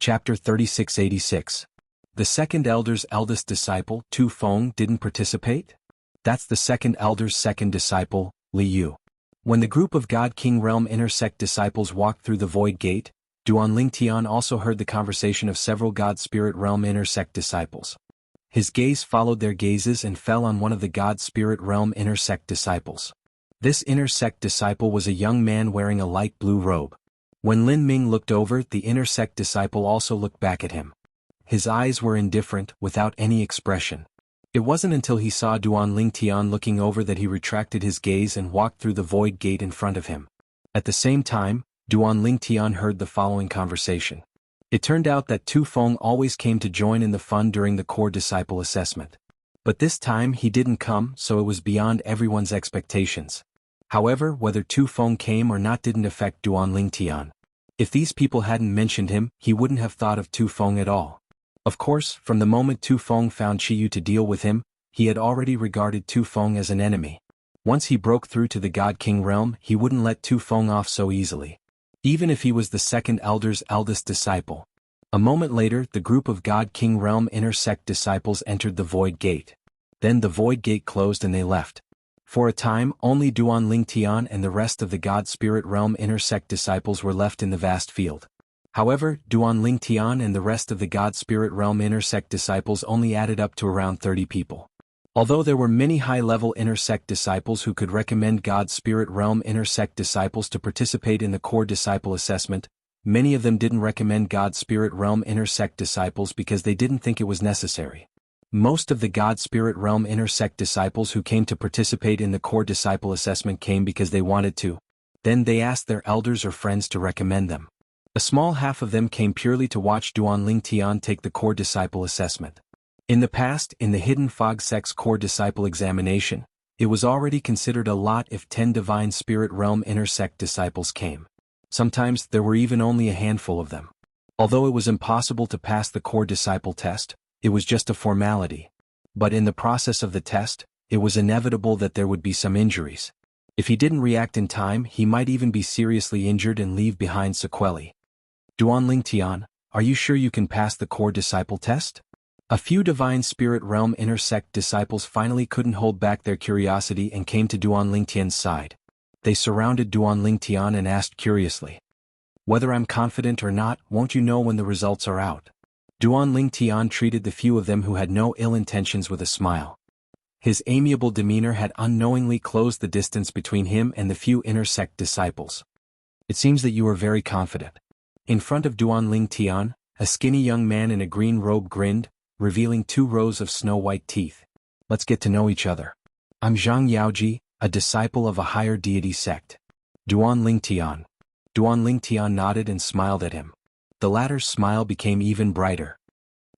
Chapter 3686. The second elder's eldest disciple, Tu Feng, didn't participate? That's the second elder's second disciple, Li Yu. When the group of God King Realm Inner Sect disciples walked through the Void Gate, Duan Tian also heard the conversation of several God Spirit Realm Inner Sect disciples. His gaze followed their gazes and fell on one of the God Spirit Realm Inner Sect disciples. This Inner Sect disciple was a young man wearing a light blue robe. When Lin Ming looked over, the Inner Sect disciple also looked back at him. His eyes were indifferent, without any expression. It wasn't until he saw Duan Tian looking over that he retracted his gaze and walked through the Void Gate in front of him. At the same time, Duan Tian heard the following conversation. It turned out that Tu Feng always came to join in the fun during the core disciple assessment. But this time he didn't come, so it was beyond everyone's expectations. However, whether Tu Feng came or not didn't affect Duan Tian. If these people hadn't mentioned him, he wouldn't have thought of Tu Feng at all. Of course, from the moment Tu Feng found Qiyu to deal with him, he had already regarded Tu Feng as an enemy. Once he broke through to the God King realm, he wouldn't let Tu Feng off so easily. Even if he was the second elder's eldest disciple. A moment later, the group of God King Realm Inner Sect disciples entered the Void Gate. Then the Void Gate closed and they left. For a time, only Duan Tian and the rest of the God Spirit Realm Inner Sect disciples were left in the vast field. However, Duan Tian and the rest of the God Spirit Realm Inner Sect disciples only added up to around 30 people. Although there were many high-level Inner Sect disciples who could recommend God Spirit Realm Inner Sect disciples to participate in the core disciple assessment, many of them didn't recommend God Spirit Realm Inner Sect disciples because they didn't think it was necessary. Most of the God Spirit Realm Inner Sect disciples who came to participate in the core disciple assessment came because they wanted to. Then they asked their elders or friends to recommend them. A small half of them came purely to watch Duan Tian take the core disciple assessment. In the past, in the Hidden Fog Sect's core disciple examination, it was already considered a lot if 10 Divine Spirit Realm Inner Sect disciples came. Sometimes there were even only a handful of them. Although it was impossible to pass the core disciple test, it was just a formality. But in the process of the test, it was inevitable that there would be some injuries. If he didn't react in time, he might even be seriously injured and leave behind sequelae. Duan Tian, are you sure you can pass the core disciple test? A few Divine Spirit Realm Inner Sect disciples finally couldn't hold back their curiosity and came to Duan Tian's side. They surrounded Duan Tian and asked curiously. Whether I'm confident or not, won't you know when the results are out? Duan Tian treated the few of them who had no ill intentions with a smile. His amiable demeanor had unknowingly closed the distance between him and the few Inner Sect disciples. It seems that you are very confident. In front of Duan Tian, a skinny young man in a green robe grinned, revealing 2 rows of snow-white teeth. Let's get to know each other. I'm Zhang Yaoji, a disciple of a higher deity sect. Duan Tian. Duan Tian nodded and smiled at him. The latter's smile became even brighter.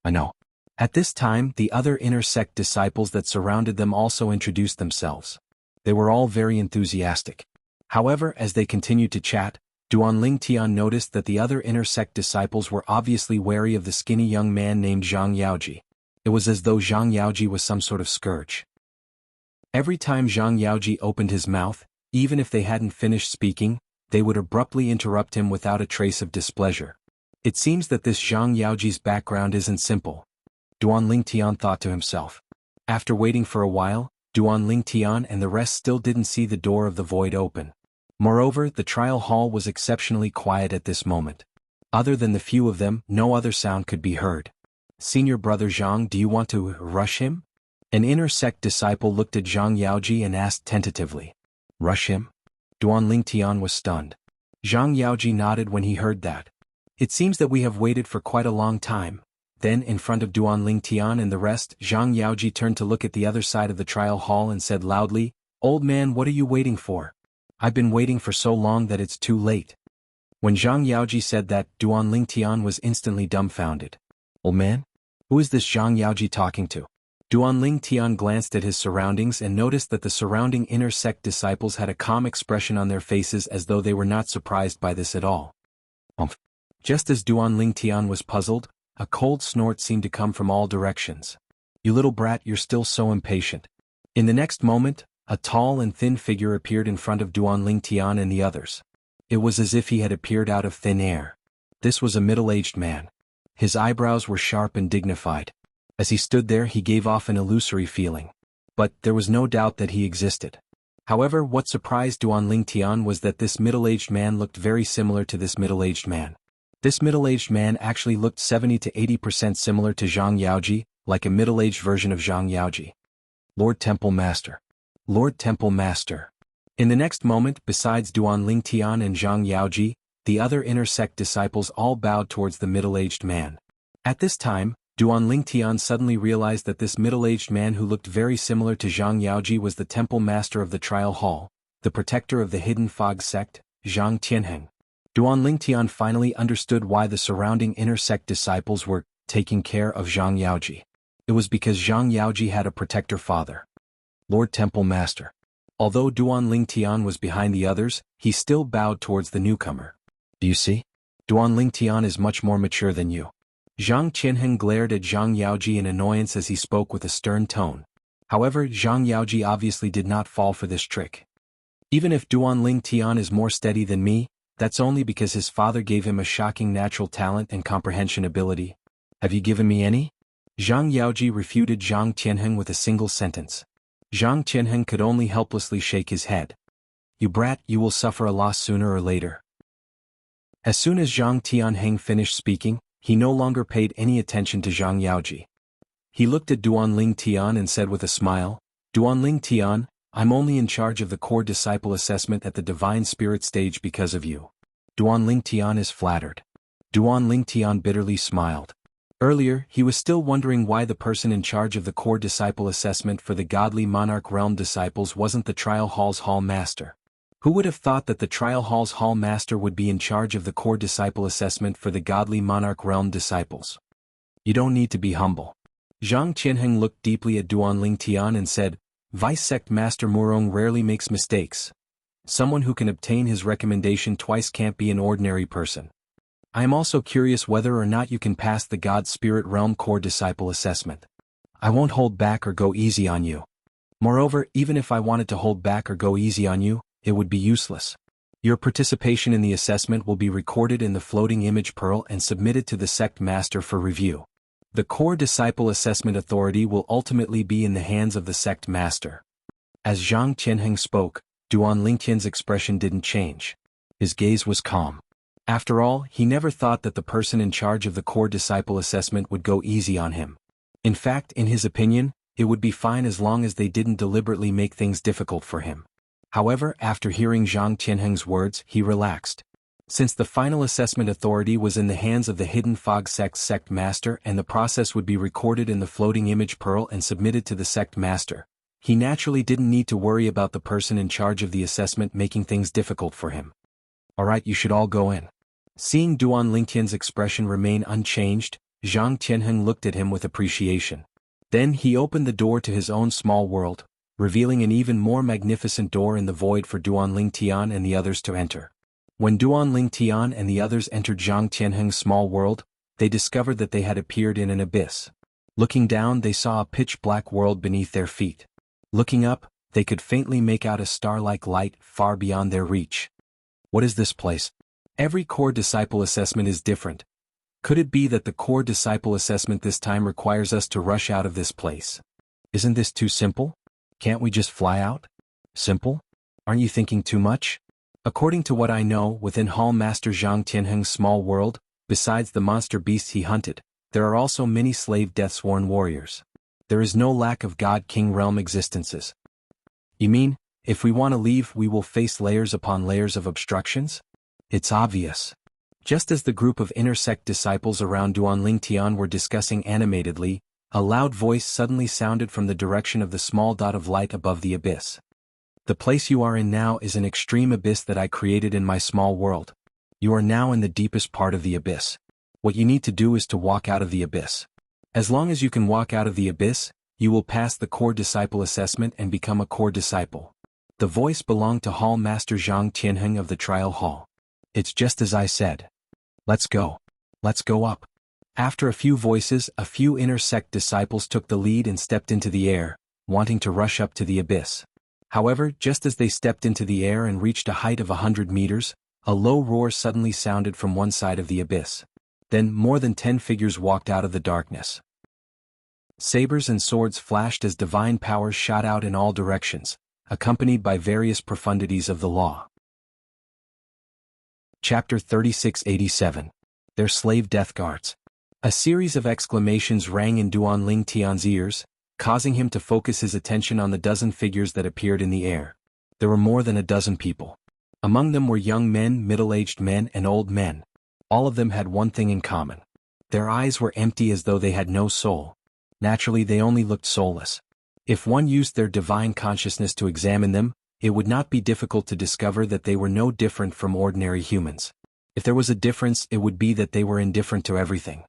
I know. At this time, the other Inner Sect disciples that surrounded them also introduced themselves. They were all very enthusiastic. However, as they continued to chat, Duan Tian noticed that the other Inner Sect disciples were obviously wary of the skinny young man named Zhang Yaoji. It was as though Zhang Yaoji was some sort of scourge. Every time Zhang Yaoji opened his mouth, even if they hadn't finished speaking, they would abruptly interrupt him without a trace of displeasure. It seems that this Zhang Yaoji's background isn't simple. Duan Tian thought to himself. After waiting for a while, Duan Tian and the rest still didn't see the door of the void open. Moreover, the trial hall was exceptionally quiet at this moment. Other than the few of them, no other sound could be heard. Senior brother Zhang, do you want to rush him? An Inner Sect disciple looked at Zhang Yaoji and asked tentatively. Rush him? Duan Tian was stunned. Zhang Yaoji nodded when he heard that. It seems that we have waited for quite a long time. Then, in front of Duan Tian and the rest, Zhang Yaoji turned to look at the other side of the trial hall and said loudly, Old man, what are you waiting for? I've been waiting for so long that it's too late. When Zhang Yaoji said that, Duan Tian was instantly dumbfounded. Old man? Who is this Zhang Yaoji talking to? Duan Tian glanced at his surroundings and noticed that the surrounding Inner Sect disciples had a calm expression on their faces as though they were not surprised by this at all. Just as Duan Tian was puzzled, a cold snort seemed to come from all directions. You little brat, you're still so impatient. In the next moment, a tall and thin figure appeared in front of Duan Tian and the others. It was as if he had appeared out of thin air. This was a middle-aged man. His eyebrows were sharp and dignified. As he stood there, he gave off an illusory feeling. But there was no doubt that he existed. However, what surprised Duan Tian was that this middle-aged man looked very similar to this middle-aged man. This middle-aged man actually looked 70 to 80% similar to Zhang Yaoji, like a middle-aged version of Zhang Yaoji. Lord Temple Master. Lord Temple Master. In the next moment, besides Duan Tian and Zhang Yaoji, the other inner sect disciples all bowed towards the middle-aged man. At this time, Duan Tian suddenly realized that this middle-aged man who looked very similar to Zhang Yaoji was the temple master of the trial hall, the protector of the hidden fog sect, Zhang Tianheng. Duan Tian finally understood why the surrounding inner sect disciples were taking care of Zhang Yaoji. It was because Zhang Yaoji had a protector father. Lord Temple Master. Although Duan Tian was behind the others, he still bowed towards the newcomer. Do you see? Duan Tian is much more mature than you. Zhang Tianheng glared at Zhang Yaoji in annoyance as he spoke with a stern tone. However, Zhang Yaoji obviously did not fall for this trick. Even if Duan Tian is more steady than me, that's only because his father gave him a shocking natural talent and comprehension ability. Have you given me any? Zhang Yaoji refuted Zhang Tianheng with a single sentence. Zhang Tianheng could only helplessly shake his head. You brat, you will suffer a loss sooner or later. As soon as Zhang Tianheng finished speaking, he no longer paid any attention to Zhang Yaoji. He looked at Duan Tian and said with a smile, Duan Tian, I'm only in charge of the core disciple assessment at the Divine Spirit stage because of you. Duan Tian is flattered. Duan Tian bitterly smiled. Earlier, he was still wondering why the person in charge of the core disciple assessment for the godly monarch realm disciples wasn't the trial hall's hall master. Who would have thought that the trial hall's hall master would be in charge of the core disciple assessment for the godly monarch realm disciples? You don't need to be humble. Zhang Tianheng looked deeply at Duan Tian and said, Vice Sect Master Murong rarely makes mistakes. Someone who can obtain his recommendation twice can't be an ordinary person. I am also curious whether or not you can pass the God Spirit Realm Core Disciple Assessment. I won't hold back or go easy on you. Moreover, even if I wanted to hold back or go easy on you, it would be useless. Your participation in the assessment will be recorded in the floating image pearl and submitted to the sect master for review. The Core Disciple Assessment Authority will ultimately be in the hands of the sect master. As Zhang Tianheng spoke, Duan Tian's expression didn't change. His gaze was calm. After all, he never thought that the person in charge of the Core Disciple Assessment would go easy on him. In fact, in his opinion, it would be fine as long as they didn't deliberately make things difficult for him. However, after hearing Zhang Tianheng's words, he relaxed. Since the final assessment authority was in the hands of the Hidden Fog Sect's sect master and the process would be recorded in the floating image pearl and submitted to the sect master, he naturally didn't need to worry about the person in charge of the assessment making things difficult for him. Alright, you should all go in. Seeing Duan Tian's expression remain unchanged, Zhang Tianheng looked at him with appreciation. Then he opened the door to his own small world, revealing an even more magnificent door in the void for Duan Tian and the others to enter. When Duan Tian and the others entered Zhang Tianheng's small world, they discovered that they had appeared in an abyss. Looking down, they saw a pitch-black world beneath their feet. Looking up, they could faintly make out a star-like light far beyond their reach. What is this place? Every core disciple assessment is different. Could it be that the core disciple assessment this time requires us to rush out of this place? Isn't this too simple? Can't we just fly out? Simple? Aren't you thinking too much? According to what I know, within Hall Master Zhang Tianheng's small world, besides the monster beasts he hunted, there are also many slave death-sworn warriors. There is no lack of God King realm existences. You mean, if we want to leave we will face layers upon layers of obstructions? It's obvious. Just as the group of inner sect disciples around Duan Tian were discussing animatedly, a loud voice suddenly sounded from the direction of the small dot of light above the abyss. The place you are in now is an extreme abyss that I created in my small world. You are now in the deepest part of the abyss. What you need to do is to walk out of the abyss. As long as you can walk out of the abyss, you will pass the core disciple assessment and become a core disciple. The voice belonged to Hall Master Zhang Tianheng of the Trial Hall. It's just as I said. Let's go. Let's go up. After a few voices, a few inner sect disciples took the lead and stepped into the air, wanting to rush up to the abyss. However, just as they stepped into the air and reached a height of 100 meters, a low roar suddenly sounded from one side of the abyss. Then more than 10 figures walked out of the darkness. Sabers and swords flashed as divine powers shot out in all directions, accompanied by various profundities of the law. Chapter 3687. Their Slave Death Guards. A series of exclamations rang in Duan Ling Tian's ears, causing him to focus his attention on the dozen figures that appeared in the air. There were more than a dozen people. Among them were young men, middle-aged men, and old men. All of them had one thing in common. Their eyes were empty as though they had no soul. Naturally, they only looked soulless. If one used their divine consciousness to examine them, it would not be difficult to discover that they were no different from ordinary humans. If there was a difference, it would be that they were indifferent to everything.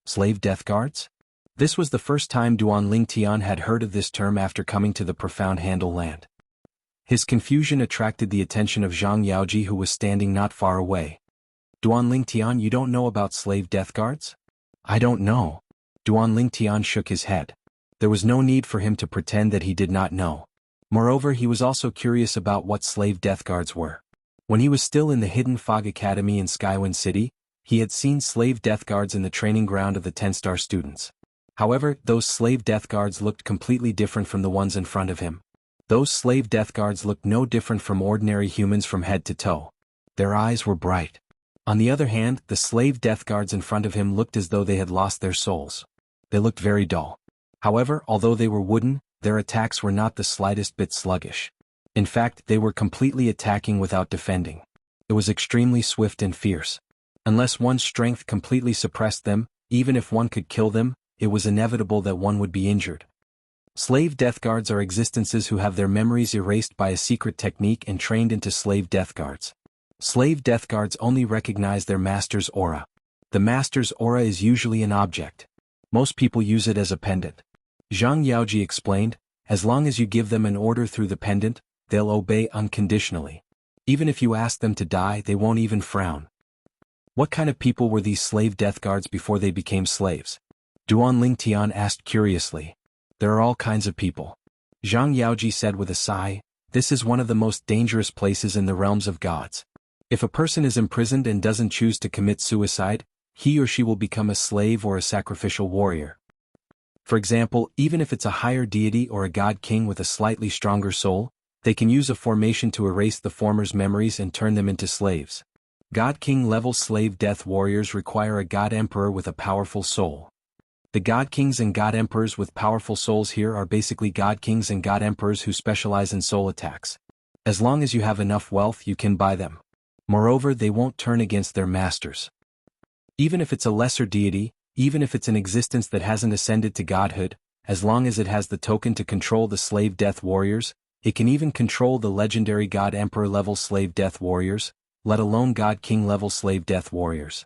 Slave Death Guards? This was the first time Duan Ling Tian had heard of this term after coming to the Profound Handle land. His confusion attracted the attention of Zhang Yaoji, who was standing not far away. Duan Ling Tian, you don't know about Slave Death Guards? I don't know. Duan Ling Tian shook his head. There was no need for him to pretend that he did not know. Moreover, he was also curious about what Slave Death Guards were. When he was still in the Hidden Fog Academy in Skywind City, he had seen Slave Death Guards in the training ground of the 10-star students. However, those Slave Death Guards looked completely different from the ones in front of him. Those Slave Death Guards looked no different from ordinary humans from head to toe. Their eyes were bright. On the other hand, the Slave Death Guards in front of him looked as though they had lost their souls. They looked very dull. However, although they were wooden, their attacks were not the slightest bit sluggish. In fact, they were completely attacking without defending. It was extremely swift and fierce. Unless one's strength completely suppressed them, even if one could kill them, it was inevitable that one would be injured. Slave Death Guards are existences who have their memories erased by a secret technique and trained into Slave Death Guards. Slave Death Guards only recognize their master's aura. The master's aura is usually an object. Most people use it as a pendant. Zhang Yaoji explained, as long as you give them an order through the pendant, they'll obey unconditionally. Even if you ask them to die, they won't even frown. What kind of people were these Slave Death Guards before they became slaves? Duan Ling Tian asked curiously. There are all kinds of people. Zhang Yaoji said with a sigh, this is one of the most dangerous places in the realms of gods. If a person is imprisoned and doesn't choose to commit suicide, he or she will become a slave or a sacrificial warrior. For example, even if it's a higher deity or a god king with a slightly stronger soul, they can use a formation to erase the former's memories and turn them into slaves. God King level slave death warriors require a God Emperor with a powerful soul. The God Kings and God Emperors with powerful souls here are basically God Kings and God Emperors who specialize in soul attacks. As long as you have enough wealth, you can buy them. Moreover, they won't turn against their masters. Even if it's a lesser deity, even if it's an existence that hasn't ascended to godhood, as long as it has the token to control the slave death warriors, it can even control the legendary God Emperor level slave death warriors, let alone God King level slave death warriors.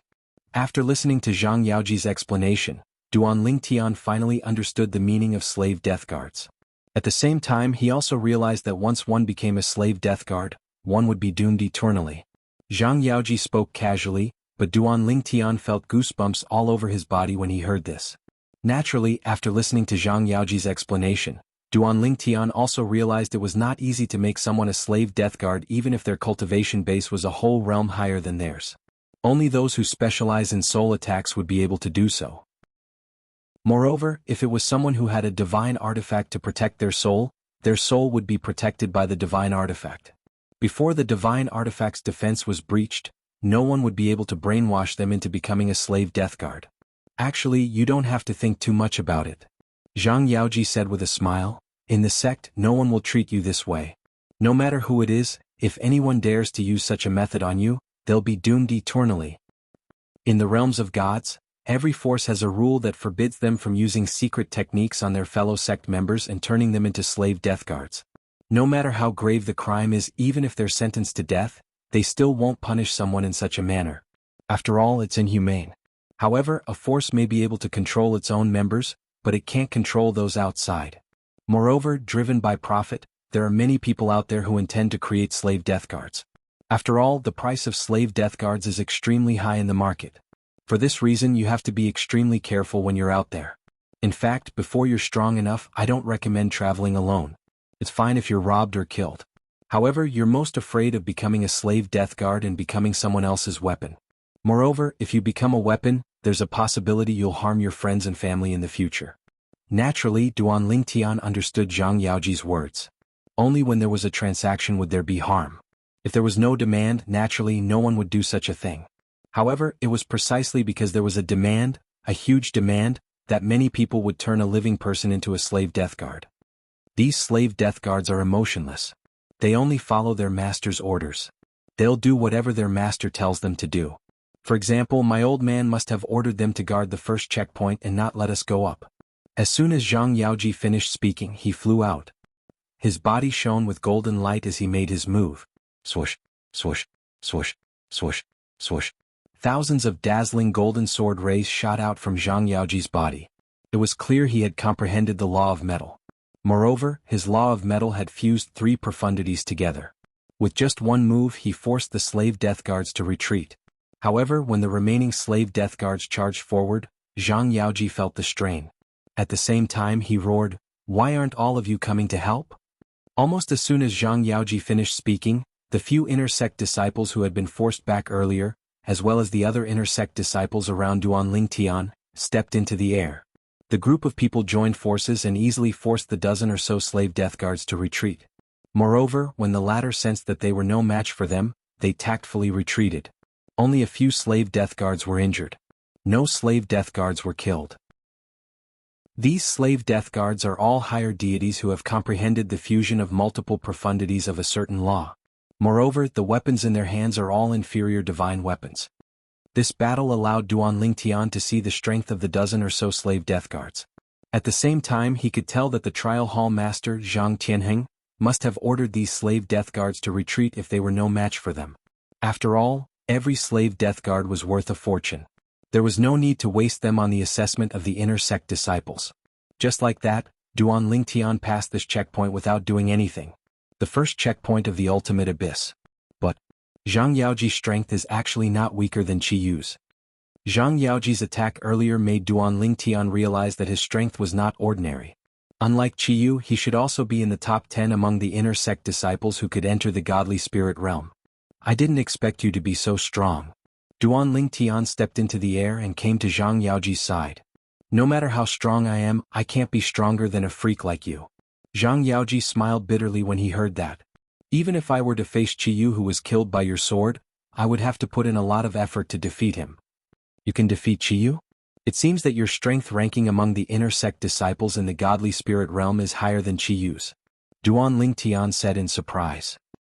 After listening to Zhang Yaoji's explanation, Duan Ling Tian finally understood the meaning of Slave Death Guards. At the same time, he also realized that once one became a Slave Death Guard, one would be doomed eternally. Zhang Yaoji spoke casually, but Duan Ling Tian felt goosebumps all over his body when he heard this. Naturally, after listening to Zhang Yaoji's explanation, Duan Ling Tian also realized it was not easy to make someone a Slave Death Guard even if their cultivation base was a whole realm higher than theirs. Only those who specialize in soul attacks would be able to do so. Moreover, if it was someone who had a divine artifact to protect their soul would be protected by the divine artifact. Before the divine artifact's defense was breached, no one would be able to brainwash them into becoming a Slave Death Guard. Actually, you don't have to think too much about it. Zhang Yaoji said with a smile, in the sect, no one will treat you this way. No matter who it is, if anyone dares to use such a method on you, they'll be doomed eternally. In the realms of gods, every force has a rule that forbids them from using secret techniques on their fellow sect members and turning them into Slave Death Guards. No matter how grave the crime is, even if they're sentenced to death, they still won't punish someone in such a manner. After all, it's inhumane. However, a force may be able to control its own members, but it can't control those outside. Moreover, driven by profit, there are many people out there who intend to create Slave Death Guards. After all, the price of Slave Death Guards is extremely high in the market. For this reason, you have to be extremely careful when you're out there. In fact, before you're strong enough, I don't recommend traveling alone. It's fine if you're robbed or killed. However, you're most afraid of becoming a Slave Death Guard and becoming someone else's weapon. Moreover, if you become a weapon, there's a possibility you'll harm your friends and family in the future. Naturally, Duan Lingtian understood Zhang Yaoji's words. Only when there was a transaction would there be harm. If there was no demand, naturally no one would do such a thing. However, it was precisely because there was a demand, a huge demand, that many people would turn a living person into a slave death guard. These slave death guards are emotionless. They only follow their master's orders. They'll do whatever their master tells them to do. For example, my old man must have ordered them to guard the first checkpoint and not let us go up. As soon as Zhang Yaoji finished speaking, he flew out. His body shone with golden light as he made his move. Swoosh, swoosh, swoosh, swoosh, swoosh. Thousands of dazzling golden sword rays shot out from Zhang Yaoji's body. It was clear he had comprehended the law of metal. Moreover, his law of metal had fused three profundities together. With just one move, he forced the slave death guards to retreat. However, when the remaining slave death guards charged forward, Zhang Yaoji felt the strain. At the same time, he roared, "Why aren't all of you coming to help?" Almost as soon as Zhang Yaoji finished speaking, the few inner sect disciples who had been forced back earlier, as well as the other inner sect disciples around Duan Lingtian, stepped into the air. The group of people joined forces and easily forced the dozen or so slave death guards to retreat. Moreover, when the latter sensed that they were no match for them, they tactfully retreated. Only a few slave death guards were injured. No slave death guards were killed. These slave death guards are all higher deities who have comprehended the fusion of multiple profundities of a certain law. Moreover, the weapons in their hands are all inferior divine weapons. This battle allowed Duan Lingtian to see the strength of the dozen or so slave death guards. At the same time, he could tell that the trial hall master, Zhang Tianheng, must have ordered these slave death guards to retreat if they were no match for them. After all, every slave death guard was worth a fortune. There was no need to waste them on the assessment of the inner sect disciples. Just like that, Duan Lingtian passed this checkpoint without doing anything. The first checkpoint of the ultimate abyss. But Zhang Yaoji's strength is actually not weaker than Qi Yu's. Zhang Yaoji's attack earlier made Duan Lingtian realize that his strength was not ordinary. Unlike Qi Yu, he should also be in the top 10 among the inner sect disciples who could enter the godly spirit realm. I didn't expect you to be so strong. Duan Lingtian stepped into the air and came to Zhang Yaoji's side. No matter how strong I am, I can't be stronger than a freak like you. Zhang Yaoji smiled bitterly when he heard that. Even if I were to face Qi Yu who was killed by your sword, I would have to put in a lot of effort to defeat him. You can defeat Qi Yu? It seems that your strength ranking among the inner sect disciples in the godly spirit realm is higher than Qi Yu's. Duan Lingtian said in surprise.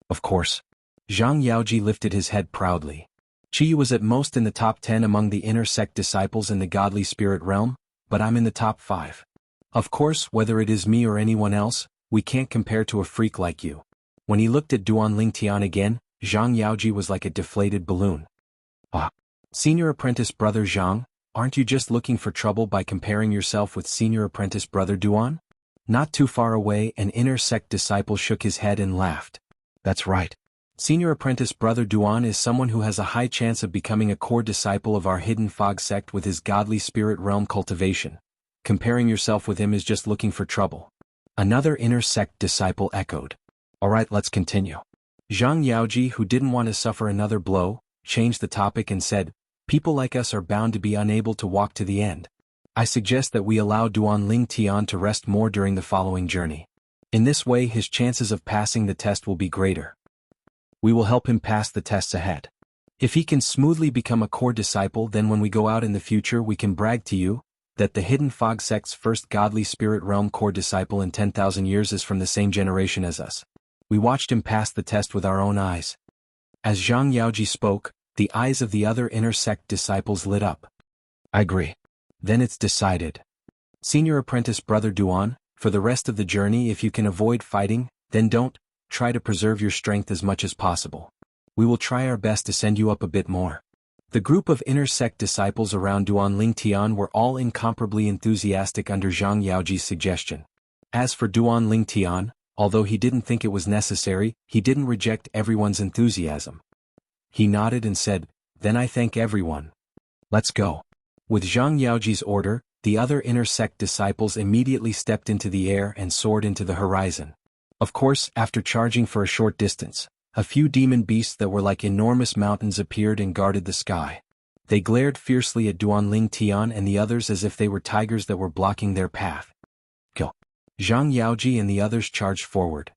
Of course. Zhang Yaoji lifted his head proudly. Qi Yu was at most in the top 10 among the inner sect disciples in the godly spirit realm, but I'm in the top 5. Of course, whether it is me or anyone else, we can't compare to a freak like you. When he looked at Duan Lingtian again, Zhang Yaoji was like a deflated balloon. Ah, senior apprentice brother Zhang, aren't you just looking for trouble by comparing yourself with senior apprentice brother Duan? Not too far away, an inner sect disciple shook his head and laughed. That's right. Senior apprentice brother Duan is someone who has a high chance of becoming a core disciple of our hidden fog sect with his godly spirit realm cultivation. Comparing yourself with him is just looking for trouble. Another inner sect disciple echoed. Alright, let's continue. Zhang Yaoji, who didn't want to suffer another blow, changed the topic and said, people like us are bound to be unable to walk to the end. I suggest that we allow Duan Lingtian to rest more during the following journey. In this way, his chances of passing the test will be greater. We will help him pass the tests ahead. If he can smoothly become a core disciple, then when we go out in the future we can brag to you that the Hidden Fog Sect's first godly spirit realm core disciple in 10,000 years is from the same generation as us. We watched him pass the test with our own eyes. As Zhang Yaoji spoke, the eyes of the other inner sect disciples lit up. I agree. Then it's decided. Senior apprentice brother Duan, for the rest of the journey, if you can avoid fighting, then don't. Try to preserve your strength as much as possible. We will try our best to send you up a bit more. The group of inner sect disciples around Duan Lingtian were all incomparably enthusiastic under Zhang Yaoji's suggestion. As for Duan Lingtian, although he didn't think it was necessary, he didn't reject everyone's enthusiasm. He nodded and said, then I thank everyone. Let's go. With Zhang Yaoji's order, the other inner sect disciples immediately stepped into the air and soared into the horizon. Of course, after charging for a short distance, a few demon beasts that were like enormous mountains appeared and guarded the sky. They glared fiercely at Duanling Tian and the others as if they were tigers that were blocking their path. Go. Zhang Yaoji and the others charged forward.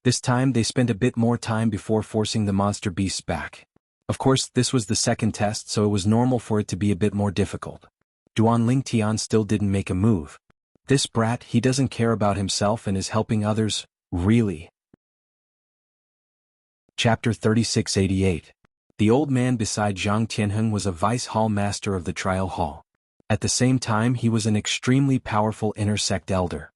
This time they spent a bit more time before forcing the monster beasts back. Of course, this was the second test, so it was normal for it to be a bit more difficult. Duanling Tian still didn't make a move. This brat, he doesn't care about himself and is helping others, really. Chapter 3688. The old man beside Zhang Tianheng was a vice hall master of the trial hall. At the same time, he was an extremely powerful inner sect elder.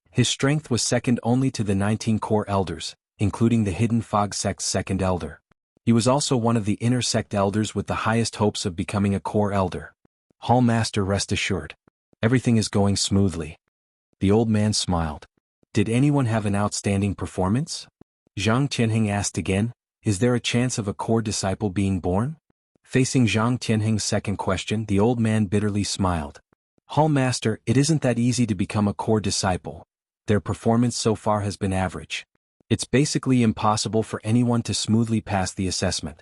His strength was second only to the 19 core elders, including the hidden fog sect's second elder. He was also one of the inner sect elders with the highest hopes of becoming a core elder. Hall master, rest assured. Everything is going smoothly. The old man smiled. Did anyone have an outstanding performance? Zhang Tianheng asked again, is there a chance of a core disciple being born? Facing Zhang Tianheng's second question, the old man bitterly smiled. Hall master, it isn't that easy to become a core disciple. Their performance so far has been average. It's basically impossible for anyone to smoothly pass the assessment.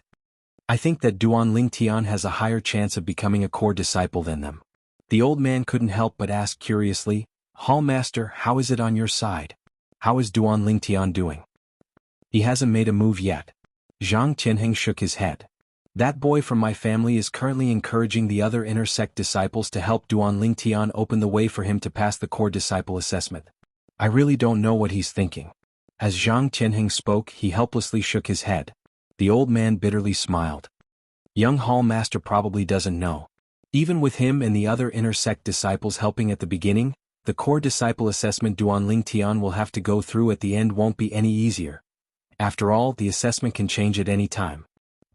I think that Duanling Tian has a higher chance of becoming a core disciple than them. The old man couldn't help but ask curiously, Hall master, how is it on your side? How is Duanling Tian doing? He hasn't made a move yet. Zhang Tianheng shook his head. That boy from my family is currently encouraging the other inner sect disciples to help Duanling Tian open the way for him to pass the core disciple assessment. I really don't know what he's thinking. As Zhang Tianheng spoke, he helplessly shook his head. The old man bitterly smiled. Young Hall master probably doesn't know. Even with him and the other inner sect disciples helping at the beginning, the core disciple assessment Duanling Tian will have to go through at the end won't be any easier. After all, the assessment can change at any time.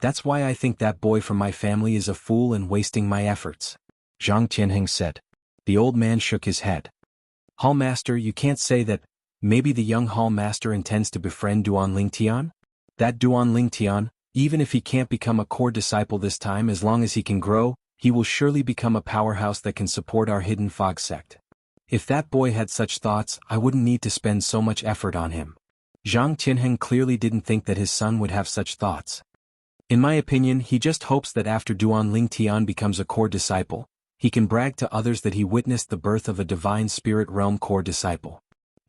That's why I think that boy from my family is a fool and wasting my efforts. Zhang Tianheng said. The old man shook his head. Hall master, you can't say that. Maybe the young hall master intends to befriend Duanling Tian? That Duanling Tian, even if he can't become a core disciple this time, as long as he can grow, he will surely become a powerhouse that can support our hidden fog sect. If that boy had such thoughts, I wouldn't need to spend so much effort on him. Zhang Tianheng clearly didn't think that his son would have such thoughts. In my opinion, he just hopes that after Duanling Tian becomes a core disciple, he can brag to others that he witnessed the birth of a divine spirit realm core disciple.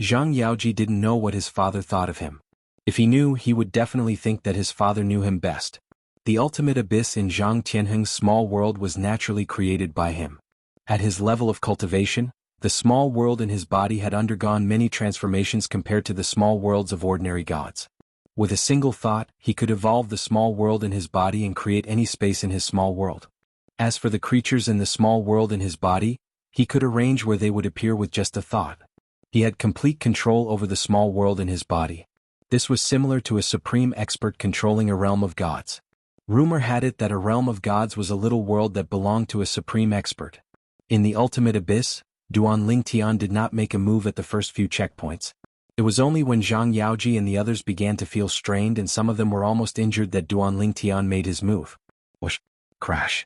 Zhang Yaoji didn't know what his father thought of him. If he knew, he would definitely think that his father knew him best. The ultimate abyss in Zhang Tianheng's small world was naturally created by him. At his level of cultivation, the small world in his body had undergone many transformations compared to the small worlds of ordinary gods. With a single thought, he could evolve the small world in his body and create any space in his small world. As for the creatures in the small world in his body, he could arrange where they would appear with just a thought. He had complete control over the small world in his body. This was similar to a supreme expert controlling a realm of gods. Rumor had it that a realm of gods was a little world that belonged to a supreme expert. In the ultimate abyss, Duanling Tian did not make a move at the first few checkpoints. It was only when Zhang Yaoji and the others began to feel strained and some of them were almost injured that Duanling Tian made his move. Whoosh! Crash!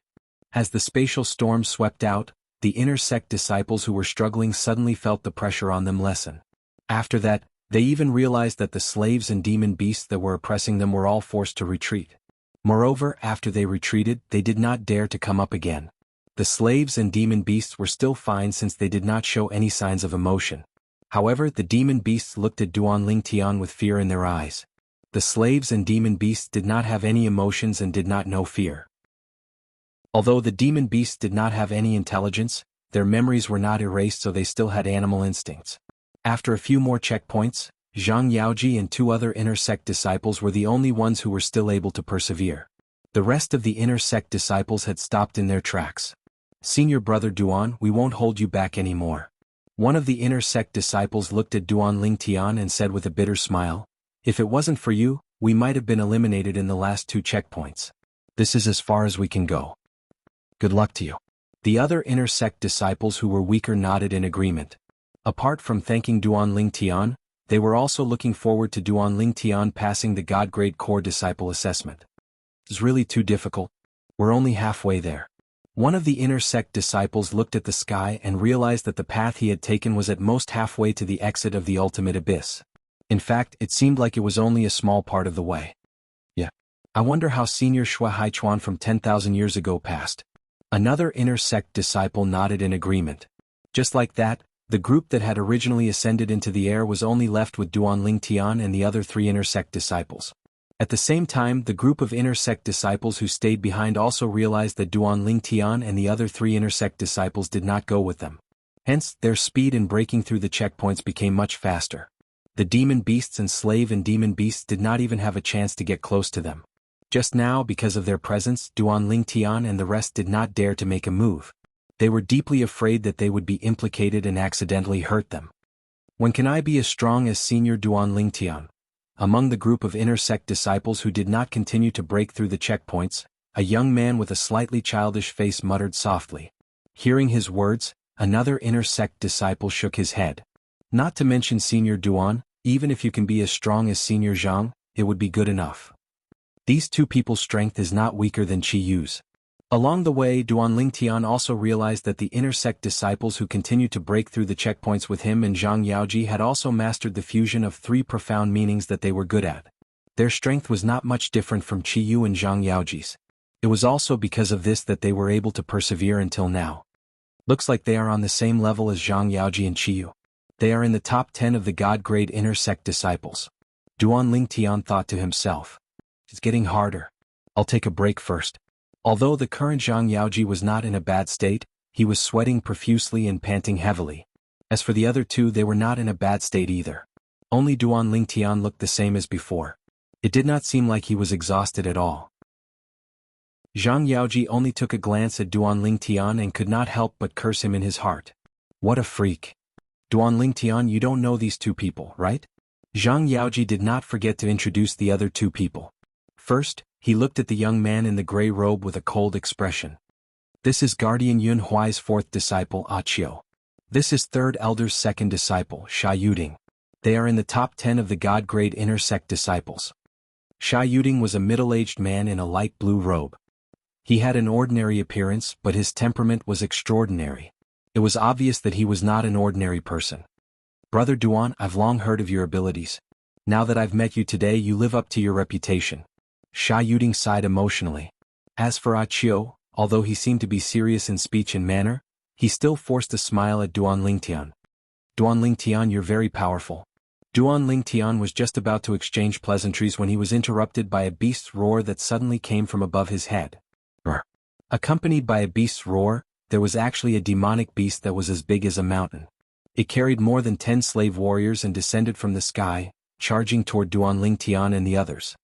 As the spatial storm swept out, the inner sect disciples who were struggling suddenly felt the pressure on them lessen. After that, they even realized that the slaves and demon beasts that were oppressing them were all forced to retreat. Moreover, after they retreated, they did not dare to come up again. The slaves and demon beasts were still fine since they did not show any signs of emotion. However, the demon beasts looked at Duanling Tian with fear in their eyes. The slaves and demon beasts did not have any emotions and did not know fear. Although the demon beasts did not have any intelligence, their memories were not erased, so they still had animal instincts. After a few more checkpoints, Zhang Yaoji and two other inner sect disciples were the only ones who were still able to persevere. The rest of the inner sect disciples had stopped in their tracks. Senior brother Duan, we won't hold you back anymore. One of the inner sect disciples looked at Duanling Tian and said with a bitter smile, if it wasn't for you, we might have been eliminated in the last two checkpoints. This is as far as we can go. Good luck to you. The other inner sect disciples who were weaker nodded in agreement. Apart from thanking Duanling Tian, they were also looking forward to Duanling Tian passing the God Grade Core Disciple Assessment. It's really too difficult. We're only halfway there. One of the inner sect disciples looked at the sky and realized that the path he had taken was at most halfway to the exit of the ultimate abyss. In fact, it seemed like it was only a small part of the way. Yeah. I wonder how Senior Shui Haichuan from 10,000 years ago passed. Another inner sect disciple nodded in agreement. Just like that, the group that had originally ascended into the air was only left with Duan Lingtian and the other 3 inner sect disciples. At the same time, the group of inner sect disciples who stayed behind also realized that Duan Lingtian and the other 3 inner sect disciples did not go with them. Hence, their speed in breaking through the checkpoints became much faster. The demon beasts and slave and demon beasts did not even have a chance to get close to them. Just now, because of their presence, Duan Lingtian and the rest did not dare to make a move. They were deeply afraid that they would be implicated and accidentally hurt them. When can I be as strong as Senior Duan Lingtian? Among the group of inner sect disciples who did not continue to break through the checkpoints, a young man with a slightly childish face muttered softly. Hearing his words, another inner sect disciple shook his head. Not to mention Senior Duan, even if you can be as strong as Senior Zhang, it would be good enough. These 2 people's strength is not weaker than Qi Yu's. Along the way, Duan Lingtian also realized that the inner sect disciples who continued to break through the checkpoints with him and Zhang Yaoji had also mastered the fusion of 3 profound meanings that they were good at. Their strength was not much different from Qi Yu and Zhang Yaoji's. It was also because of this that they were able to persevere until now. Looks like they are on the same level as Zhang Yaoji and Qi Yu. They are in the top 10 of the God-grade inner sect disciples. Duan Lingtian thought to himself. It's getting harder. I'll take a break first. Although the current Zhang Yaoji was not in a bad state, he was sweating profusely and panting heavily. As for the other 2, they were not in a bad state either. Only Duan Lingtian looked the same as before. It did not seem like he was exhausted at all. Zhang Yaoji only took a glance at Duan Lingtian and could not help but curse him in his heart. What a freak. Duan Lingtian, you don't know these 2 people, right? Zhang Yaoji did not forget to introduce the other 2 people. First, he looked at the young man in the gray robe with a cold expression. This is Guardian Yun Huai's 4th disciple, Qiu. This is 3rd Elder's 2nd disciple, Sha Yuding. They are in the top 10 of the God-grade inner sect disciples. Sha Yuding was a middle-aged man in a light blue robe. He had an ordinary appearance, but his temperament was extraordinary. It was obvious that he was not an ordinary person. Brother Duan, I've long heard of your abilities. Now that I've met you today, you live up to your reputation. Sha Yuding sighed emotionally. As for Qiu, although he seemed to be serious in speech and manner, he still forced a smile at Duan Lingtian. Duan Lingtian, you're very powerful. Duan Lingtian was just about to exchange pleasantries when he was interrupted by a beast's roar that suddenly came from above his head. Accompanied by a beast's roar, there was actually a demonic beast that was as big as a mountain. It carried more than 10 slave warriors and descended from the sky, charging toward Duan Lingtian and the others.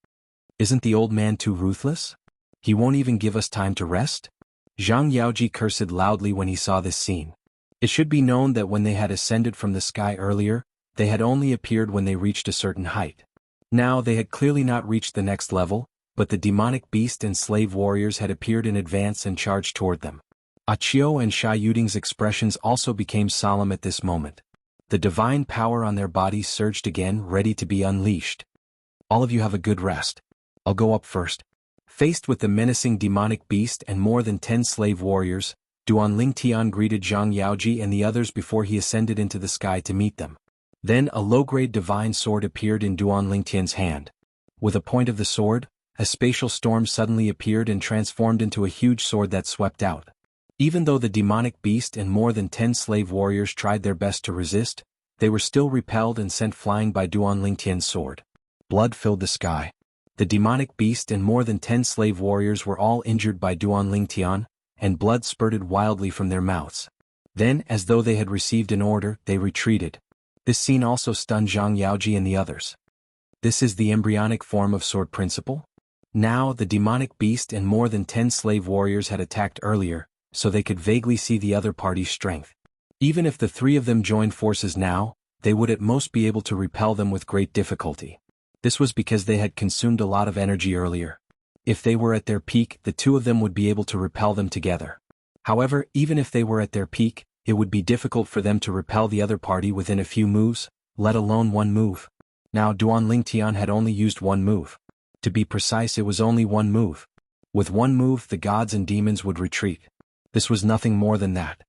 Isn't the old man too ruthless? He won't even give us time to rest? Zhang Yaoji cursed loudly when he saw this scene. It should be known that when they had ascended from the sky earlier, they had only appeared when they reached a certain height. Now they had clearly not reached the next level, but the demonic beast and slave warriors had appeared in advance and charged toward them. Qiu and Sha Yuding's expressions also became solemn at this moment. The divine power on their bodies surged again, ready to be unleashed. All of you have a good rest. I'll go up first. Faced with the menacing demonic beast and more than 10 slave warriors, Duan Lingtian greeted Zhang Yaoji and the others before he ascended into the sky to meet them. Then a low-grade divine sword appeared in Duan Lingtian's hand. With a point of the sword, a spatial storm suddenly appeared and transformed into a huge sword that swept out. Even though the demonic beast and more than 10 slave warriors tried their best to resist, they were still repelled and sent flying by Duan Lingtian's sword. Blood filled the sky. The demonic beast and more than 10 slave warriors were all injured by Duan Lingtian, and blood spurted wildly from their mouths. Then, as though they had received an order, they retreated. This scene also stunned Zhang Yaoji and the others. This is the embryonic form of sword principle? Now, the demonic beast and more than 10 slave warriors had attacked earlier, so they could vaguely see the other party's strength. Even if the 3 of them joined forces now, they would at most be able to repel them with great difficulty. This was because they had consumed a lot of energy earlier. If they were at their peak, the 2 of them would be able to repel them together. However, even if they were at their peak, it would be difficult for them to repel the other party within a few moves, let alone one move. Now Duan Lingtian had only used one move. To be precise, it was only one move. With one move, the gods and demons would retreat. This was nothing more than that.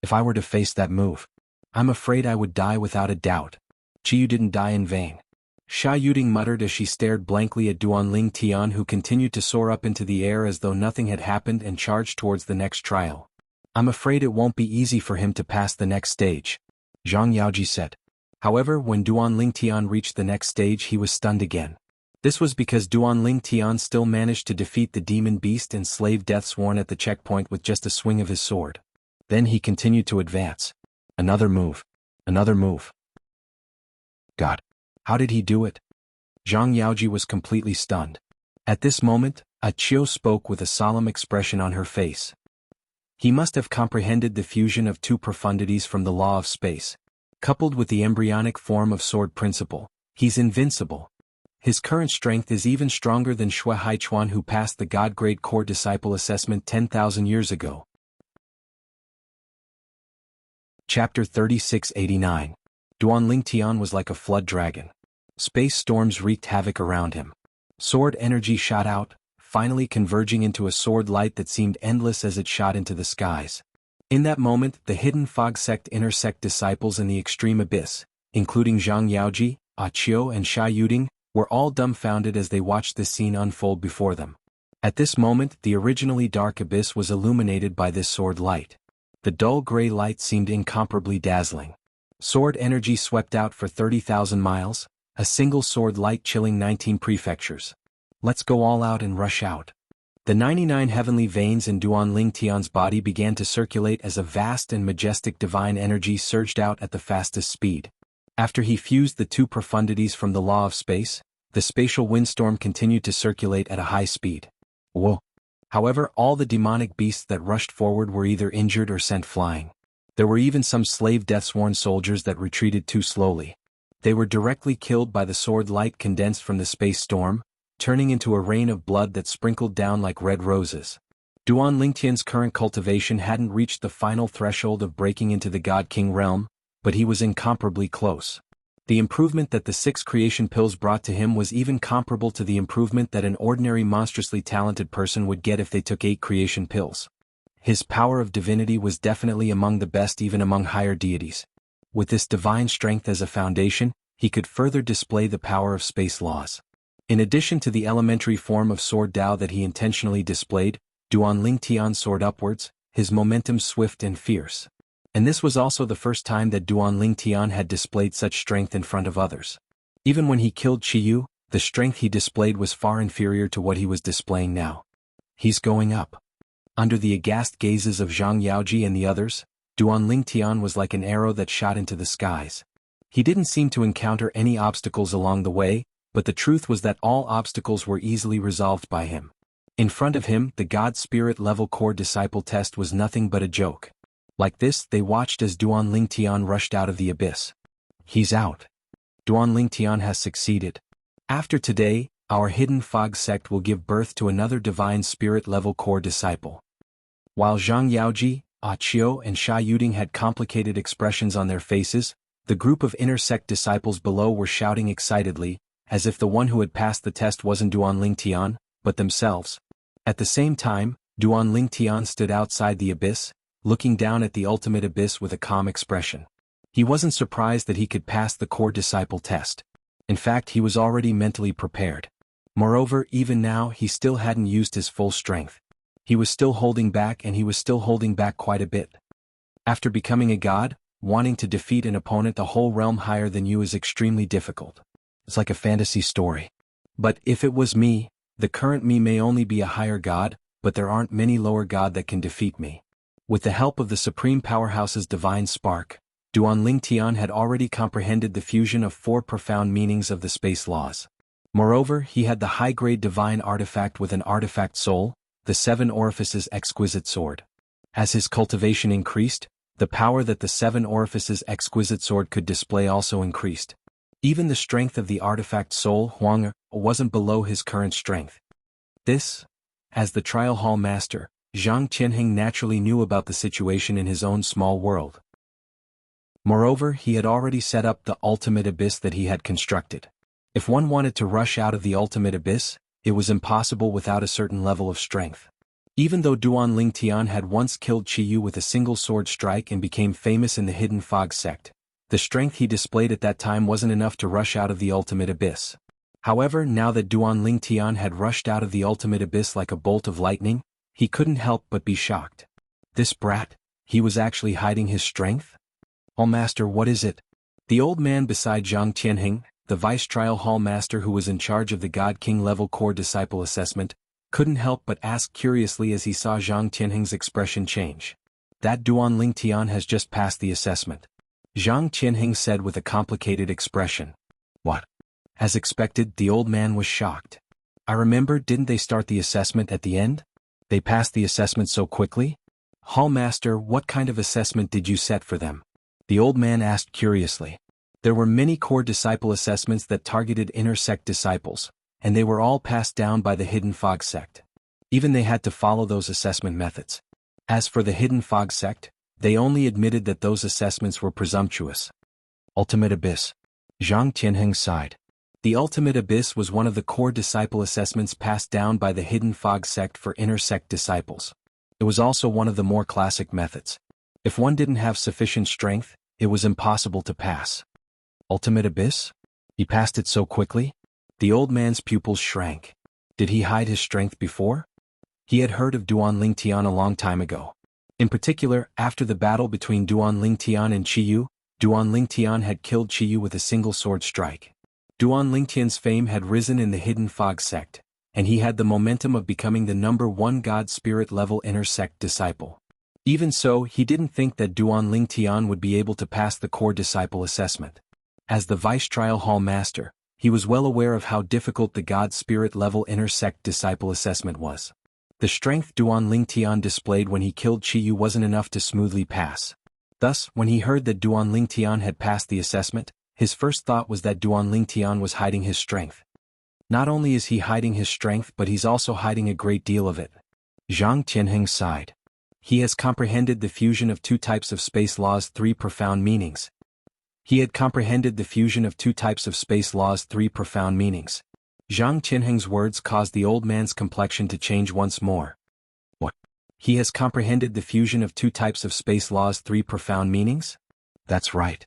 If I were to face that move, I'm afraid I would die without a doubt. Qiu didn't die in vain. Sha Yuding muttered as she stared blankly at Duanling Tian, who continued to soar up into the air as though nothing had happened and charged towards the next trial. I'm afraid it won't be easy for him to pass the next stage, Zhang Yaoji said. However, when Duanling Tian reached the next stage, he was stunned again. This was because Duanling Tian still managed to defeat the demon beast and slave Deathsworn at the checkpoint with just a swing of his sword. Then he continued to advance. Another move. Another move. God. How did he do it? Zhang Yaoji was completely stunned. At this moment, Achio spoke with a solemn expression on her face. He must have comprehended the fusion of two profundities from the law of space. Coupled with the embryonic form of sword principle, he's invincible. His current strength is even stronger than Shui Haichuan, who passed the God-grade core disciple assessment 10,000 years ago. Chapter 3689. Duanling Tian was like a flood dragon. Space storms wreaked havoc around him. Sword energy shot out, finally converging into a sword light that seemed endless as it shot into the skies. In that moment, the hidden fog sect intersect disciples in the extreme abyss, including Zhang Yaoji, Achio and Sha Yuding, were all dumbfounded as they watched this scene unfold before them. At this moment, the originally dark abyss was illuminated by this sword light. The dull gray light seemed incomparably dazzling. Sword energy swept out for 30,000 miles, a single sword light chilling 19 prefectures. Let's go all out and rush out. The 99 heavenly veins in Duanling Tian's body began to circulate as a vast and majestic divine energy surged out at the fastest speed. After he fused the two profundities from the law of space, the spatial windstorm continued to circulate at a high speed. Whoa! However, all the demonic beasts that rushed forward were either injured or sent flying. There were even some slave Deathsworn soldiers that retreated too slowly. They were directly killed by the sword light condensed from the space storm, turning into a rain of blood that sprinkled down like red roses. Duanling Tian's current cultivation hadn't reached the final threshold of breaking into the God King realm, but he was incomparably close. The improvement that the 6 creation pills brought to him was even comparable to the improvement that an ordinary monstrously talented person would get if they took 8 creation pills. His power of divinity was definitely among the best even among higher deities. With this divine strength as a foundation, he could further display the power of space laws. In addition to the elementary form of sword Dao that he intentionally displayed, Duanling Tian soared upwards, his momentum swift and fierce. And this was also the first time that Duanling Tian had displayed such strength in front of others. Even when he killed Qiyu, the strength he displayed was far inferior to what he was displaying now. He's going up. Under the aghast gazes of Zhang Yaoji and the others, Duanling Tian was like an arrow that shot into the skies. He didn't seem to encounter any obstacles along the way, but the truth was that all obstacles were easily resolved by him. In front of him, the God Spirit level core disciple test was nothing but a joke. Like this, they watched as Duanling Tian rushed out of the abyss. He's out. Duanling Tian has succeeded. After today, our hidden fog sect will give birth to another divine spirit level core disciple. While Zhang Yaoji, Achio and Sha Yuding had complicated expressions on their faces, the group of inner sect disciples below were shouting excitedly, as if the one who had passed the test wasn't Duanling Tian, but themselves. At the same time, Duanling Tian stood outside the abyss, looking down at the ultimate abyss with a calm expression. He wasn't surprised that he could pass the core disciple test. In fact, he was already mentally prepared. Moreover, even now he still hadn't used his full strength. He was still holding back, and he was still holding back quite a bit. After becoming a god, wanting to defeat an opponent a whole realm higher than you is extremely difficult. It's like a fantasy story. But if it was me, the current me may only be a higher god, but there aren't many lower god that can defeat me. With the help of the Supreme Powerhouse's divine spark, Duanling Tian had already comprehended the fusion of 4 profound meanings of the space laws. Moreover, he had the high-grade divine artifact with an artifact soul, the 7 Orifices exquisite sword. As his cultivation increased, the power that the 7 Orifices exquisite sword could display also increased. Even the strength of the artifact soul, Huang, wasn't below his current strength. This, as the trial hall master, Zhang Qianheng naturally knew about the situation in his own small world. Moreover, he had already set up the ultimate abyss that he had constructed. If one wanted to rush out of the ultimate abyss, it was impossible without a certain level of strength. Even though Duanling Tian had once killed Qiyu with a single sword strike and became famous in the hidden fog sect, The strength he displayed at that time wasn't enough to rush out of the ultimate abyss. However, now that Duan Lingtian had rushed out of the ultimate abyss like a bolt of lightning, he couldn't help but be shocked. This brat, he was actually hiding his strength? Oh master, what is it? The old man beside Zhang Qianheng, the vice trial hall master who was in charge of the God King level core disciple assessment, couldn't help but ask curiously as he saw Zhang Qianheng's expression change. That Duan Lingtian has just passed the assessment. Zhang Qianheng said with a complicated expression. What? As expected, the old man was shocked. I remember, didn't they start the assessment at the end? They passed the assessment so quickly? Hall master, what kind of assessment did you set for them? The old man asked curiously. There were many core disciple assessments that targeted inner sect disciples, and they were all passed down by the Hidden Fog sect. Even they had to follow those assessment methods. As for the Hidden Fog sect, they only admitted that those assessments were presumptuous. Ultimate Abyss. Zhang Qianheng sighed. The Ultimate Abyss was one of the core disciple assessments passed down by the Hidden Fog sect for inner sect disciples. It was also one of the more classic methods. If one didn't have sufficient strength, it was impossible to pass. Ultimate Abyss? He passed it so quickly? The old man's pupils shrank. Did he hide his strength before? He had heard of Duan Lingtian a long time ago. In particular, after the battle between Duan Lingtian and Qiyu, Duan Lingtian had killed Qiyu with a single sword strike. Duan Lingtian's fame had risen in the Hidden Fog sect, and he had the momentum of becoming the #1 God Spirit level inner sect disciple. Even so, he didn't think that Duan Lingtian would be able to pass the core disciple assessment. As the vice trial hall master, he was well aware of how difficult the God Spirit level inner sect disciple assessment was. The strength Duan Lingtian displayed when he killed Qiyu wasn't enough to smoothly pass. Thus, when he heard that Duan Lingtian had passed the assessment, his first thought was that Duan Lingtian was hiding his strength. Not only is he hiding his strength, but he's also hiding a great deal of it. Zhang Qianheng sighed. He has comprehended the fusion of two types of space laws' three profound meanings. Zhang Qianheng's words caused the old man's complexion to change once more. What? He has comprehended the fusion of two types of space laws' three profound meanings? That's right.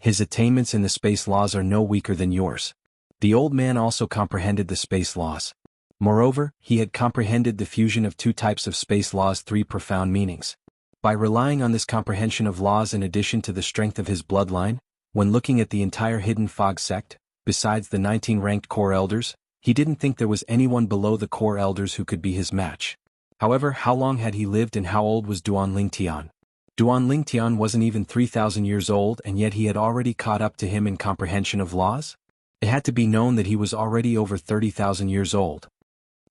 His attainments in the space laws are no weaker than yours. The old man also comprehended the space laws. Moreover, he had comprehended the fusion of two types of space laws' three profound meanings. By relying on this comprehension of laws in addition to the strength of his bloodline, when looking at the entire Hidden Fog sect, besides the 19 ranked core elders, he didn't think there was anyone below the core elders who could be his match. However, how long had he lived and how old was Duan Lingtian? Duan Lingtian wasn't even 3,000 years old, and yet he had already caught up to him in comprehension of laws? It had to be known that he was already over 30,000 years old.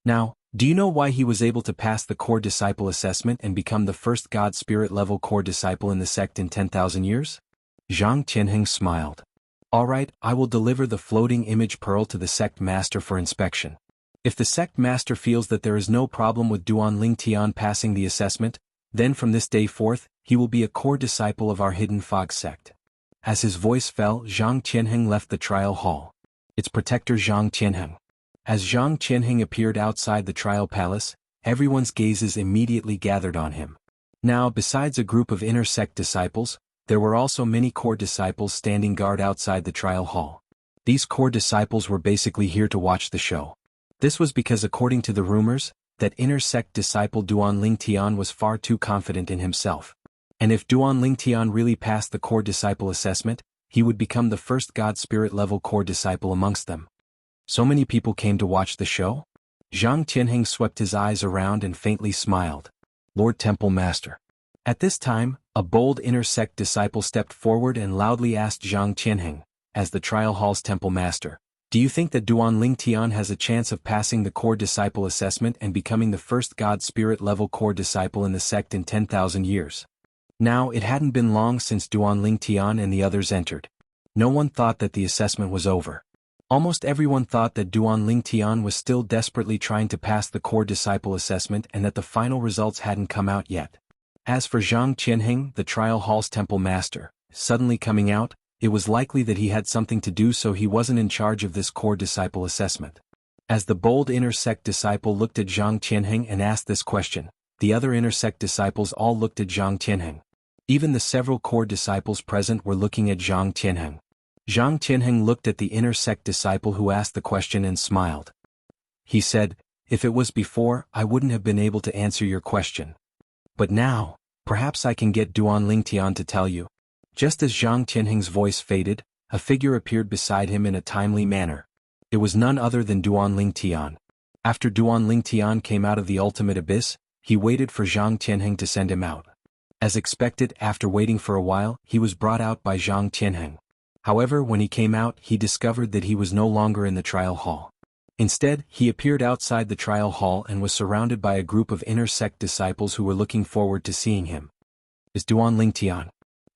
Now, do you know why he was able to pass the core disciple assessment and become the first God Spirit level core disciple in the sect in 10,000 years? Zhang Qianheng smiled. Alright, I will deliver the floating image pearl to the sect master for inspection. If the sect master feels that there is no problem with Duan Lingtian passing the assessment, then from this day forth, he will be a core disciple of our Hidden Fog sect. As his voice fell, Zhang Qianheng left the trial hall. Its protector Zhang Qianheng. As Zhang Qianheng appeared outside the trial palace, everyone's gazes immediately gathered on him. Now, besides a group of inner sect disciples, there were also many core disciples standing guard outside the trial hall. These core disciples were basically here to watch the show. This was because, according to the rumors, that inner sect disciple Duan Lingtian was far too confident in himself. And if Duan Lingtian really passed the core disciple assessment, he would become the first God Spirit level core disciple amongst them. So many people came to watch the show? Zhang Qianheng swept his eyes around and faintly smiled. Lord Temple Master. At this time, a bold inner sect disciple stepped forward and loudly asked Zhang Qianheng, as the trial hall's temple master, do you think that Duan Lingtian has a chance of passing the core disciple assessment and becoming the first God Spirit level core disciple in the sect in 10,000 years? Now, it hadn't been long since Duan Lingtian and the others entered. No one thought that the assessment was over. Almost everyone thought that Duan Lingtian was still desperately trying to pass the core disciple assessment and that the final results hadn't come out yet. As for Zhang Qianheng, the trial hall's temple master, suddenly coming out, it was likely that he had something to do, so he wasn't in charge of this core disciple assessment. As the bold inner sect disciple looked at Zhang Qianheng and asked this question, the other inner sect disciples all looked at Zhang Qianheng. Even the several core disciples present were looking at Zhang Tianheng. Zhang Tianheng looked at the inner sect disciple who asked the question and smiled. He said, "If it was before, I wouldn't have been able to answer your question. But now, perhaps I can get Duan Lingtian to tell you." Just as Zhang Tianheng's voice faded, a figure appeared beside him in a timely manner. It was none other than Duan Lingtian. After Duan Lingtian came out of the ultimate abyss, he waited for Zhang Tianheng to send him out. As expected, after waiting for a while, he was brought out by Zhang Tianheng. However, when he came out, he discovered that he was no longer in the trial hall. Instead, he appeared outside the trial hall and was surrounded by a group of inner sect disciples who were looking forward to seeing him. Is Duan Lingtian?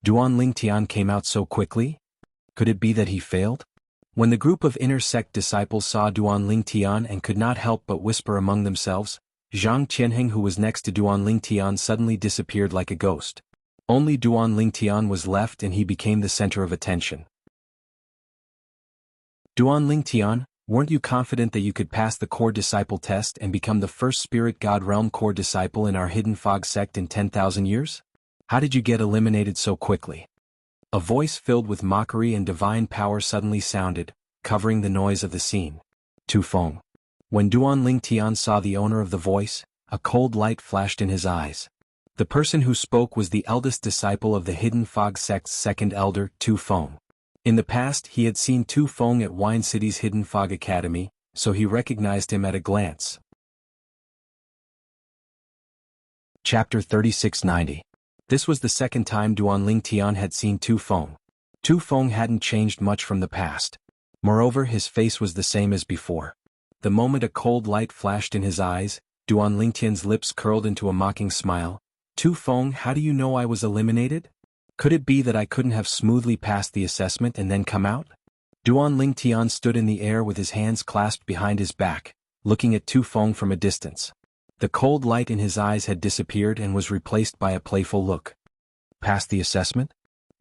Duan Lingtian came out so quickly? Could it be that he failed? When the group of inner sect disciples saw Duan Lingtian and could not help but whisper among themselves, Zhang Tianheng, who was next to Duan Lingtian, suddenly disappeared like a ghost. Only Duan Lingtian was left and he became the center of attention. Duan Lingtian, weren't you confident that you could pass the core disciple test and become the first spirit god realm core disciple in our hidden fog sect in 10,000 years? How did you get eliminated so quickly? A voice filled with mockery and divine power suddenly sounded, covering the noise of the scene. Tu Feng. When Duan Lingtian saw the owner of the voice, a cold light flashed in his eyes. The person who spoke was the eldest disciple of the Hidden Fog sect's second elder, Tu Feng. In the past, he had seen Tu Feng at Wine City's Hidden Fog Academy, so he recognized him at a glance. Chapter 3690. This was the second time Duan Lingtian had seen Tu Feng. Tu Feng hadn't changed much from the past. Moreover, his face was the same as before. The moment a cold light flashed in his eyes, Duan Lingtian's lips curled into a mocking smile. Tu Feng, how do you know I was eliminated? Could it be that I couldn't have smoothly passed the assessment and then come out? Duan Lingtian stood in the air with his hands clasped behind his back, looking at Tu Feng from a distance. The cold light in his eyes had disappeared and was replaced by a playful look. Pass the assessment?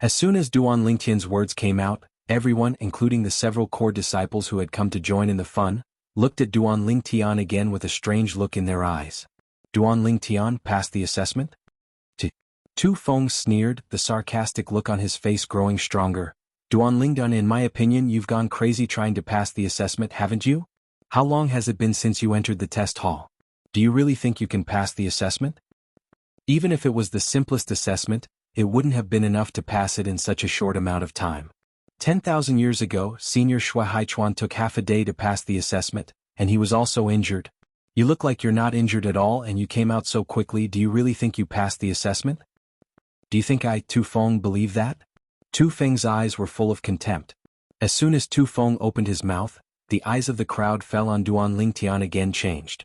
As soon as Duan Lingtian's words came out, everyone, including the several core disciples who had come to join in the fun, looked at Duan Lingtian again with a strange look in their eyes. Duan Lingtian passed the assessment? Tu Feng sneered, the sarcastic look on his face growing stronger. Duan Lingtian, in my opinion, you've gone crazy trying to pass the assessment, haven't you? How long has it been since you entered the test hall? Do you really think you can pass the assessment? Even if it was the simplest assessment, it wouldn't have been enough to pass it in such a short amount of time. 10,000 years ago, Senior Shui Haichuan took half a day to pass the assessment, and he was also injured. You look like you're not injured at all and you came out so quickly. Do you really think you passed the assessment? Do you think Tu Feng, believe that? Tu Feng's eyes were full of contempt. As soon as Tu Feng opened his mouth, the eyes of the crowd fell on Duan Lingtian again changed.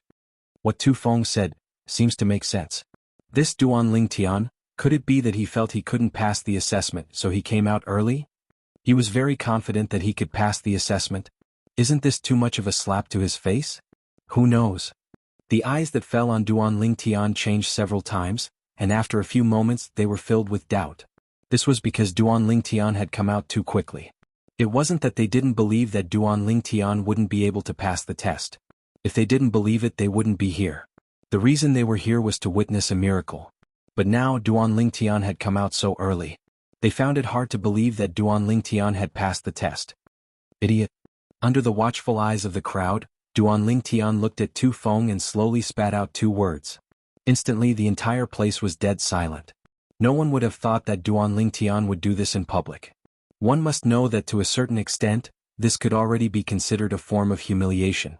What Tu Feng said seems to make sense. This Duan Lingtian, could it be that he felt he couldn't pass the assessment so he came out early? He was very confident that he could pass the assessment. Isn't this too much of a slap to his face? Who knows? The eyes that fell on Duan Lingtian changed several times, and after a few moments they were filled with doubt. This was because Duan Lingtian had come out too quickly. It wasn't that they didn't believe that Duan Lingtian wouldn't be able to pass the test. If they didn't believe it, they wouldn't be here. The reason they were here was to witness a miracle. But now Duan Lingtian had come out so early. They found it hard to believe that Duan Lingtian had passed the test. Idiot. Under the watchful eyes of the crowd, Duan Lingtian looked at Tu Feng and slowly spat out two words. Instantly the entire place was dead silent. No one would have thought that Duan Lingtian would do this in public. One must know that to a certain extent, this could already be considered a form of humiliation.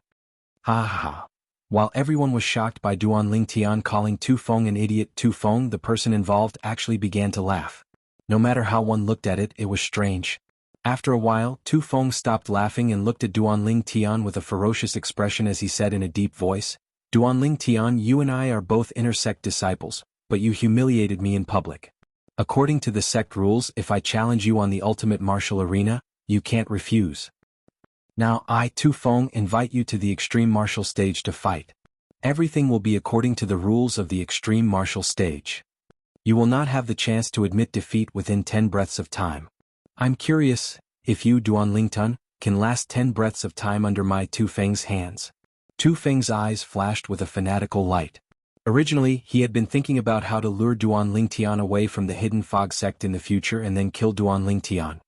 Ha ha ha. While everyone was shocked by Duan Lingtian calling Tu Feng an idiot, Tu Feng, the person involved, actually began to laugh. No matter how one looked at it, it was strange. After a while, Tu Feng stopped laughing and looked at Duan Lingtian with a ferocious expression as he said in a deep voice, Duan Lingtian, you and I are both inner sect disciples, but you humiliated me in public. According to the sect rules, if I challenge you on the ultimate martial arena, you can't refuse. Now I, Tu Feng, invite you to the extreme martial stage to fight. Everything will be according to the rules of the extreme martial stage. You will not have the chance to admit defeat within 10 breaths of time. I'm curious, if you, Duan Lingtian, can last 10 breaths of time under my Tu Feng's hands. Tu Feng's eyes flashed with a fanatical light. Originally, he had been thinking about how to lure Duan Lingtian away from the hidden fog sect in the future and then kill Duan Lingtian.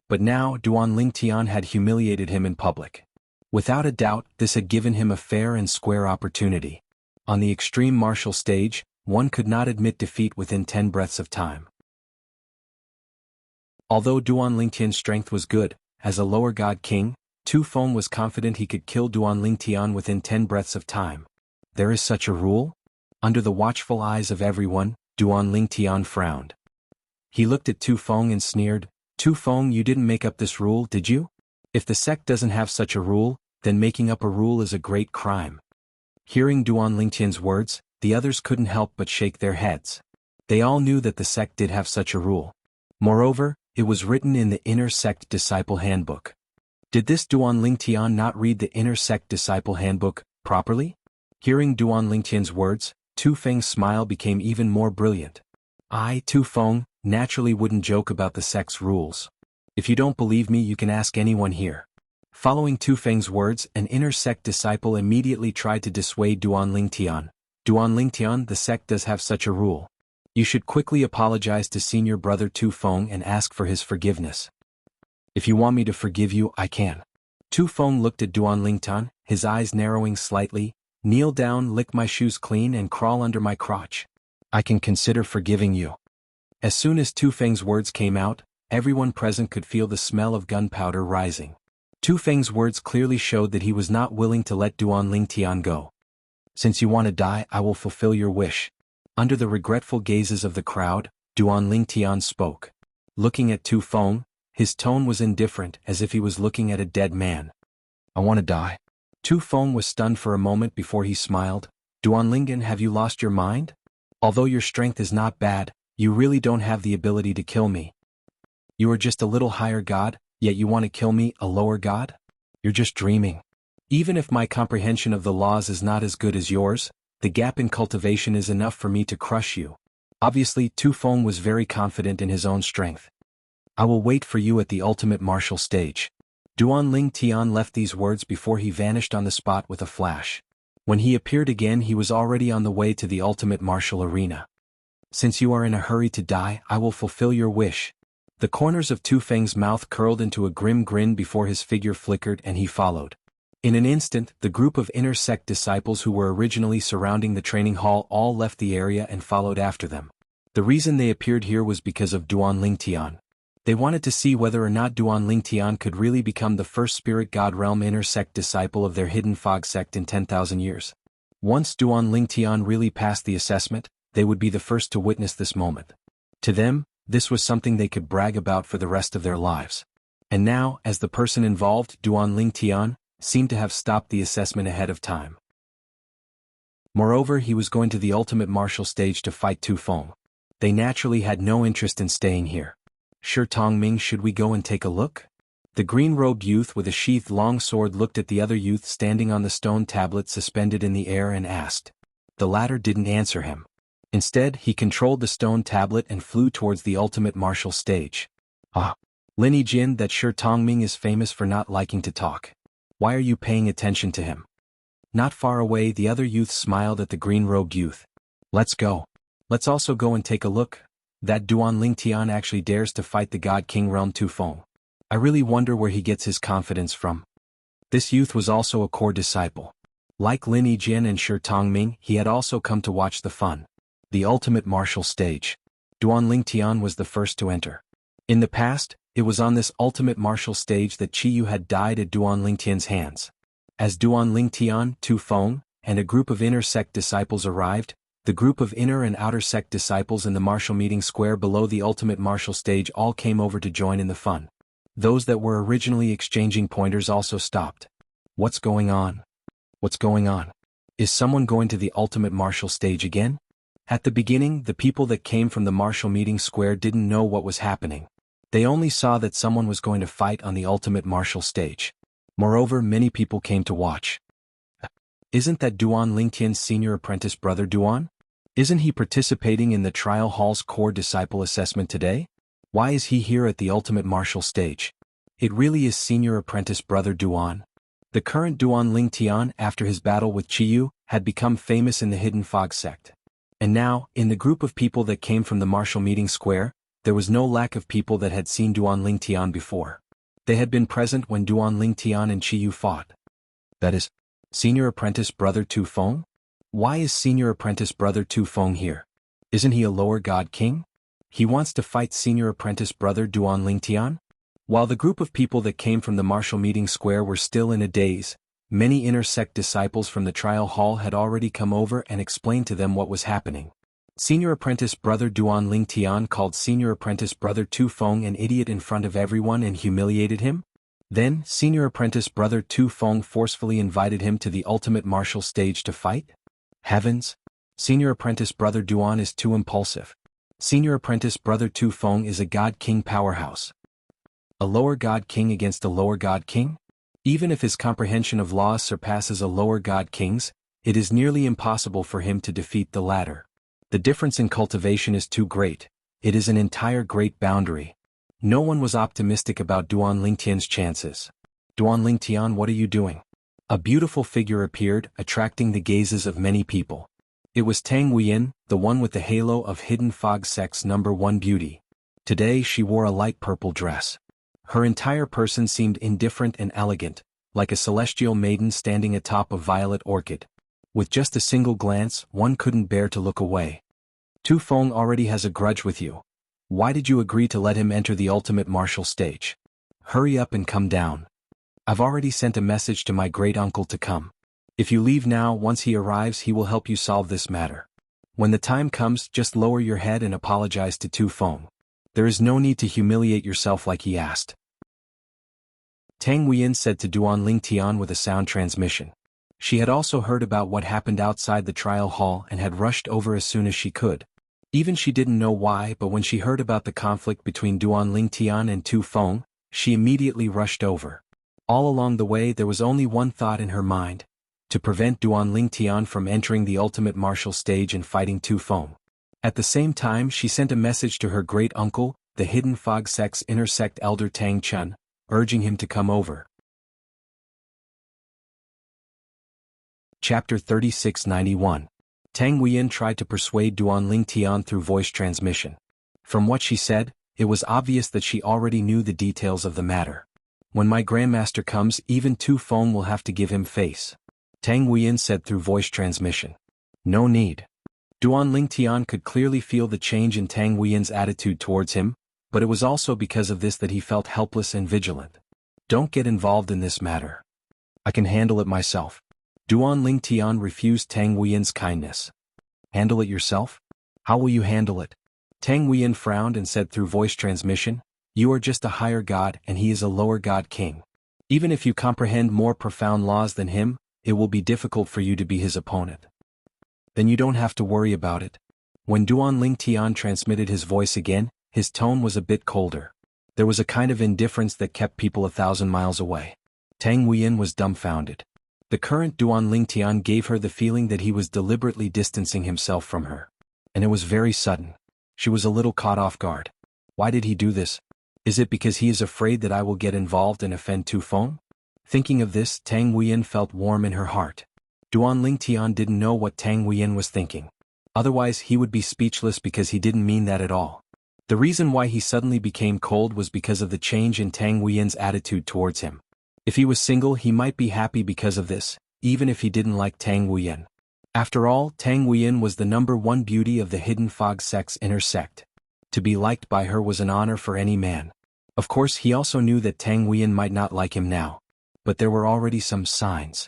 But now, Duan Lingtian had humiliated him in public. Without a doubt, this had given him a fair and square opportunity. On the extreme martial stage, one could not admit defeat within 10 breaths of time. Although Duan Lingtian's strength was good, as a lower god king, Tu Feng was confident he could kill Duan Lingtian within 10 breaths of time. There is such a rule? Under the watchful eyes of everyone, Duan Lingtian frowned. He looked at Tu Feng and sneered, "Tu Feng, you didn't make up this rule, did you? If the sect doesn't have such a rule, then making up a rule is a great crime." Hearing Duan Lingtian's words, the others couldn't help but shake their heads. They all knew that the sect did have such a rule. Moreover, it was written in the Inner Sect Disciple Handbook. Did this Duan Lingtian not read the Inner Sect Disciple Handbook properly? Hearing Duan Lingtian's words, Tu Feng's smile became even more brilliant. I, Tu Feng, naturally wouldn't joke about the sect's rules. If you don't believe me, you can ask anyone here. Following Tu Feng's words, an Inner Sect disciple immediately tried to dissuade Duan Lingtian. Duan Lingtian, the sect does have such a rule. You should quickly apologize to senior brother Tu Feng and ask for his forgiveness. If you want me to forgive you, I can. Tu Feng looked at Duan Lingtian, his eyes narrowing slightly. Kneel down, lick my shoes clean and crawl under my crotch. I can consider forgiving you. As soon as Tu Feng's words came out, everyone present could feel the smell of gunpowder rising. Tu Feng's words clearly showed that he was not willing to let Duan Lingtian go. Since you want to die, I will fulfill your wish. Under the regretful gazes of the crowd, Duan Lingtian spoke. Looking at Tu Feng, his tone was indifferent, as if he was looking at a dead man. I want to die. Tu Feng was stunned for a moment before he smiled. Duan Lingtian, have you lost your mind? Although your strength is not bad, you really don't have the ability to kill me. You are just a little higher god, yet you want to kill me, a lower god? You're just dreaming. Even if my comprehension of the laws is not as good as yours, the gap in cultivation is enough for me to crush you. Obviously, Tu Feng was very confident in his own strength. I will wait for you at the ultimate martial stage. Duan Lingtian left these words before he vanished on the spot with a flash. When he appeared again, he was already on the way to the ultimate martial arena. Since you are in a hurry to die, I will fulfill your wish. The corners of Tu Feng's mouth curled into a grim grin before his figure flickered and he followed. In an instant, the group of Inner Sect disciples who were originally surrounding the training hall all left the area and followed after them. The reason they appeared here was because of Duan Lingtian. They wanted to see whether or not Duan Lingtian could really become the first spirit god realm Inner Sect disciple of their hidden fog sect in 10,000 years. Once Duan Lingtian really passed the assessment, they would be the first to witness this moment. To them, this was something they could brag about for the rest of their lives. And now, as the person involved, Duan Lingtian, seemed to have stopped the assessment ahead of time. Moreover, he was going to the ultimate martial stage to fight Tu Feng. They naturally had no interest in staying here. Shi Tongming, should we go and take a look? The green-robed youth with a sheathed long sword looked at the other youth standing on the stone tablet suspended in the air and asked. The latter didn't answer him. Instead, he controlled the stone tablet and flew towards the ultimate martial stage. Ah! Lin Jin, that Shi Tongming is famous for not liking to talk. Why are you paying attention to him? Not far away, the other youth smiled at the green-robed youth. Let's go. Let's also go and take a look. That Duan Lingtian actually dares to fight the God King realm Tu Feng. I really wonder where he gets his confidence from. This youth was also a core disciple. Like Lin Jin and Shi Tongming, he had also come to watch the fun. The ultimate martial stage. Duan Lingtian was the first to enter. In the past, it was on this ultimate martial stage that Qiyu had died at Duan Lingtian's hands. As Duan Lingtian, Tu Feng, and a group of Inner Sect disciples arrived, the group of Inner and Outer Sect disciples in the martial meeting square below the ultimate martial stage all came over to join in the fun. Those that were originally exchanging pointers also stopped. What's going on? What's going on? Is someone going to the ultimate martial stage again? At the beginning, the people that came from the martial meeting square didn't know what was happening. They only saw that someone was going to fight on the ultimate martial stage. Moreover, many people came to watch. Isn't that Duan Lingtian's senior apprentice brother Duan? Isn't he participating in the trial hall's core disciple assessment today? Why is he here at the ultimate martial stage? It really is senior apprentice brother Duan. The current Duan Lingtian, after his battle with Qiyu, had become famous in the Hidden Fog sect. And now, in the group of people that came from the martial meeting square, there was no lack of people that had seen Duan Lingtian before. They had been present when Duan Lingtian and Qiyu fought. That is, Senior Apprentice Brother Tu Feng? Why is Senior Apprentice Brother Tu Feng here? Isn't he a lower god king? He wants to fight Senior Apprentice Brother Duan Lingtian? While the group of people that came from the martial meeting square were still in a daze, many inner sect disciples from the trial hall had already come over and explained to them what was happening. Senior Apprentice Brother Duan Lingtian called Senior Apprentice Brother Tu Feng an idiot in front of everyone and humiliated him. Then, Senior Apprentice Brother Tu Feng forcefully invited him to the ultimate martial stage to fight? Heavens! Senior Apprentice Brother Duan is too impulsive. Senior Apprentice Brother Tu Feng is a God King powerhouse. A lower God King against a lower God King? Even if his comprehension of laws surpasses a lower God King's, it is nearly impossible for him to defeat the latter. The difference in cultivation is too great. It is an entire great boundary. No one was optimistic about Duan Lingtian's chances. Duan Lingtian, what are you doing? A beautiful figure appeared, attracting the gazes of many people. It was Tang Huiyin, the one with the halo of Hidden Fog Sect's #1 beauty. Today she wore a light purple dress. Her entire person seemed indifferent and elegant, like a celestial maiden standing atop a violet orchid. With just a single glance, one couldn't bear to look away. Tu Feng already has a grudge with you. Why did you agree to let him enter the ultimate martial stage? Hurry up and come down. I've already sent a message to my great-uncle to come. If you leave now, once he arrives he will help you solve this matter. When the time comes, just lower your head and apologize to Tu Feng. There is no need to humiliate yourself like he asked. Tang Huiyin said to Duan Lingtian with a sound transmission. She had also heard about what happened outside the trial hall and had rushed over as soon as she could. Even she didn't know why, but when she heard about the conflict between Duan Lingtian and Tu Feng, she immediately rushed over. All along the way there was only one thought in her mind: to prevent Duan Lingtian from entering the ultimate martial stage and fighting Tu Feng. At the same time she sent a message to her great-uncle, the Hidden Fog Sect's inner sect elder Tang Chun, urging him to come over. Chapter 3691. Tang Huiyin tried to persuade Duan Lingtian through voice transmission. From what she said, it was obvious that she already knew the details of the matter. When my grandmaster comes, even Tu Feng will have to give him face. Tang Huiyin said through voice transmission. No need. Duan Lingtian could clearly feel the change in Tang Huiyin's attitude towards him, but it was also because of this that he felt helpless and vigilant. Don't get involved in this matter. I can handle it myself. Duan Lingtian refused Tang Huiyin's kindness. Handle it yourself? How will you handle it? Tang Huiyin frowned and said through voice transmission, you are just a higher god and he is a lower god king. Even if you comprehend more profound laws than him, it will be difficult for you to be his opponent. Then you don't have to worry about it. When Duan Lingtian transmitted his voice again, his tone was a bit colder. There was a kind of indifference that kept people 1,000 miles away. Tang Huiyin was dumbfounded. The current Duan Lingtian gave her the feeling that he was deliberately distancing himself from her. And it was very sudden. She was a little caught off guard. Why did he do this? Is it because he is afraid that I will get involved and offend Tu Feng? Thinking of this, Tang Huiyin felt warm in her heart. Duan Lingtian didn't know what Tang Huiyin was thinking. Otherwise he would be speechless because he didn't mean that at all. The reason why he suddenly became cold was because of the change in Tang Huiyin's attitude towards him. If he was single he might be happy because of this, even if he didn't like Tang Huiyin. After all, Tang Huiyin was the #1 beauty of the Hidden Fog Sect's inner sect. To be liked by her was an honor for any man. Of course he also knew that Tang Huiyin might not like him now. But there were already some signs.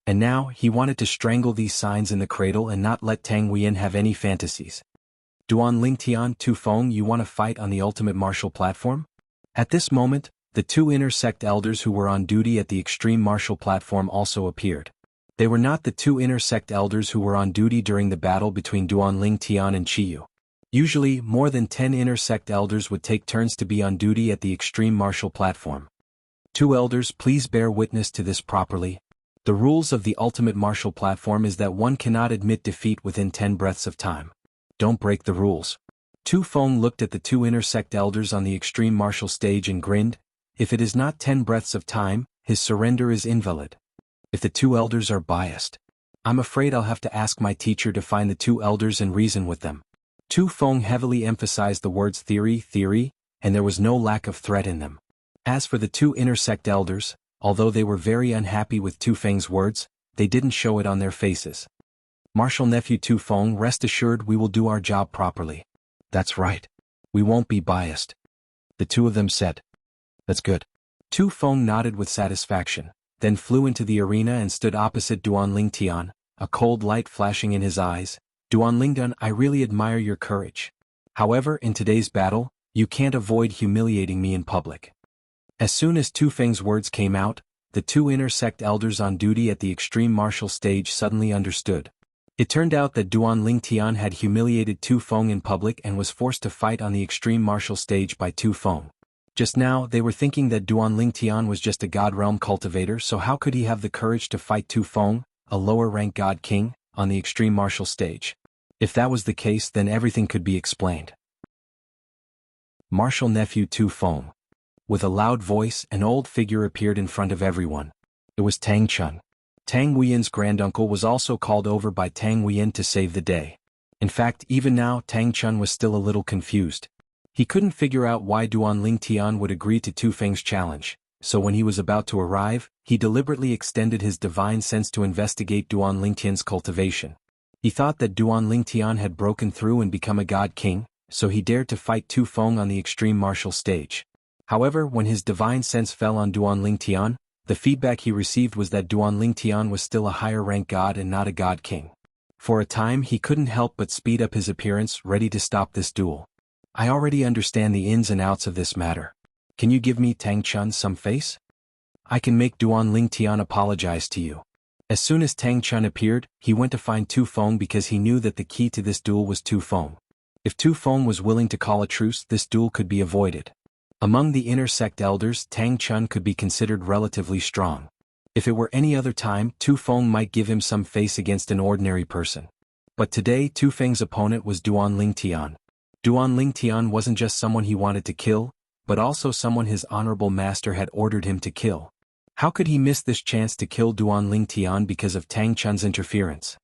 And now, he wanted to strangle these signs in the cradle and not let Tang Huiyin have any fantasies. Duan Lingtian, Tu Feng, you want to fight on the ultimate martial platform? At this moment, the two inner sect elders who were on duty at the extreme martial platform also appeared. They were not the two inner sect elders who were on duty during the battle between Duan Lingtian and Qiyu. Usually, more than 10 inner sect elders would take turns to be on duty at the extreme martial platform. Two elders, please bear witness to this properly. The rules of the ultimate martial platform is that one cannot admit defeat within 10 breaths of time. Don't break the rules. Tu Feng looked at the two inner sect elders on the extreme martial stage and grinned. If it is not 10 breaths of time, his surrender is invalid. If the two elders are biased. I'm afraid I'll have to ask my teacher to find the two elders and reason with them. Tu Feng heavily emphasized the words theory, and there was no lack of threat in them. As for the two inner sect elders, although they were very unhappy with Tu Feng's words, they didn't show it on their faces. Martial nephew Tu Feng, rest assured we will do our job properly. That's right. We won't be biased. The two of them said. That's good. Tu Feng nodded with satisfaction, then flew into the arena and stood opposite Duanling Tian, a cold light flashing in his eyes. Duanlingdan, I really admire your courage. However, in today's battle, you can't avoid humiliating me in public. As soon as Tu Feng's words came out, the two inner sect elders on duty at the extreme martial stage suddenly understood. It turned out that Duanling Tian had humiliated Tu Feng in public and was forced to fight on the extreme martial stage by Tu Feng. Just now, they were thinking that Duanling Tian was just a God realm cultivator, so how could he have the courage to fight Tu Feng, a lower-rank God King, on the extreme martial stage? If that was the case, then everything could be explained. Martial nephew Tu Feng. With a loud voice, an old figure appeared in front of everyone. It was Tang Chun. Tang Huiyan's granduncle was also called over by Tang Huiyan to save the day. In fact, even now, Tang Chun was still a little confused. He couldn't figure out why Duanling Tian would agree to Tu Feng's challenge, so when he was about to arrive, he deliberately extended his divine sense to investigate Duanling Tian's cultivation. He thought that Duanling Tian had broken through and become a God King, so he dared to fight Tu Feng on the extreme martial stage. However, when his divine sense fell on Duanling Tian, the feedback he received was that Duanling Tian was still a higher-rank god and not a God King. For a time he couldn't help but speed up his appearance, ready to stop this duel. I already understand the ins and outs of this matter. Can you give me, Tang Chun, some face? I can make Duanling Tian apologize to you. As soon as Tang Chun appeared, he went to find Tu Feng because he knew that the key to this duel was Tu Feng. If Tu Feng was willing to call a truce, this duel could be avoided. Among the inner sect elders, Tang Chun could be considered relatively strong. If it were any other time, Tu Feng might give him some face against an ordinary person. But today, Tu Feng's opponent was Duanling Tian. Duanling Tian wasn't just someone he wanted to kill, but also someone his honorable master had ordered him to kill. How could he miss this chance to kill Duanling Tian because of Tang Chun's interference?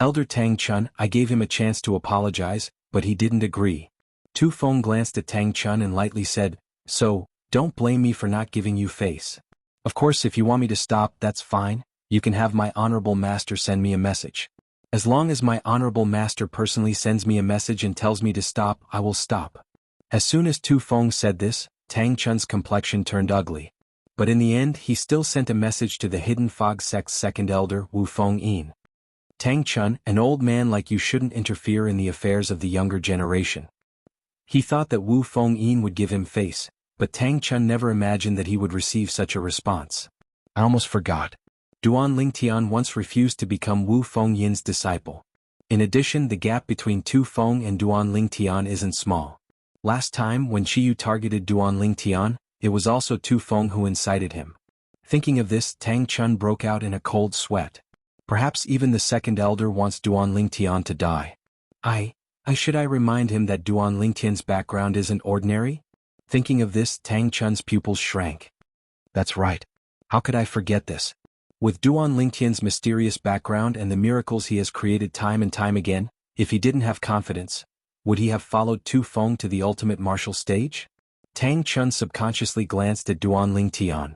Elder Tang Chun, I gave him a chance to apologize, but he didn't agree. Tu Feng glanced at Tang Chun and lightly said, So, don't blame me for not giving you face. Of course, if you want me to stop, that's fine. You can have my honorable master send me a message. As long as my honorable master personally sends me a message and tells me to stop, I will stop. As soon as Tu Feng said this, Tang Chun's complexion turned ugly. But in the end, he still sent a message to the Hidden Fog sect's second elder, Wu Feng Yin. Tang Chun, an old man like you shouldn't interfere in the affairs of the younger generation. He thought that Wu Feng Yin would give him face, but Tang Chun never imagined that he would receive such a response. I almost forgot. Duanling Tian once refused to become Wu Feng Yin's disciple. In addition, the gap between Tu Feng and Duanling Tian isn't small. Last time, when Qiyu targeted Duanling Tian, it was also Tu Feng who incited him. Thinking of this, Tang Chun broke out in a cold sweat. Perhaps even the second elder wants Duanling Tian to die. Should I remind him that Duanling Tian's background isn't ordinary? Thinking of this, Tang Chun's pupils shrank. That's right. How could I forget this? With Duanling Tian's mysterious background and the miracles he has created time and time again, if he didn't have confidence, would he have followed Tu Feng to the ultimate martial stage? Tang Chun subconsciously glanced at Duanling Tian.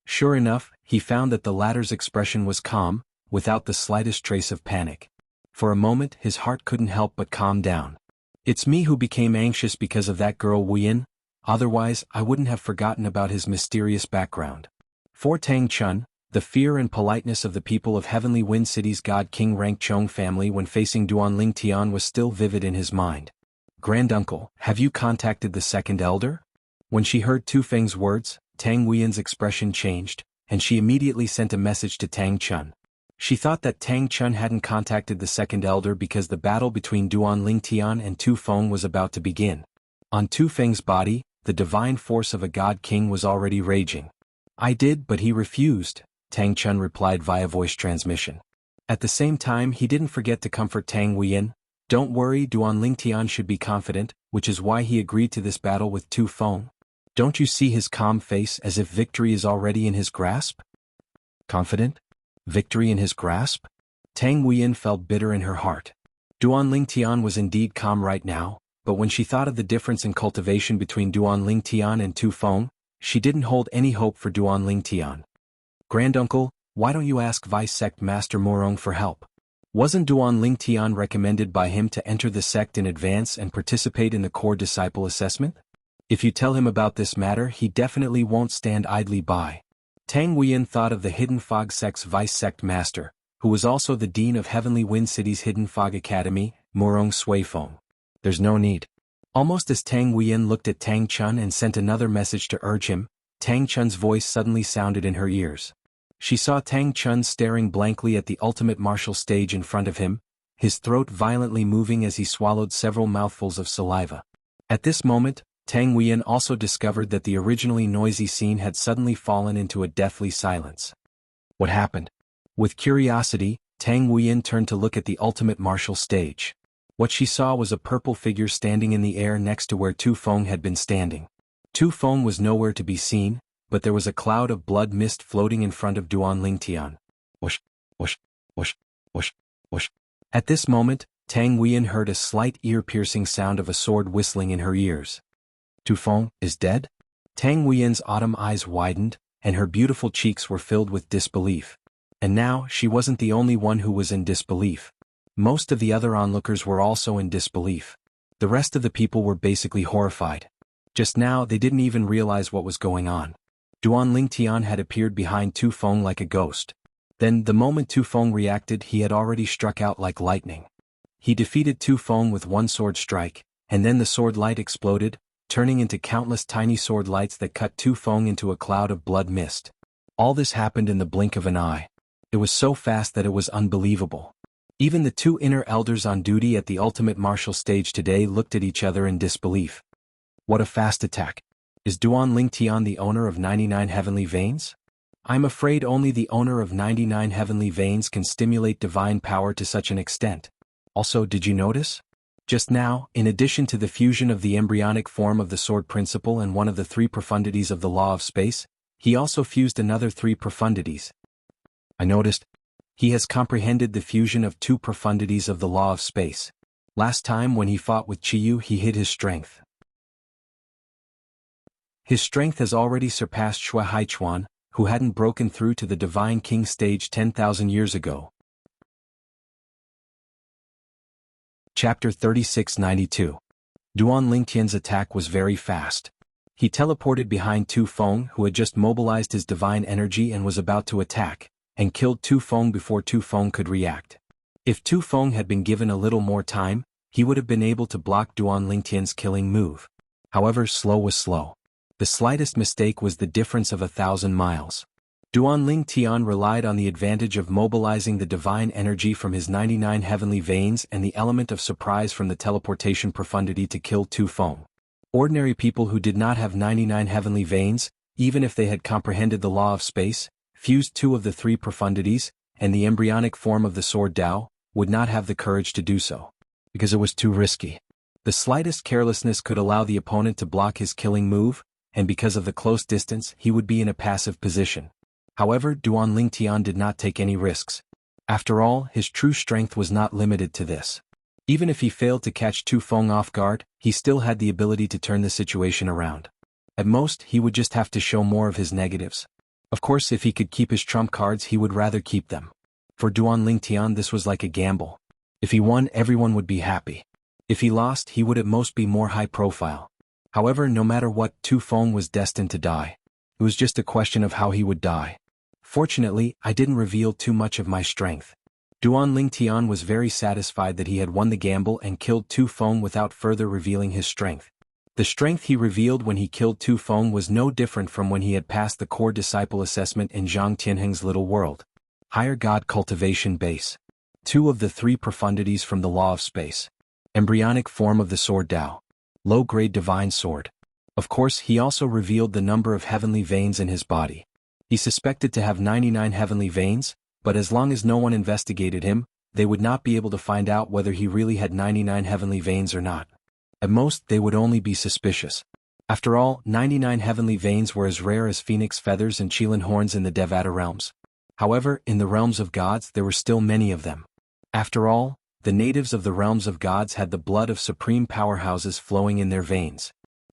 Sure enough, he found that the latter's expression was calm, without the slightest trace of panic. For a moment, his heart couldn't help but calm down. It's me who became anxious because of that girl Wuyin, otherwise I wouldn't have forgotten about his mysterious background. For Tang Chun, the fear and politeness of the people of Heavenly Wind City's God King Rank Chong family when facing Duanling Tian was still vivid in his mind. Granduncle, have you contacted the second elder? When she heard Tu Feng's words, Tang Huiyan's expression changed, and she immediately sent a message to Tang Chun. She thought that Tang Chun hadn't contacted the second elder because the battle between Duanling Tian and Tu Feng was about to begin. On Tu Feng's body, the divine force of a God King was already raging. I did, but he refused, Tang Chun replied via voice transmission. At the same time, he didn't forget to comfort Tang Huiyan. Don't worry, Duanling Tian should be confident, which is why he agreed to this battle with Tu Feng. Don't you see his calm face as if victory is already in his grasp? Confident? Victory in his grasp? Tang Huiyan felt bitter in her heart. Duan Tian was indeed calm right now, but when she thought of the difference in cultivation between Duan Tian and Tu Feng, she didn't hold any hope for Duan Tian. Granduncle, why don't you ask Vice Sect Master Morong for help? Wasn't Duan Tian recommended by him to enter the sect in advance and participate in the core disciple assessment? If you tell him about this matter, he definitely won't stand idly by. Tang Huiyan thought of the Hidden Fog Sect's Vice Sect Master, who was also the Dean of Heavenly Wind City's Hidden Fog Academy, Morong Suifeng. There's no need. Almost as Tang Huiyan looked at Tang Chun and sent another message to urge him, Tang Chun's voice suddenly sounded in her ears. She saw Tang Chun staring blankly at the ultimate martial stage in front of him, his throat violently moving as he swallowed several mouthfuls of saliva. At this moment, Tang Huiyan also discovered that the originally noisy scene had suddenly fallen into a deathly silence. What happened? With curiosity, Tang Huiyan turned to look at the ultimate martial stage. What she saw was a purple figure standing in the air next to where Tu Feng had been standing. Tu Feng was nowhere to be seen, but there was a cloud of blood mist floating in front of Duan Tian. Whoosh, whoosh, whoosh, whoosh, whoosh. At this moment, Tang Huiyan heard a slight ear-piercing sound of a sword whistling in her ears. Tu Feng is dead? Tang Huiyan's autumn eyes widened, and her beautiful cheeks were filled with disbelief. And now, she wasn't the only one who was in disbelief. Most of the other onlookers were also in disbelief. The rest of the people were basically horrified. Just now, they didn't even realize what was going on. Duan Tian had appeared behind Tu Feng like a ghost. Then, the moment Tu Feng reacted, he had already struck out like lightning. He defeated Tu Feng with one sword strike, and then the sword light exploded, turning into countless tiny sword lights that cut Tu Feng into a cloud of blood mist. All this happened in the blink of an eye. It was so fast that it was unbelievable. Even the two inner elders on duty at the ultimate martial stage today looked at each other in disbelief. What a fast attack. Is Duan Tian the owner of 99 heavenly veins? I'm afraid only the owner of 99 heavenly veins can stimulate divine power to such an extent. Also, did you notice? Just now, in addition to the fusion of the embryonic form of the sword principle and one of the three profundities of the law of space, he also fused another three profundities. I noticed. He has comprehended the fusion of two profundities of the law of space. Last time when he fought with Chiyu, he hid his strength. His strength has already surpassed Shui Haichuan, who hadn't broken through to the Divine King stage 10,000 years ago. Chapter 3692. Duan Tian's attack was very fast. He teleported behind Tu Feng, who had just mobilized his divine energy and was about to attack, and killed Tu Feng before Tu Feng could react. If Tu Feng had been given a little more time, he would have been able to block Duan Tian's killing move. However, slow was slow. The slightest mistake was the difference of 1,000 miles. Duan Tian relied on the advantage of mobilizing the divine energy from his 99 heavenly veins and the element of surprise from the teleportation profundity to kill Tu Feng. Ordinary people who did not have 99 heavenly veins, even if they had comprehended the law of space, fused two of the three profundities, and the embryonic form of the sword Dao, would not have the courage to do so. Because it was too risky. The slightest carelessness could allow the opponent to block his killing move, and because of the close distance, he would be in a passive position. However, Duan Tian did not take any risks. After all, his true strength was not limited to this. Even if he failed to catch Tu Feng off guard, he still had the ability to turn the situation around. At most, he would just have to show more of his negatives. Of course, if he could keep his trump cards, he would rather keep them. For Duan Tian, this was like a gamble. If he won, everyone would be happy. If he lost, he would at most be more high profile. However, no matter what, Tu Feng was destined to die. It was just a question of how he would die. Fortunately, I didn't reveal too much of my strength. Duan Tian was very satisfied that he had won the gamble and killed Tu Feng without further revealing his strength. The strength he revealed when he killed Tu Feng was no different from when he had passed the core disciple assessment in Zhang Tianheng's little world. Higher God Cultivation Base. Two of the three profundities from the law of space. Embryonic form of the sword Dao. Low-grade divine sword. Of course, he also revealed the number of heavenly veins in his body. He suspected to have 99 heavenly veins, but as long as no one investigated him, they would not be able to find out whether he really had 99 heavenly veins or not. At most, they would only be suspicious. After all, 99 heavenly veins were as rare as phoenix feathers and qilin horns in the Devata realms. However, in the realms of gods there were still many of them. After all, the natives of the realms of gods had the blood of supreme powerhouses flowing in their veins.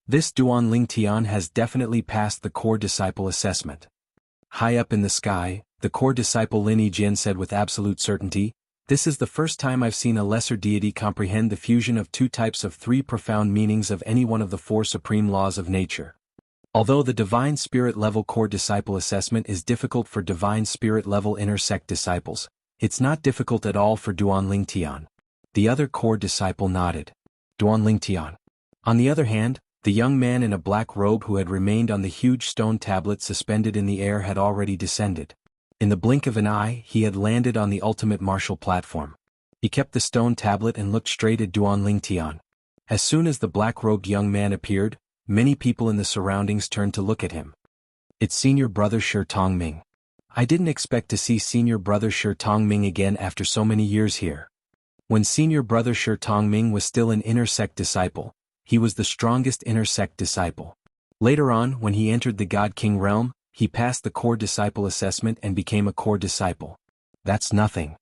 This Duan Ling Tian has definitely passed the core disciple assessment. High up in the sky, the core disciple Lin Yijin said with absolute certainty, "This is the first time I've seen a lesser deity comprehend the fusion of two types of three profound meanings of any one of the four supreme laws of nature." Although the divine spirit level core disciple assessment is difficult for divine spirit level inner sect disciples, it's not difficult at all for Duan Ling Tian. The other core disciple nodded. Duan Ling Tian. On the other hand, the young man in a black robe who had remained on the huge stone tablet suspended in the air had already descended. In the blink of an eye, he had landed on the ultimate martial platform. He kept the stone tablet and looked straight at Duan Ling Tian. As soon as the black-robed young man appeared, many people in the surroundings turned to look at him. It's senior brother Shi Tongming. I didn't expect to see senior brother Shi Tongming again after so many years here. When senior brother Shi Tongming was still an inner sect disciple, he was the strongest inner sect disciple. Later on, when he entered the God King realm, he passed the core disciple assessment and became a core disciple. That's nothing.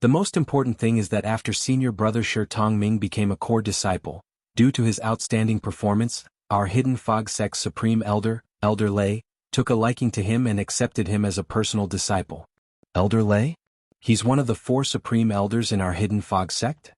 The most important thing is that after senior brother Shi Tongming became a core disciple, due to his outstanding performance, our hidden fog sect's supreme elder, Elder Lei, took a liking to him and accepted him as a personal disciple. Elder Lei? He's one of the four supreme elders in our hidden fog sect?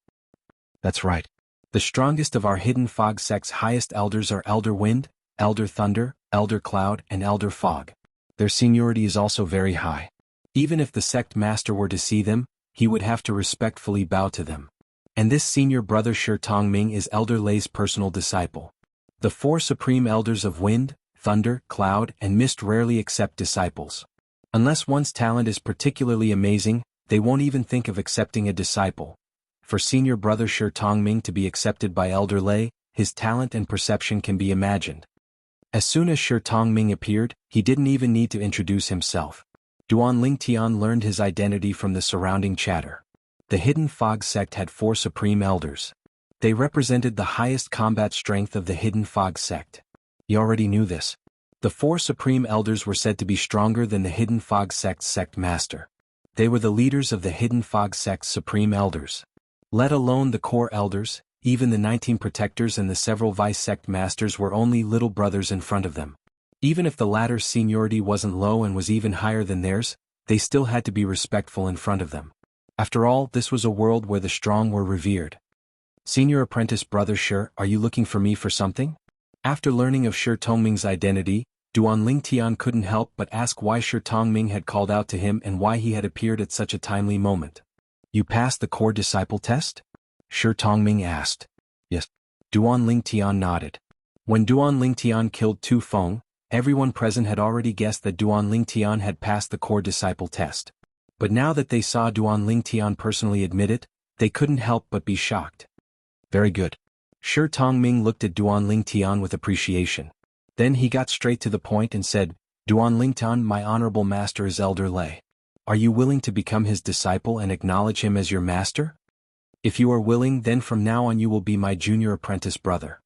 That's right. The strongest of our hidden fog sect's highest elders are Elder Wind, Elder Thunder, Elder Cloud, and Elder Fog. Their seniority is also very high. Even if the sect master were to see them, he would have to respectfully bow to them. And this senior brother Shi Tongming is Elder Lei's personal disciple. The four supreme elders of Wind, Thunder, Cloud, and Mist rarely accept disciples. Unless one's talent is particularly amazing, they won't even think of accepting a disciple. For senior brother Shi Tongming to be accepted by Elder Lei, his talent and perception can be imagined. As soon as Shi Tongming appeared, he didn't even need to introduce himself. Duan Ling Tian learned his identity from the surrounding chatter. The hidden fog sect had four supreme elders. They represented the highest combat strength of the hidden fog sect. He already knew this. The four supreme elders were said to be stronger than the hidden fog sect's sect master. They were the leaders of the hidden fog sect's supreme elders. Let alone the core elders, even the 19 protectors and the several vice sect masters were only little brothers in front of them. Even if the latter's seniority wasn't low and was even higher than theirs, they still had to be respectful in front of them. After all, this was a world where the strong were revered. Senior apprentice brother Shi, are you looking for me for something? After learning of Shi Tongming's identity, Duan Ling Tian couldn't help but ask why Shi Tongming had called out to him and why he had appeared at such a timely moment. You passed the core disciple test? Shi Tongming asked. Yes. Duan Ling Tian nodded. When Duan Ling Tian killed Tu Feng, everyone present had already guessed that Duan Ling Tian had passed the core disciple test. But now that they saw Duan Ling Tian personally admit it, they couldn't help but be shocked. Very good. Shi Tongming looked at Duan Ling Tian with appreciation. Then he got straight to the point and said, Duan Ling Tian, my honorable master is Elder Lei. Are you willing to become his disciple and acknowledge him as your master? If you are willing, then from now on you will be my junior apprentice brother.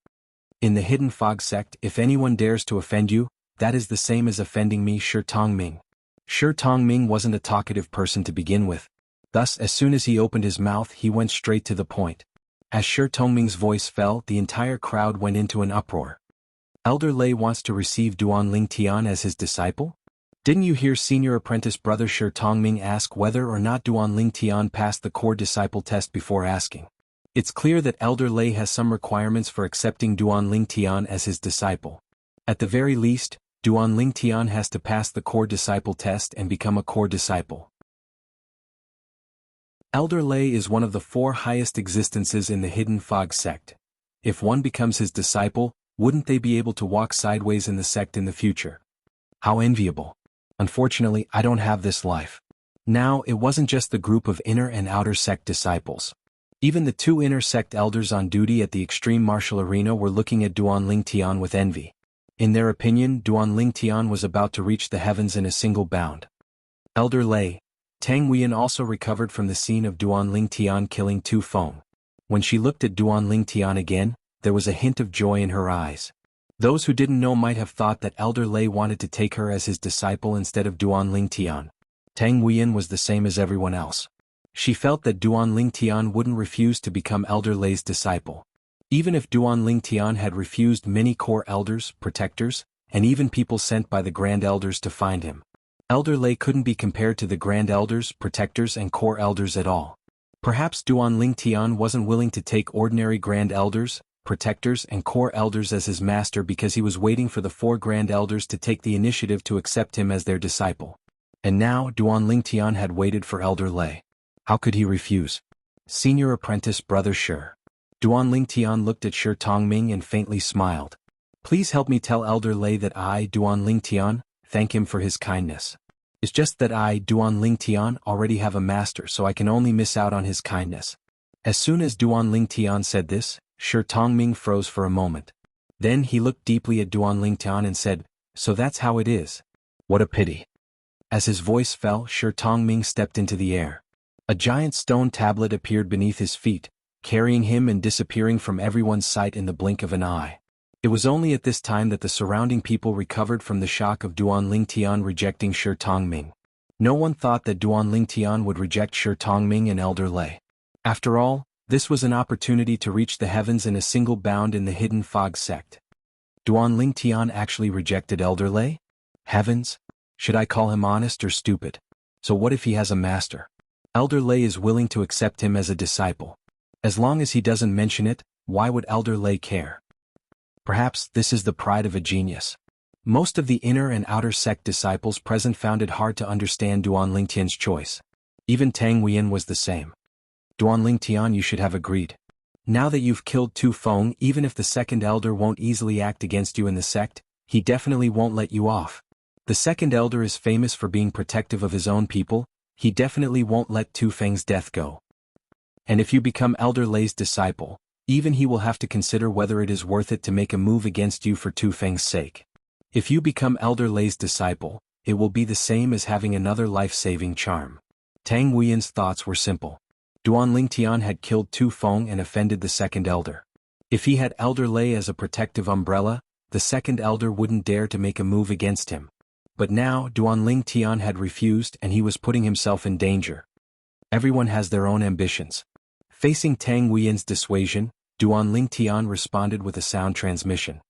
In the hidden fog sect, if anyone dares to offend you, that is the same as offending me, Shi Tongming. Shi Tongming wasn't a talkative person to begin with. Thus, as soon as he opened his mouth, he went straight to the point. As Shi Tongming's voice fell, the entire crowd went into an uproar. Elder Lei wants to receive Duan Ling Tian as his disciple? Didn't you hear senior apprentice brother Shi Tongming ask whether or not Duan Ling Tian passed the core disciple test before asking? It's clear that Elder Lei has some requirements for accepting Duan Ling Tian as his disciple. At the very least, Duan Ling Tian has to pass the core disciple test and become a core disciple. Elder Lei is one of the four highest existences in the hidden fog sect. If one becomes his disciple, wouldn't they be able to walk sideways in the sect in the future? How enviable. Unfortunately, I don't have this life. Now, it wasn't just the group of inner and outer sect disciples. Even the two inner sect elders on duty at the extreme martial arena were looking at Duan Ling Tian with envy. In their opinion, Duan Ling Tian was about to reach the heavens in a single bound. Elder Lei, Tang Weian also recovered from the scene of Duan Ling Tian killing Tu Feng. When she looked at Duan Ling Tian again, there was a hint of joy in her eyes. Those who didn't know might have thought that Elder Lei wanted to take her as his disciple instead of Duan Lingtian. Tang Huiyan was the same as everyone else. She felt that Duan Lingtian wouldn't refuse to become Elder Lei's disciple. Even if Duan Lingtian had refused many core elders, protectors, and even people sent by the Grand Elders to find him, Elder Lei couldn't be compared to the Grand Elders, protectors and core elders at all. Perhaps Duan Lingtian wasn't willing to take ordinary Grand Elders, protectors and core elders as his master because he was waiting for the 4 Grand Elders to take the initiative to accept him as their disciple. And now Duan Lingtian had waited for Elder Lei. How could he refuse? Senior apprentice brother Shi. Duan Lingtian looked at Shi Tongming and faintly smiled. Please help me tell Elder Lei that I, Duan Lingtian, thank him for his kindness. It's just that I, Duan Lingtian, already have a master, so I can only miss out on his kindness. As soon as Duan Lingtian said this, Shi Tongming froze for a moment. Then he looked deeply at Duan Lingtian and said, "So that's how it is. What a pity." As his voice fell, Shi Tongming stepped into the air. A giant stone tablet appeared beneath his feet, carrying him and disappearing from everyone's sight in the blink of an eye. It was only at this time that the surrounding people recovered from the shock of Duan Lingtian rejecting Shi Tongming. No one thought that Duan Lingtian would reject Shi Tongming and Elder Lei. After all, this was an opportunity to reach the heavens in a single bound in the Hidden Fog sect. Duan Lingtian actually rejected Elder Lei? Heavens? Should I call him honest or stupid? So what if he has a master? Elder Lei is willing to accept him as a disciple. As long as he doesn't mention it, why would Elder Lei care? Perhaps this is the pride of a genius. Most of the inner and outer sect disciples present found it hard to understand Duan Lingtian's choice. Even Tang Huiyan was the same. Duan Lingtian, you should have agreed. Now that you've killed Tu Feng, even if the second elder won't easily act against you in the sect, he definitely won't let you off. The second elder is famous for being protective of his own people, he definitely won't let Tu Feng's death go. And if you become Elder Lei's disciple, even he will have to consider whether it is worth it to make a move against you for Tu Feng's sake. If you become Elder Lei's disciple, it will be the same as having another life-saving charm. Tang Huiyan's thoughts were simple. Duan Lingtian had killed Tu Feng and offended the second elder. If he had Elder Lei as a protective umbrella, the second elder wouldn't dare to make a move against him. But now Duan Lingtian had refused and he was putting himself in danger. Everyone has their own ambitions. Facing Tang Huiyan's dissuasion, Duan Lingtian responded with a sound transmission.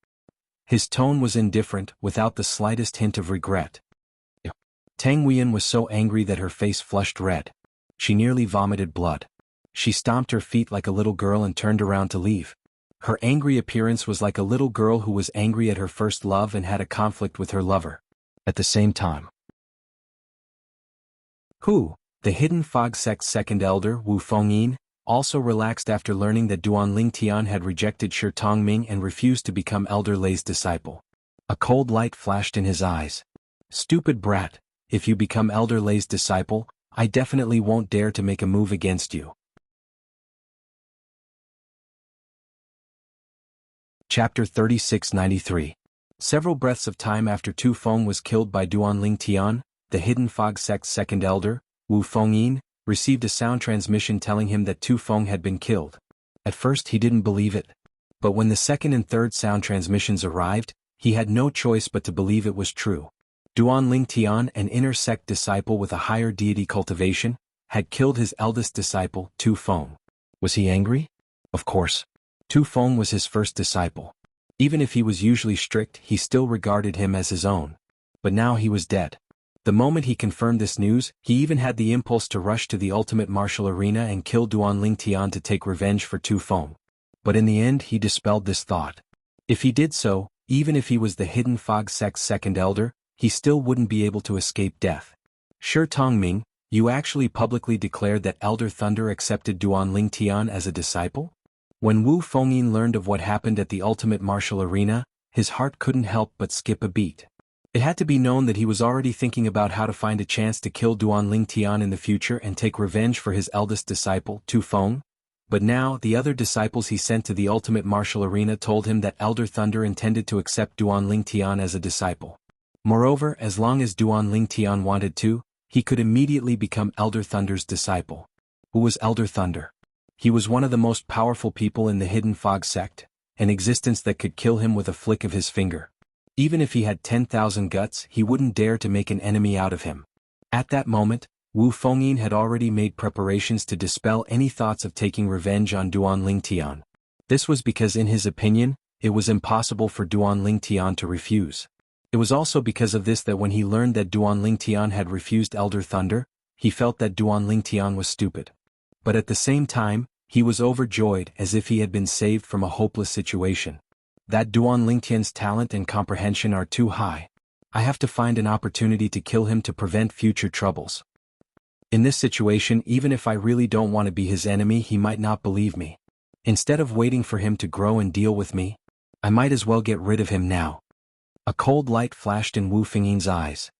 His tone was indifferent, without the slightest hint of regret. Tang Huiyan was so angry that her face flushed red. She nearly vomited blood. She stomped her feet like a little girl and turned around to leave. Her angry appearance was like a little girl who was angry at her first love and had a conflict with her lover. At the same time. Who, the Hidden Fog sect's second elder, Wu Fengyin, also relaxed after learning that Duan Lingtian had rejected Shi Tongming and refused to become Elder Lei's disciple. A cold light flashed in his eyes. Stupid brat, if you become Elder Lei's disciple, I definitely won't dare to make a move against you. Chapter 3693. Several breaths of time after Tu Feng was killed by Duan Lingtian, the Hidden Fog sect's second elder, Wu Fengyin, received a sound transmission telling him that Tu Feng had been killed. At first he didn't believe it. But when the second and third sound transmissions arrived, he had no choice but to believe it was true. Duan Lingtian, an inner sect disciple with a higher deity cultivation, had killed his eldest disciple, Tu Feng. Was he angry? Of course. Tu Feng was his first disciple. Even if he was usually strict, he still regarded him as his own. But now he was dead. The moment he confirmed this news, he even had the impulse to rush to the ultimate martial arena and kill Duan Lingtian to take revenge for Tu Feng. But in the end he dispelled this thought. If he did so, even if he was the Hidden Fog sect's second elder, he still wouldn't be able to escape death. Shi Tongming, you actually publicly declared that Elder Thunder accepted Duan Lingtian as a disciple? When Wu Fengyin learned of what happened at the ultimate martial arena, his heart couldn't help but skip a beat. It had to be known that he was already thinking about how to find a chance to kill Duan Lingtian in the future and take revenge for his eldest disciple, Tu Feng. But now, the other disciples he sent to the ultimate martial arena told him that Elder Thunder intended to accept Duan Lingtian as a disciple. Moreover, as long as Duan Lingtian wanted to, he could immediately become Elder Thunder's disciple. Who was Elder Thunder? He was one of the most powerful people in the Hidden Fog sect, an existence that could kill him with a flick of his finger. Even if he had 10,000 guts, he wouldn't dare to make an enemy out of him. At that moment, Wu Fengyin had already made preparations to dispel any thoughts of taking revenge on Duan Lingtian. This was because in his opinion, it was impossible for Duan Lingtian to refuse. It was also because of this that when he learned that Duan Lingtian had refused Elder Thunder, he felt that Duan Lingtian was stupid. But at the same time, he was overjoyed as if he had been saved from a hopeless situation. That Duan Lingtian's talent and comprehension are too high. I have to find an opportunity to kill him to prevent future troubles. In this situation, even if I really don't want to be his enemy, he might not believe me. Instead of waiting for him to grow and deal with me, I might as well get rid of him now. A cold light flashed in Wu Fengyin's eyes.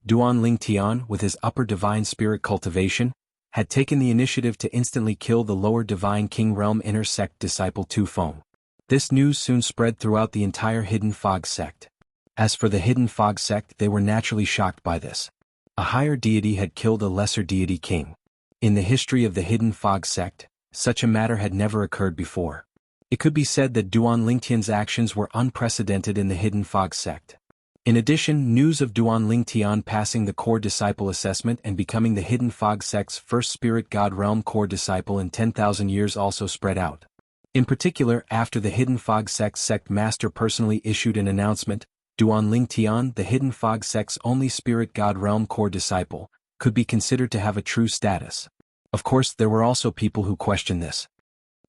Duan Lingtian, with his upper divine spirit cultivation, had taken the initiative to instantly kill the lower divine king realm inner sect disciple Tu Feng. This news soon spread throughout the entire Hidden Fog sect. As for the Hidden Fog sect, they were naturally shocked by this. A higher deity had killed a lesser deity king. In the history of the Hidden Fog sect, such a matter had never occurred before. It could be said that Duan Lingtian's actions were unprecedented in the Hidden Fog sect. In addition, news of Duan Lingtian passing the core disciple assessment and becoming the Hidden Fog sect's first spirit god realm core disciple in 10,000 years also spread out. In particular, after the Hidden Fog sect master personally issued an announcement, Duan Lingtian, the Hidden Fog sect's only spirit god realm core disciple, could be considered to have a true status. Of course, there were also people who questioned this.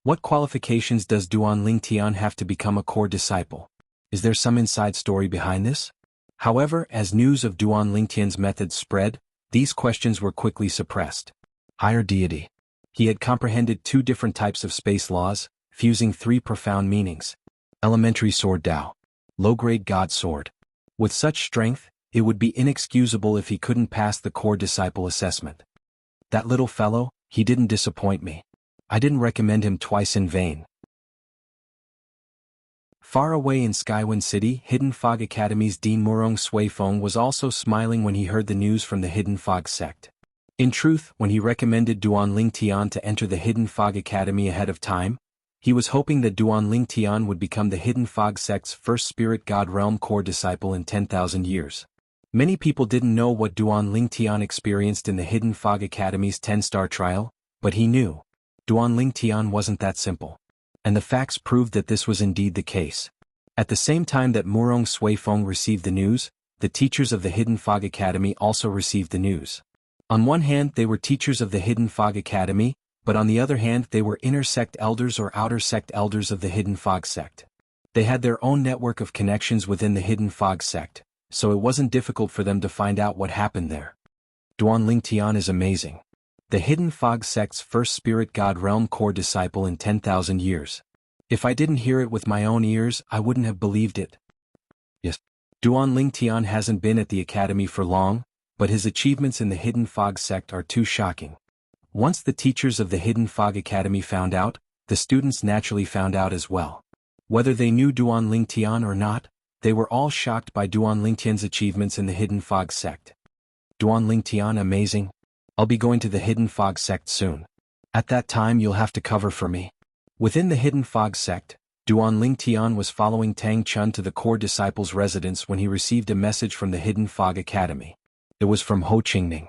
What qualifications does Duan Lingtian have to become a core disciple? Is there some inside story behind this? However, as news of Duan Lingtian's methods spread, these questions were quickly suppressed. Higher deity. He had comprehended two different types of space laws, fusing three profound meanings. Elementary sword Dao. Low-grade god sword. With such strength, it would be inexcusable if he couldn't pass the core disciple assessment. That little fellow, he didn't disappoint me. I didn't recommend him twice in vain. Far away in Skywind City, Hidden Fog Academy's Dean Murong Suifeng was also smiling when he heard the news from the Hidden Fog sect. In truth, when he recommended Duan Lingtian to enter the Hidden Fog Academy ahead of time, he was hoping that Duan Lingtian would become the Hidden Fog sect's first spirit god realm core disciple in 10,000 years. Many people didn't know what Duan Lingtian experienced in the Hidden Fog Academy's 10-star trial, but he knew. Duan Lingtian wasn't that simple. And the facts proved that this was indeed the case. At the same time that Murong Suifeng received the news, the teachers of the Hidden Fog Academy also received the news. On one hand, they were teachers of the Hidden Fog Academy, but on the other hand they were inner sect elders or outer sect elders of the Hidden Fog sect. They had their own network of connections within the Hidden Fog sect, so it wasn't difficult for them to find out what happened there. Duan Lingtian is amazing. The Hidden Fog sect's first spirit god realm core disciple in 10,000 years. If I didn't hear it with my own ears, I wouldn't have believed it. Yes. Duan Lingtian hasn't been at the academy for long, but his achievements in the Hidden Fog sect are too shocking. Once the teachers of the Hidden Fog Academy found out, the students naturally found out as well. Whether they knew Duan Lingtian or not, they were all shocked by Duan Lingtian's achievements in the Hidden Fog sect. Duan Lingtian amazing. I'll be going to the Hidden Fog sect soon. At that time you'll have to cover for me. Within the Hidden Fog sect, Duan Lingtian was following Tang Chun to the core disciple's residence when he received a message from the Hidden Fog Academy. It was from Ho Qingning.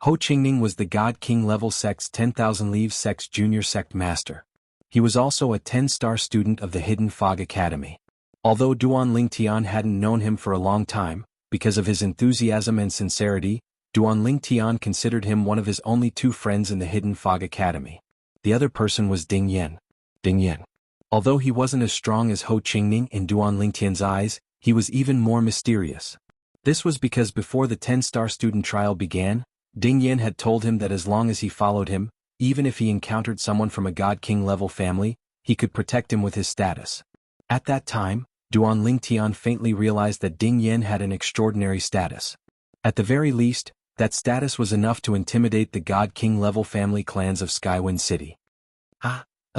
Ho Qingning was the God King level sect's 10,000 Leaves sect's junior sect master. He was also a 10-star student of the Hidden Fog Academy. Although Duan Lingtian hadn't known him for a long time, because of his enthusiasm and sincerity, Duan Lingtian considered him one of his only two friends in the Hidden Fog Academy. The other person was Ding Yan. Ding Yan. Although he wasn't as strong as Ho Qingning in Duan Lingtian's eyes, he was even more mysterious. This was because before the 10-star student trial began, Ding Yan had told him that as long as he followed him, even if he encountered someone from a God King level family, he could protect him with his status. At that time, Duan Lingtian faintly realized that Ding Yan had an extraordinary status. At the very least, that status was enough to intimidate the God King level family clans of Skywind City.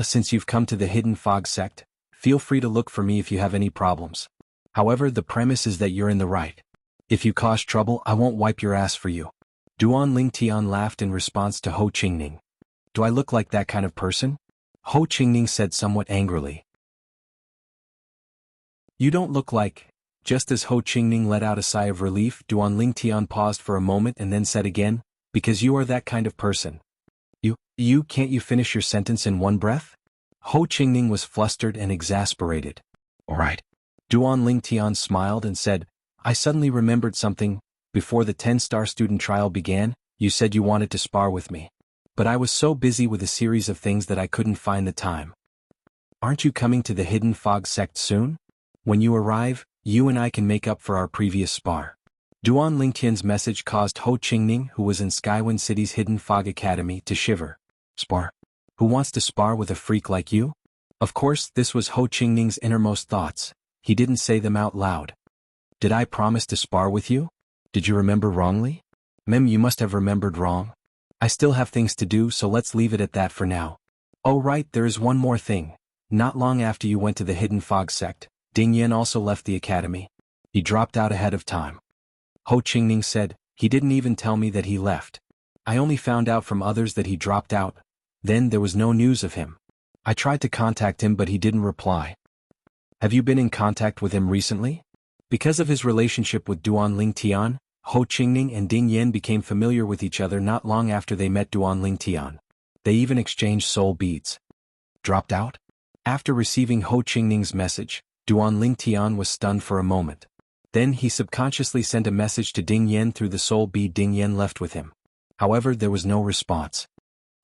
Since you've come to the Hidden Fog sect, feel free to look for me if you have any problems. However, the premise is that you're in the right. If you cause trouble, I won't wipe your ass for you. Duan Lingtian laughed in response to Ho Qingning. Do I look like that kind of person? Ho Qingning said somewhat angrily. You don't look like... Just as Ho Qingning let out a sigh of relief, Duan Lingtian paused for a moment and then said again, because you are that kind of person. Can't you finish your sentence in one breath? Ho Qingning was flustered and exasperated. All right. Duan Lingtian smiled and said, I suddenly remembered something. Before the 10-star student trial began, you said you wanted to spar with me. But I was so busy with a series of things that I couldn't find the time. Aren't you coming to the Hidden Fog sect soon? When you arrive, you and I can make up for our previous spar. Duan Lingtian's message caused Ho Qingning, who was in Skywind City's Hidden Fog Academy, to shiver. Spar? Who wants to spar with a freak like you? Of course, this was Ho Qingning's innermost thoughts. He didn't say them out loud. Did I promise to spar with you? Did you remember wrongly? You must have remembered wrong. I still have things to do, so let's leave it at that for now. Oh right, there is one more thing. Not long after you went to the Hidden Fog sect, Ding Yan also left the academy. He dropped out ahead of time. Ho Qingning said, he didn't even tell me that he left. I only found out from others that he dropped out. Then there was no news of him. I tried to contact him but he didn't reply. Have you been in contact with him recently? Because of his relationship with Duan Lingtian, Ho Qingning and Ding Yan became familiar with each other not long after they met Duan Lingtian. They even exchanged soul beads. Dropped out? After receiving Ho Qingning's message, Duan Lingtian was stunned for a moment. Then he subconsciously sent a message to Ding Yan through the soul bead Ding Yan left with him. However, there was no response.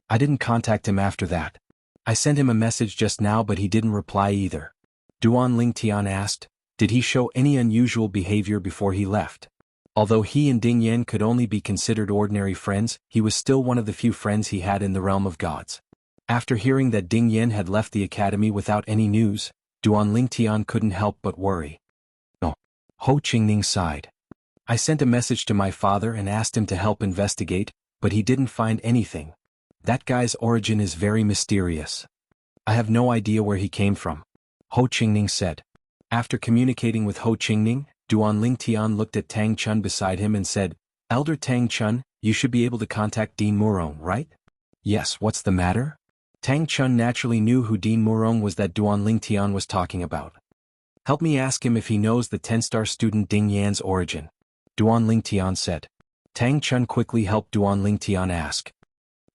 I didn't contact him after that. I sent him a message just now but he didn't reply either. Duan Lingtian asked, did he show any unusual behavior before he left? Although he and Ding Yan could only be considered ordinary friends, he was still one of the few friends he had in the realm of gods. After hearing that Ding Yan had left the academy without any news, Duan Lingtian couldn't help but worry. Oh. Ho Qingning sighed. I sent a message to my father and asked him to help investigate, but he didn't find anything. That guy's origin is very mysterious. I have no idea where he came from. Ho Qingning said. After communicating with Ho Qingning, Duan Lingtian looked at Tang Chun beside him and said, Elder Tang Chun, you should be able to contact Dean Murong, right? Yes, what's the matter? Tang Chun naturally knew who Dean Murong was that Duan Lingtian was talking about. Help me ask him if he knows the 10-star student Ding Yan's origin. Duan Lingtian said. Tang Chun quickly helped Duan Lingtian ask.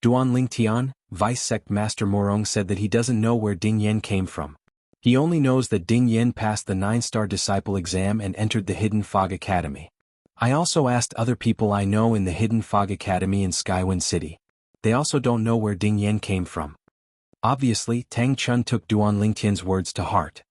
Duan Lingtian, Vice Sect Master Murong said that he doesn't know where Ding Yan came from. He only knows that Ding Yan passed the 9-star disciple exam and entered the Hidden Fog Academy. I also asked other people I know in the Hidden Fog Academy in Skywind City. They also don't know where Ding Yan came from. Obviously, Tang Chun took Duan Lingtian's words to heart.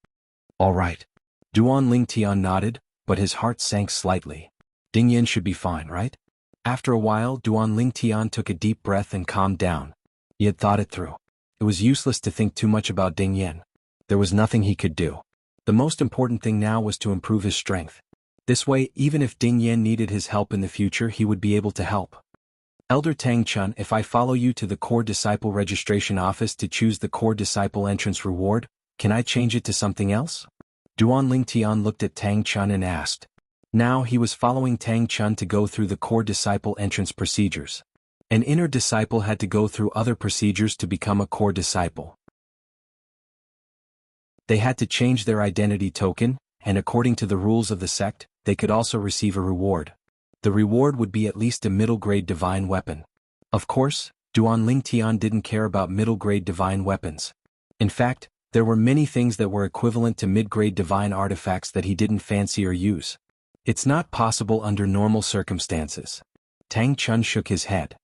All right. Duan Lingtian nodded, but his heart sank slightly. Ding Yan should be fine, right? After a while, Duan Lingtian took a deep breath and calmed down. He had thought it through. It was useless to think too much about Ding Yan. There was nothing he could do. The most important thing now was to improve his strength. This way, even if Ding Yan needed his help in the future, he would be able to help. Elder Tang Chun, if I follow you to the Core Disciple Registration Office to choose the Core Disciple Entrance Reward, can I change it to something else? Duan Lingtian looked at Tang Chun and asked. Now he was following Tang Chun to go through the Core Disciple entrance procedures. An inner disciple had to go through other procedures to become a Core Disciple. They had to change their identity token, and according to the rules of the sect, they could also receive a reward. The reward would be at least a middle-grade divine weapon. Of course, Duan Lingtian didn't care about middle-grade divine weapons. In fact, there were many things that were equivalent to mid-grade divine artifacts that he didn't fancy or use. It's not possible under normal circumstances. Tang Chun shook his head.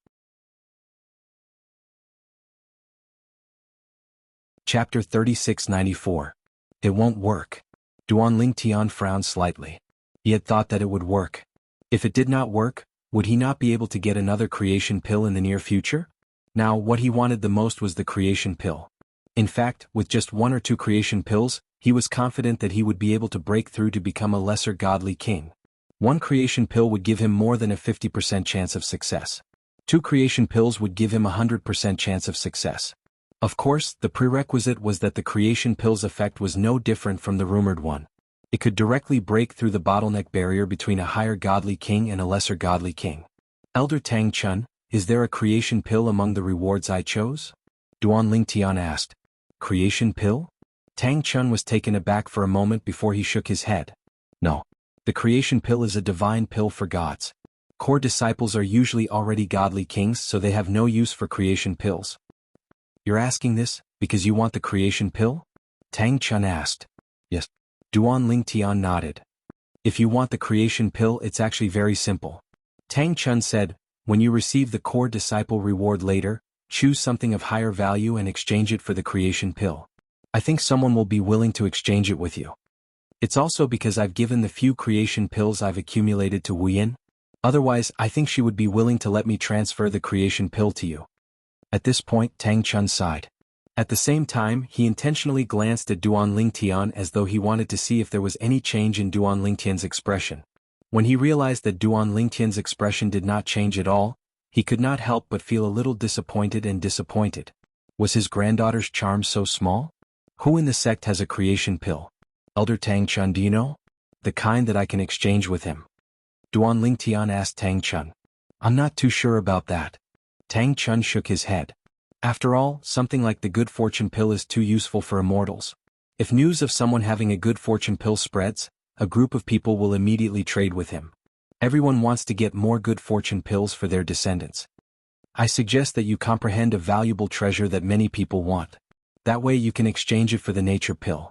Chapter 3694. It won't work. Duan Lingtian frowned slightly. He had thought that it would work. If it did not work, would he not be able to get another creation pill in the near future? Now, what he wanted the most was the creation pill. In fact, with just 1 or 2 creation pills, he was confident that he would be able to break through to become a lesser godly king. 1 creation pill would give him more than a 50% chance of success. 2 creation pills would give him a 100% chance of success. Of course, the prerequisite was that the creation pill's effect was no different from the rumored one. It could directly break through the bottleneck barrier between a higher godly king and a lesser godly king. Elder Tang Chun, is there a creation pill among the rewards I chose? Duan Lingtian asked. Creation pill? Tang Chun was taken aback for a moment before he shook his head. No. The creation pill is a divine pill for gods. Core disciples are usually already godly kings, so they have no use for creation pills. You're asking this because you want the creation pill? Tang Chun asked. Yes. Duan Lingtian nodded. If you want the creation pill, it's actually very simple. Tang Chun said, when you receive the core disciple reward later, choose something of higher value and exchange it for the creation pill. I think someone will be willing to exchange it with you. It's also because I've given the few creation pills I've accumulated to Wuyin. Otherwise, I think she would be willing to let me transfer the creation pill to you. At this point, Tang Chun sighed. At the same time, he intentionally glanced at Duan Lingtian as though he wanted to see if there was any change in Duan Lingtian's expression. When he realized that Duan Lingtian's expression did not change at all, he could not help but feel a little disappointed. Was his granddaughter's charm so small? Who in the sect has a creation pill? Elder Tang Chun, do you know? The kind that I can exchange with him. Duan Lingtian asked Tang Chun. I'm not too sure about that. Tang Chun shook his head. After all, something like the good fortune pill is too useful for immortals. If news of someone having a good fortune pill spreads, a group of people will immediately trade with him. Everyone wants to get more good fortune pills for their descendants. I suggest that you comprehend a valuable treasure that many people want. That way you can exchange it for the nature pill.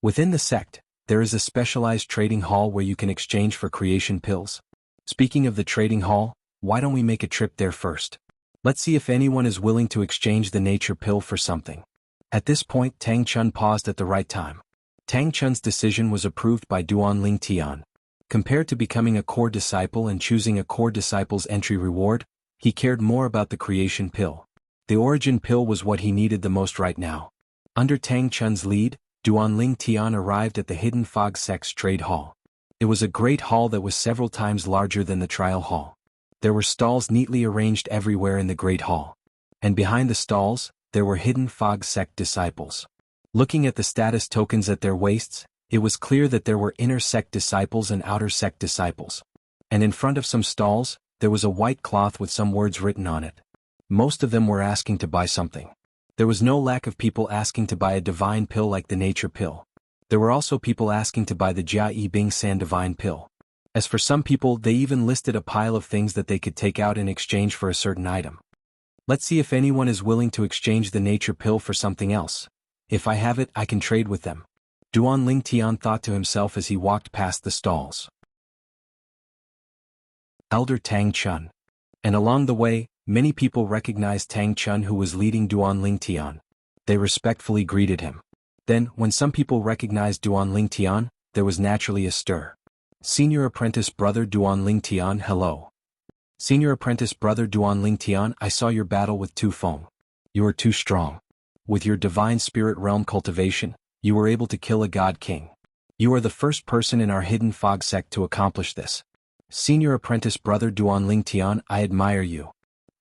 Within the sect, there is a specialized trading hall where you can exchange for creation pills. Speaking of the trading hall, why don't we make a trip there first? Let's see if anyone is willing to exchange the nature pill for something. At this point, Tang Chun paused at the right time. Tang Chun's decision was approved by Duan Lingtian. Compared to becoming a core disciple and choosing a core disciple's entry reward, he cared more about the creation pill. The origin pill was what he needed the most right now. Under Tang Chun's lead, Duan Lingtian arrived at the Hidden Fog Sect's trade hall. It was a great hall that was several times larger than the trial hall. There were stalls neatly arranged everywhere in the great hall. And behind the stalls, there were Hidden Fog Sect disciples. Looking at the status tokens at their waists, it was clear that there were inner sect disciples and outer sect disciples. And in front of some stalls, there was a white cloth with some words written on it. Most of them were asking to buy something. There was no lack of people asking to buy a divine pill like the nature pill. There were also people asking to buy the Jia Yi Bing San divine pill. As for some people, they even listed a pile of things that they could take out in exchange for a certain item. Let's see if anyone is willing to exchange the nature pill for something else. If I have it, I can trade with them. Duan Lingtian thought to himself as he walked past the stalls. Elder Tang Chun. And along the way, many people recognized Tang Chun, who was leading Duan Lingtian. They respectfully greeted him. Then, when some people recognized Duan Lingtian, there was naturally a stir. Senior Apprentice Brother Duan Lingtian, hello. Senior Apprentice Brother Duan Lingtian, I saw your battle with Tu Feng. You are too strong. With your divine spirit realm cultivation, you were able to kill a god king. You are the first person in our Hidden Fog Sect to accomplish this. Senior Apprentice Brother Duan Lingtian, I admire you.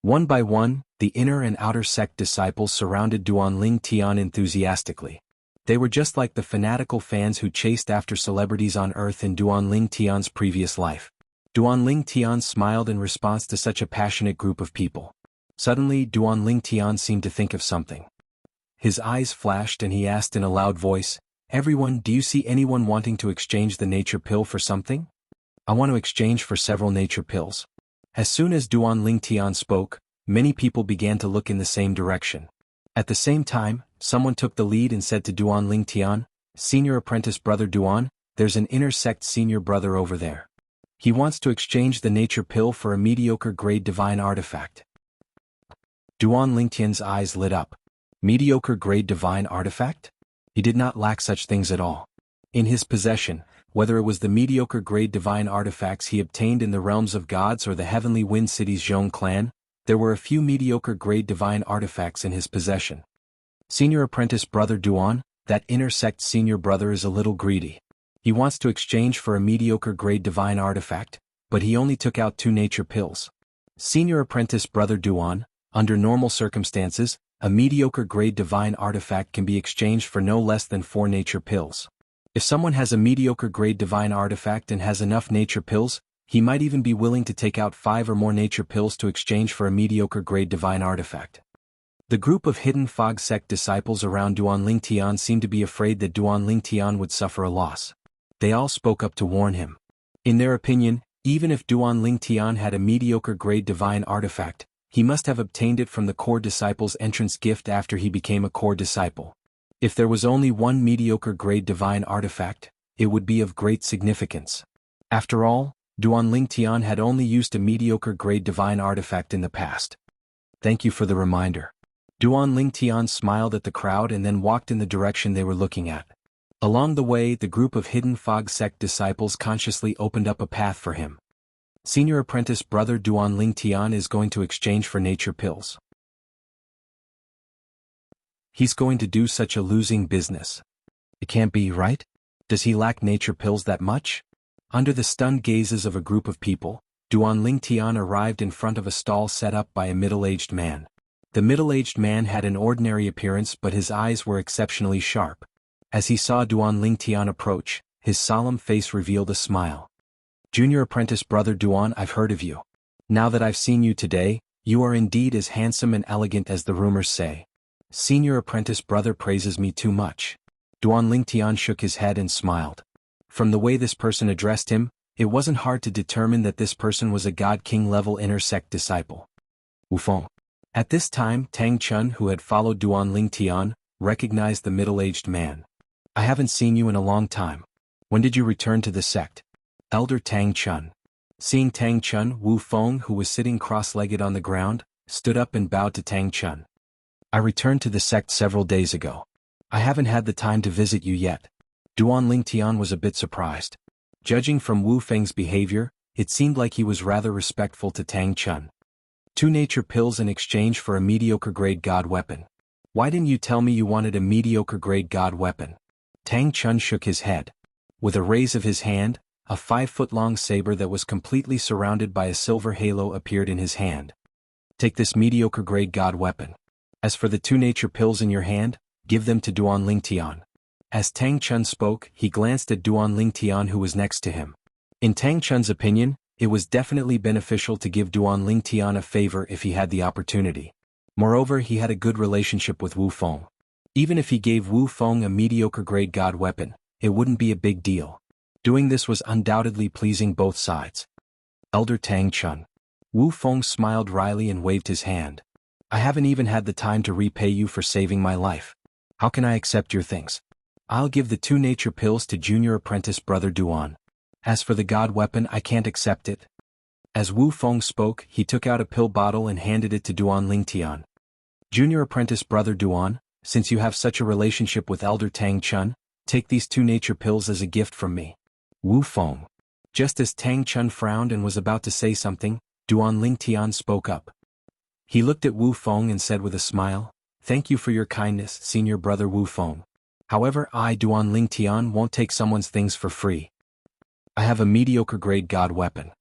One by one, the inner and outer sect disciples surrounded Duan Lingtian enthusiastically. They were just like the fanatical fans who chased after celebrities on Earth in Duan Lingtian's previous life. Duan Lingtian smiled in response to such a passionate group of people. Suddenly, Duan Lingtian seemed to think of something. His eyes flashed and he asked in a loud voice, Everyone, do you see anyone wanting to exchange the nature pill for something? I want to exchange for several nature pills. As soon as Duan Lingtian spoke, many people began to look in the same direction. At the same time, someone took the lead and said to Duan Lingtian, Senior Apprentice Brother Duan, there's an inner sect senior brother over there. He wants to exchange the nature pill for a mediocre grade divine artifact. Duan Lingtian's eyes lit up. Mediocre grade divine artifact? He did not lack such things at all. In his possession, whether it was the mediocre grade divine artifacts he obtained in the realms of gods or the heavenly Wind City's Zhong clan, there were a few mediocre grade divine artifacts in his possession. Senior Apprentice Brother Duan, that inner sect senior brother is a little greedy. He wants to exchange for a mediocre grade divine artifact, but he only took out 2 nature pills. Senior Apprentice Brother Duan, under normal circumstances, a mediocre grade divine artifact can be exchanged for no less than 4 nature pills. If someone has a mediocre grade divine artifact and has enough nature pills, he might even be willing to take out 5 or more nature pills to exchange for a mediocre grade divine artifact. The group of hidden fog sect disciples around Duan Lingtian seemed to be afraid that Duan Lingtian would suffer a loss. They all spoke up to warn him. In their opinion, even if Duan Lingtian had a mediocre grade divine artifact, he must have obtained it from the core disciple's entrance gift after he became a core disciple. If there was only one mediocre grade divine artifact, it would be of great significance. After all, Duan Lingtian had only used a mediocre grade divine artifact in the past. Thank you for the reminder. Duan Lingtian smiled at the crowd and then walked in the direction they were looking at. Along the way, the group of hidden fog sect disciples consciously opened up a path for him. Senior apprentice brother Duan Lingtian is going to exchange for nature pills. He's going to do such a losing business. It can't be, right? Does he lack nature pills that much? Under the stunned gazes of a group of people, Duan Lingtian arrived in front of a stall set up by a middle-aged man. The middle-aged man had an ordinary appearance, but his eyes were exceptionally sharp. As he saw Duan Lingtian approach, his solemn face revealed a smile. Junior apprentice brother Duan, I've heard of you. Now that I've seen you today, you are indeed as handsome and elegant as the rumors say. Senior apprentice brother praises me too much. Duan Lingtian shook his head and smiled. From the way this person addressed him, it wasn't hard to determine that this person was a God King level inner sect disciple. Wufeng. At this time, Tang Chun, who had followed Duan Lingtian, recognized the middle-aged man. I haven't seen you in a long time. When did you return to the sect? Elder Tang Chun. Seeing Tang Chun, Wu Feng, who was sitting cross-legged on the ground, stood up and bowed to Tang Chun. I returned to the sect several days ago. I haven't had the time to visit you yet. Duan Lingtian was a bit surprised. Judging from Wu Feng's behavior, it seemed like he was rather respectful to Tang Chun. 2 nature pills in exchange for a mediocre grade god weapon. Why didn't you tell me you wanted a mediocre grade god weapon? Tang Chun shook his head. With a raise of his hand, a 5-foot-long saber that was completely surrounded by a silver halo appeared in his hand. Take this mediocre grade god weapon. As for the 2 nature pills in your hand, give them to Duan Lingtian. As Tang Chun spoke, he glanced at Duan Lingtian, who was next to him. In Tang Chun's opinion, it was definitely beneficial to give Duan Lingtian a favor if he had the opportunity. Moreover, he had a good relationship with Wu Feng. Even if he gave Wu Feng a mediocre grade god weapon, it wouldn't be a big deal. Doing this was undoubtedly pleasing both sides. Elder Tang Chun. Wu Feng smiled wryly and waved his hand. I haven't even had the time to repay you for saving my life. How can I accept your things? I'll give the 2 nature pills to junior apprentice brother Duan. As for the god weapon, I can't accept it. As Wu Feng spoke, he took out a pill bottle and handed it to Duan Lingtian. Junior apprentice brother Duan, since you have such a relationship with Elder Tang Chun, take these 2 nature pills as a gift from me. Wu Feng. Just as Tang Chun frowned and was about to say something, Duan Lingtian spoke up. He looked at Wu Feng and said with a smile, Thank you for your kindness, senior brother Wu Feng. However, I, Duan Lingtian, won't take someone's things for free. I have a mediocre grade god weapon.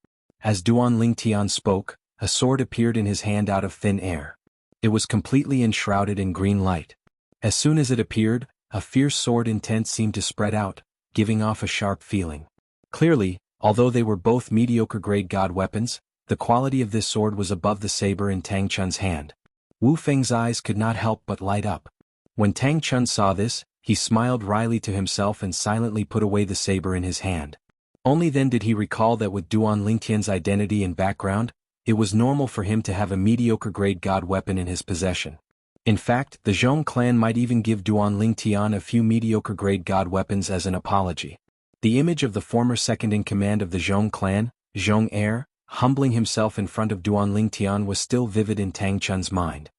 As Duan Lingtian spoke, a sword appeared in his hand out of thin air. It was completely enshrouded in green light. As soon as it appeared, a fierce sword intent seemed to spread out, giving off a sharp feeling. Clearly, although they were both mediocre grade god weapons, the quality of this sword was above the saber in Tang Chun's hand. Wu Feng's eyes could not help but light up. When Tang Chun saw this, he smiled wryly to himself and silently put away the saber in his hand. Only then did he recall that with Duan Lingtian's identity and background, it was normal for him to have a mediocre grade god weapon in his possession. In fact, the Zhong clan might even give Duan Lingtian a few mediocre grade god weapons as an apology. The image of the former second-in-command of the Zhong clan, Zhong Heir, humbling himself in front of Duan Lingtian was still vivid in Tang Chun's mind.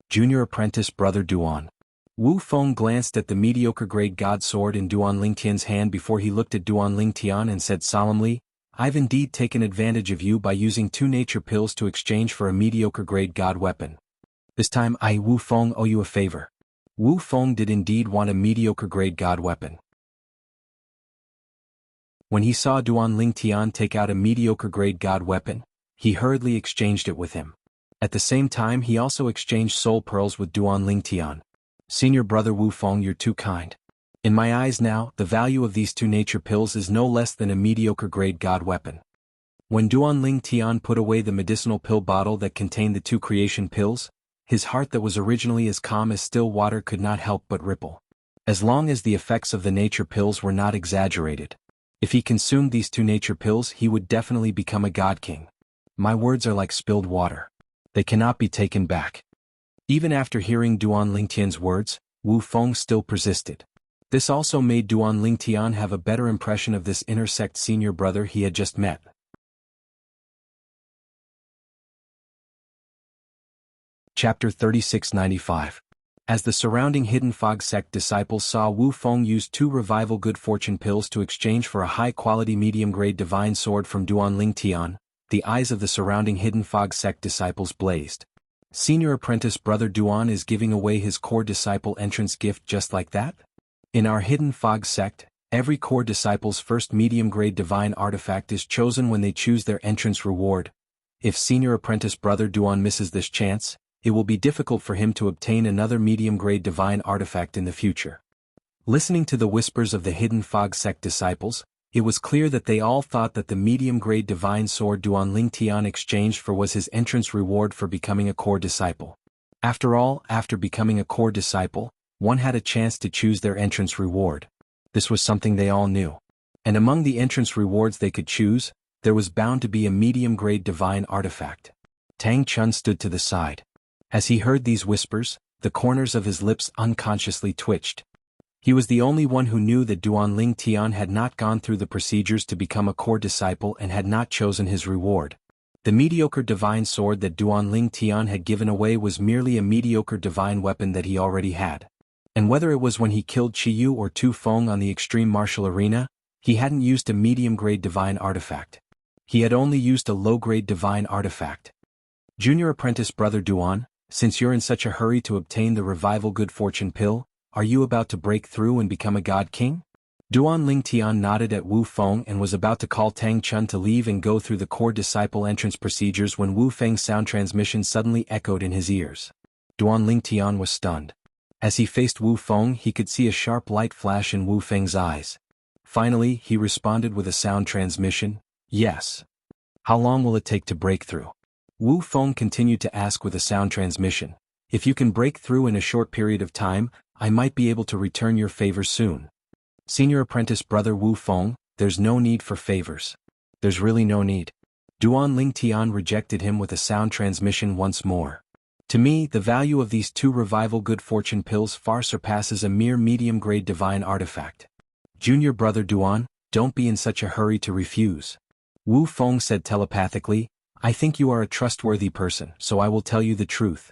Junior apprentice brother Duan. Wu Feng glanced at the mediocre grade god sword in Duan Lingtian's hand before he looked at Duan Lingtian and said solemnly, I've indeed taken advantage of you by using 2 nature pills to exchange for a mediocre grade god weapon. This time I, Wu Feng, owe you a favor. Wu Feng did indeed want a mediocre grade god weapon. When he saw Duan Lingtian take out a mediocre grade god weapon, he hurriedly exchanged it with him. At the same time he also exchanged soul pearls with Duan Lingtian. Senior brother Wu Feng, you're too kind. In my eyes now, the value of these 2 nature pills is no less than a mediocre grade god weapon. When Duan Lingtian put away the medicinal pill bottle that contained the 2 creation pills, His heart that was originally as calm as still water could not help but ripple. As long as the effects of the nature pills were not exaggerated. If he consumed these 2 nature pills, he would definitely become a god king. My words are like spilled water. They cannot be taken back. Even after hearing Duan Lingtian's words, Wu Feng still persisted. This also made Duan Lingtian have a better impression of this inner sect senior brother he had just met. Chapter 3695. As the surrounding Hidden Fog sect disciples saw Wu Feng use 2 revival good fortune pills to exchange for a high-quality medium-grade divine sword from Duan Lingtian, the eyes of the surrounding Hidden Fog sect disciples blazed. Senior apprentice brother Duan is giving away his core disciple entrance gift just like that? In our Hidden Fog sect, every core disciple's first medium-grade divine artifact is chosen when they choose their entrance reward. If senior apprentice brother Duan misses this chance, it will be difficult for him to obtain another medium-grade divine artifact in the future. Listening to the whispers of the Hidden Fog sect disciples, it was clear that they all thought that the medium-grade divine sword Duan Lingtian exchanged for was his entrance reward for becoming a core disciple. After all, after becoming a core disciple, one had a chance to choose their entrance reward. This was something they all knew. And among the entrance rewards they could choose, there was bound to be a medium-grade divine artifact. Tang Chun stood to the side. As he heard these whispers, the corners of his lips unconsciously twitched. He was the only one who knew that Duan Lingtian had not gone through the procedures to become a core disciple and had not chosen his reward. The mediocre divine sword that Duan Lingtian had given away was merely a mediocre divine weapon that he already had. And whether it was when he killed Qiyu or Tu Feng on the extreme martial arena, he hadn't used a medium-grade divine artifact. He had only used a low-grade divine artifact. Junior apprentice brother Duan, since you're in such a hurry to obtain the revival good fortune pill, are you about to break through and become a god king? Duan Lingtian nodded at Wu Feng and was about to call Tang Chun to leave and go through the core disciple entrance procedures when Wu Feng's sound transmission suddenly echoed in his ears. Duan Lingtian was stunned. As he faced Wu Feng, he could see a sharp light flash in Wu Feng's eyes. Finally, he responded with a sound transmission, "Yes." "How long will it take to break through?" Wu Feng continued to ask with a sound transmission. "If you can break through in a short period of time, I might be able to return your favor soon." Senior apprentice brother Wu Feng, there's no need for favors. There's really no need. Duan Lingtian rejected him with a sound transmission once more. To me, the value of these 2 revival good fortune pills far surpasses a mere medium-grade divine artifact. Junior brother Duan, don't be in such a hurry to refuse. Wu Feng said telepathically, "I think you are a trustworthy person, so I will tell you the truth.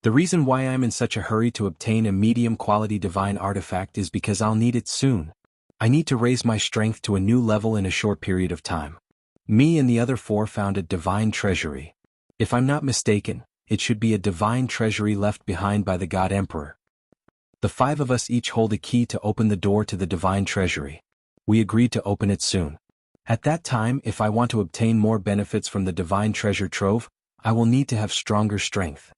The reason why I'm in such a hurry to obtain a medium-quality divine artifact is because I'll need it soon. I need to raise my strength to a new level in a short period of time. Me and the other 4 found a divine treasury. If I'm not mistaken, it should be a divine treasury left behind by the God Emperor. The 5 of us each hold a key to open the door to the divine treasury. We agreed to open it soon. At that time, if I want to obtain more benefits from the divine treasure trove, I will need to have stronger strength.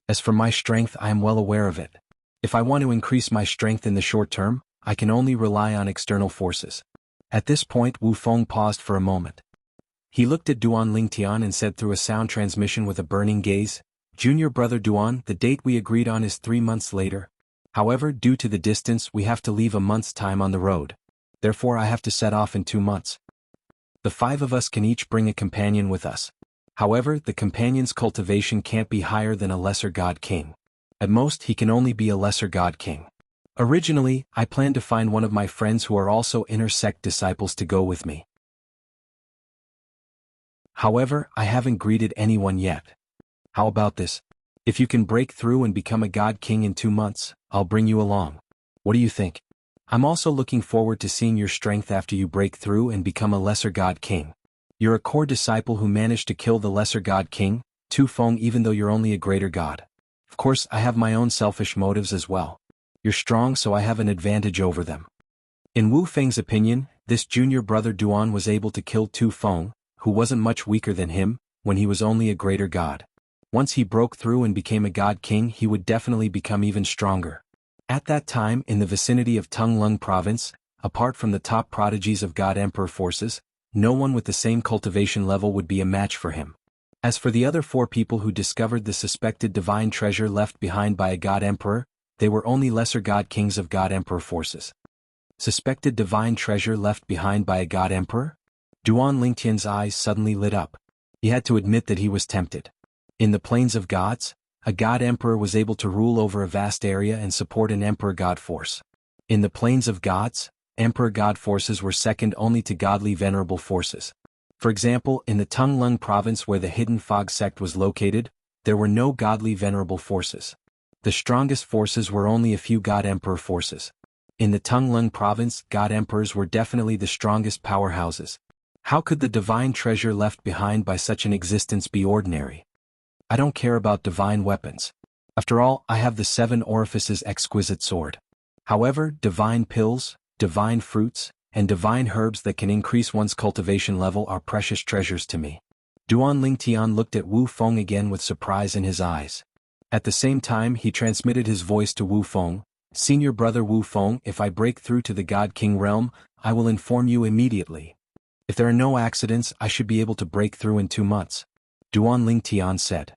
As for my strength, I am well aware of it. If I want to increase my strength in the short term, I can only rely on external forces." At this point, Wu Feng paused for a moment. He looked at Duan Lingtian and said through a sound transmission with a burning gaze, "Junior brother Duan, the date we agreed on is 3 months later. However, due to the distance, we have to leave a month's time on the road. Therefore I have to set off in 2 months. The 5 of us can each bring a companion with us. However, the companion's cultivation can't be higher than a lesser god king. At most, he can only be a lesser god king. Originally, I planned to find one of my friends who are also inner sect disciples to go with me. However, I haven't greeted anyone yet. How about this? If you can break through and become a god king in 2 months, I'll bring you along. What do you think? I'm also looking forward to seeing your strength after you break through and become a lesser god king. You're a core disciple who managed to kill the lesser god king, Tu Feng, even though you're only a greater god. Of course, I have my own selfish motives as well. You're strong, so I have an advantage over them." In Wu Feng's opinion, this junior brother Duan was able to kill Tu Feng, who wasn't much weaker than him, when he was only a greater god. Once he broke through and became a god king, he would definitely become even stronger. At that time, in the vicinity of Tunglung province, apart from the top prodigies of God Emperor forces, no one with the same cultivation level would be a match for him. As for the other 4 people who discovered the suspected divine treasure left behind by a god emperor, they were only lesser god kings of god emperor forces. Suspected divine treasure left behind by a god emperor? Duan Lingtian's eyes suddenly lit up. He had to admit that he was tempted. In the plains of gods, a god emperor was able to rule over a vast area and support an emperor god force. In the plains of gods, emperor god forces were second only to godly venerable forces. For example, in the Tunglung province where the hidden fog sect was located, there were no godly venerable forces. The strongest forces were only a few god emperor forces. In the Tunglung province, god emperors were definitely the strongest powerhouses. How could the divine treasure left behind by such an existence be ordinary? I don't care about divine weapons. After all, I have the 7 orifices exquisite sword. However, divine pills, divine fruits, and divine herbs that can increase one's cultivation level are precious treasures to me. Duan Lingtian looked at Wu Feng again with surprise in his eyes. At the same time he transmitted his voice to Wu Feng. Senior brother Wu Feng, if I break through to the God King realm, I will inform you immediately. If there are no accidents, I should be able to break through in 2 months. Duan Lingtian said.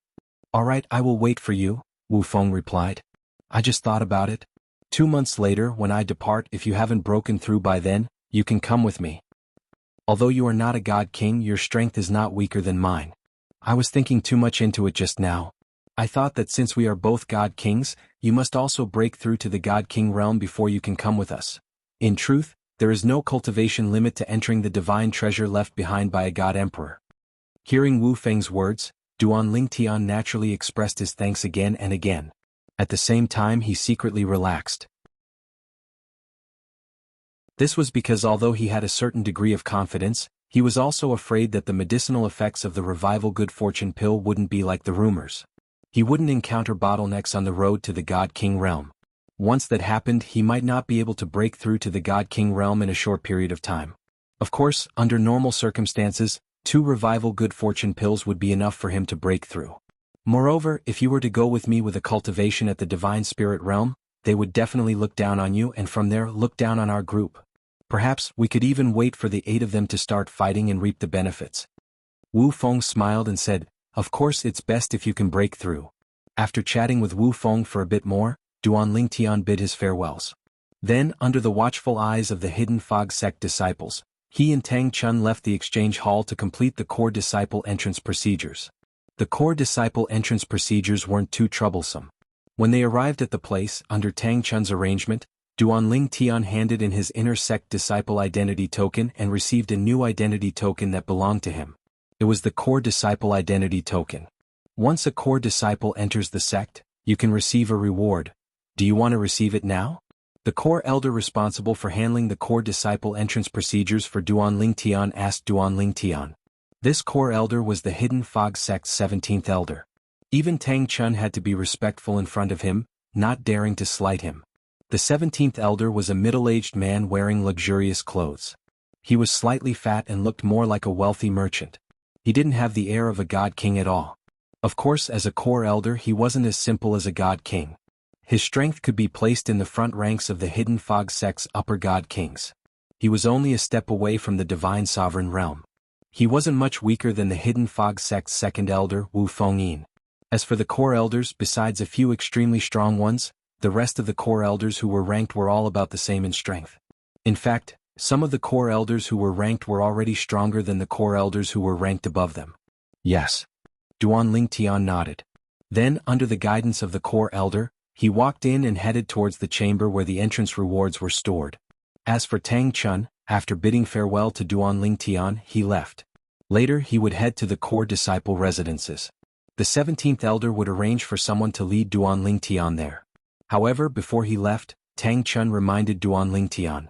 Alright, I will wait for you, Wu Feng replied. I just thought about it. 2 months later, when I depart, if you haven't broken through by then, you can come with me. Although you are not a god king, your strength is not weaker than mine. I was thinking too much into it just now. I thought that since we are both god kings, you must also break through to the god king realm before you can come with us. In truth, there is no cultivation limit to entering the divine treasure left behind by a god emperor. Hearing Wu Feng's words, Duan Lingtian naturally expressed his thanks again and again. At the same time he secretly relaxed. This was because although he had a certain degree of confidence, he was also afraid that the medicinal effects of the revival good fortune pill wouldn't be like the rumors. He wouldn't encounter bottlenecks on the road to the God King realm. Once that happened, he might not be able to break through to the God King realm in a short period of time. Of course, under normal circumstances, 2 revival good fortune pills would be enough for him to break through. Moreover, if you were to go with me with a cultivation at the divine spirit realm, they would definitely look down on you and from there look down on our group. Perhaps we could even wait for the 8 of them to start fighting and reap the benefits. Wu Feng smiled and said, of course it's best if you can break through. After chatting with Wu Feng for a bit more, Duan Lingtian bid his farewells. Then, under the watchful eyes of the hidden fog sect disciples, he and Tang Chun left the exchange hall to complete the core disciple entrance procedures. The core disciple entrance procedures weren't too troublesome. When they arrived at the place, under Tang Chun's arrangement, Duan Lingtian handed in his inner sect disciple identity token and received a new identity token that belonged to him. It was the core disciple identity token. Once a core disciple enters the sect, you can receive a reward. Do you want to receive it now? The core elder responsible for handling the core disciple entrance procedures for Duan Lingtian asked Duan Lingtian. This core elder was the hidden fog sect's 17th elder. Even Tang Chun had to be respectful in front of him, not daring to slight him. The 17th elder was a middle-aged man wearing luxurious clothes. He was slightly fat and looked more like a wealthy merchant. He didn't have the air of a god king at all. Of course, as a core elder he wasn't as simple as a god king. His strength could be placed in the front ranks of the hidden fog sect's upper god kings. He was only a step away from the divine sovereign realm. He wasn't much weaker than the hidden fog sect's 2nd elder, Wu Fengyin. As for the core elders, besides a few extremely strong ones, the rest of the core elders who were ranked were all about the same in strength. In fact, some of the core elders who were ranked were already stronger than the core elders who were ranked above them. Yes. Duan Lingtian nodded. Then, under the guidance of the core elder, he walked in and headed towards the chamber where the entrance rewards were stored. As for Tang Chun, after bidding farewell to Duan Lingtian, he left. Later he would head to the core disciple residences. The 17th elder would arrange for someone to lead Duan Lingtian there. However, before he left, Tang Chun reminded Duan Lingtian.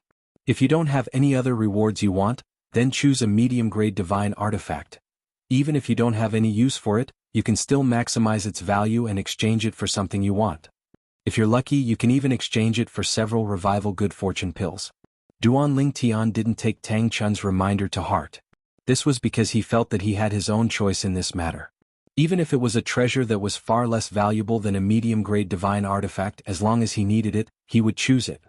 If you don't have any other rewards you want, then choose a medium-grade divine artifact. Even if you don't have any use for it, you can still maximize its value and exchange it for something you want. If you're lucky, you can even exchange it for several revival good fortune pills. Duan Lingtian didn't take Tang Chun's reminder to heart. This was because he felt that he had his own choice in this matter. Even if it was a treasure that was far less valuable than a medium-grade divine artifact, as long as he needed it, he would choose it.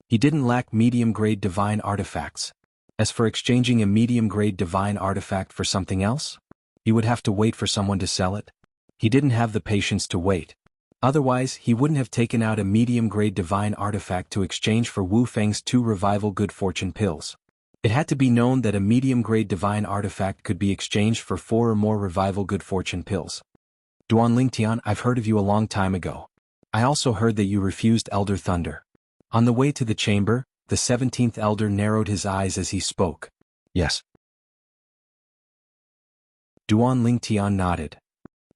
He didn't lack medium-grade divine artifacts. As for exchanging a medium-grade divine artifact for something else, He would have to wait for someone to sell it. He didn't have the patience to wait. Otherwise, he wouldn't have taken out a medium-grade divine artifact to exchange for Wu Feng's 2 revival good fortune pills. It had to be known that a medium-grade divine artifact could be exchanged for 4 or more revival good fortune pills. Duanling Tian, I've heard of you a long time ago. I also heard that you refused Elder Thunder. On the way to the chamber, the 17th elder narrowed his eyes as he spoke. Yes. Duanling Tian nodded.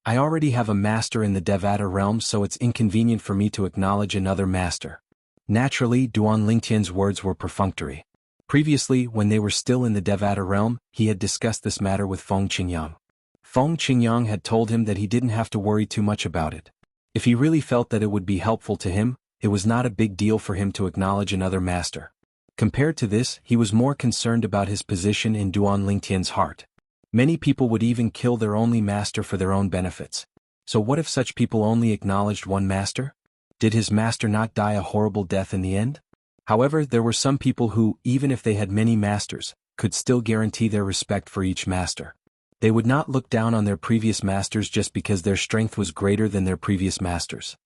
I already have a master in the Devata realm, so it's inconvenient for me to acknowledge another master. Naturally, Duanling Tian's words were perfunctory. Previously, when they were still in the Devata realm, he had discussed this matter with Feng Qingyang. Feng Qingyang had told him that he didn't have to worry too much about it. If he really felt that it would be helpful to him, it was not a big deal for him to acknowledge another master. Compared to this, he was more concerned about his position in Duanling Tian's heart. Many people would even kill their only master for their own benefits. So what if such people only acknowledged one master? Did his master not die a horrible death in the end? However, there were some people who, even if they had many masters, could still guarantee their respect for each master. They would not look down on their previous masters just because their strength was greater than their previous masters.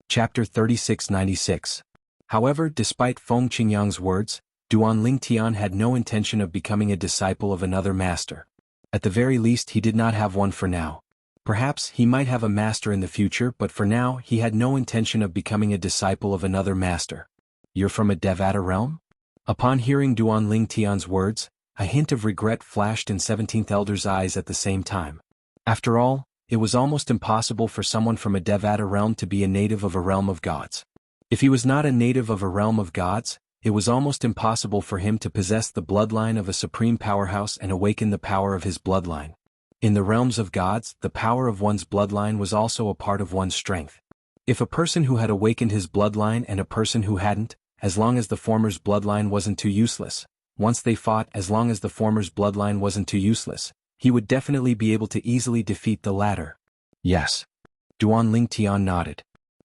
Chapter 3696. However, despite Feng Qingyang's words, Duanling Tian had no intention of becoming a disciple of another master. At the very least, he did not have one for now. Perhaps he might have a master in the future, but for now he had no intention of becoming a disciple of another master. You're from a Devata realm? Upon hearing Duanling Tian's words, a hint of regret flashed in 17th Elder's eyes at the same time. After all, it was almost impossible for someone from a Devata realm to be a native of a realm of gods. If he was not a native of a realm of gods, it was almost impossible for him to possess the bloodline of a supreme powerhouse and awaken the power of his bloodline. In the realms of gods, the power of one's bloodline was also a part of one's strength. If a person who had awakened his bloodline and a person who hadn't, as long as the former's bloodline wasn't too useless, once they fought, as long as the former's bloodline wasn't too useless, he would definitely be able to easily defeat the latter. Yes. Duanling Tian nodded.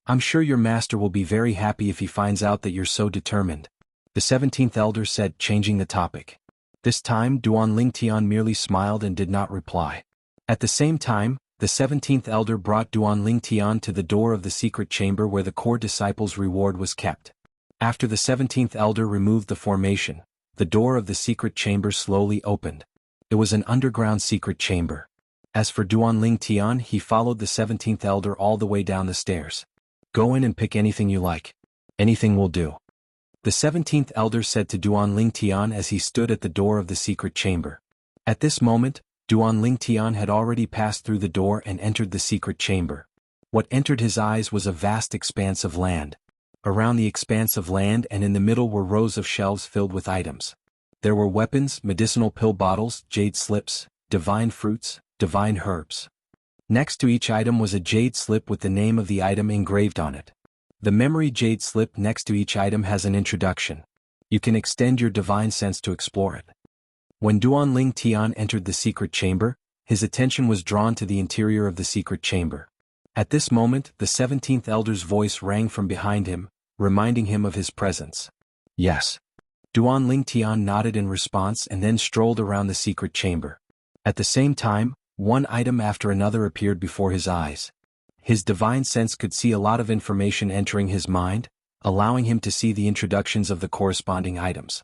I'm sure your master will be very happy if he finds out that you're so determined. The 17th elder said, changing the topic. This time Duanling Tian merely smiled and did not reply. At the same time, the 17th elder brought Duanling Tian to the door of the secret chamber where the core disciple's reward was kept. After the 17th elder removed the formation, the door of the secret chamber slowly opened. It was an underground secret chamber. As for Duanling Tian, he followed the 17th elder all the way down the stairs. Go in and pick anything you like. Anything will do. The 17th elder said to Duanling Tian as he stood at the door of the secret chamber. At this moment, Duanling Tian had already passed through the door and entered the secret chamber. What entered his eyes was a vast expanse of land. Around the expanse of land and in the middle were rows of shelves filled with items. There were weapons, medicinal pill bottles, jade slips, divine fruits, divine herbs. Next to each item was a jade slip with the name of the item engraved on it. The memory jade slip next to each item has an introduction. You can extend your divine sense to explore it. When Duanling Tian entered the secret chamber, his attention was drawn to the interior of the secret chamber. At this moment, the 17th elder's voice rang from behind him, reminding him of his presence. Yes. Duanling Tian nodded in response and then strolled around the secret chamber. At the same time, one item after another appeared before his eyes. His divine sense could see a lot of information entering his mind, allowing him to see the introductions of the corresponding items.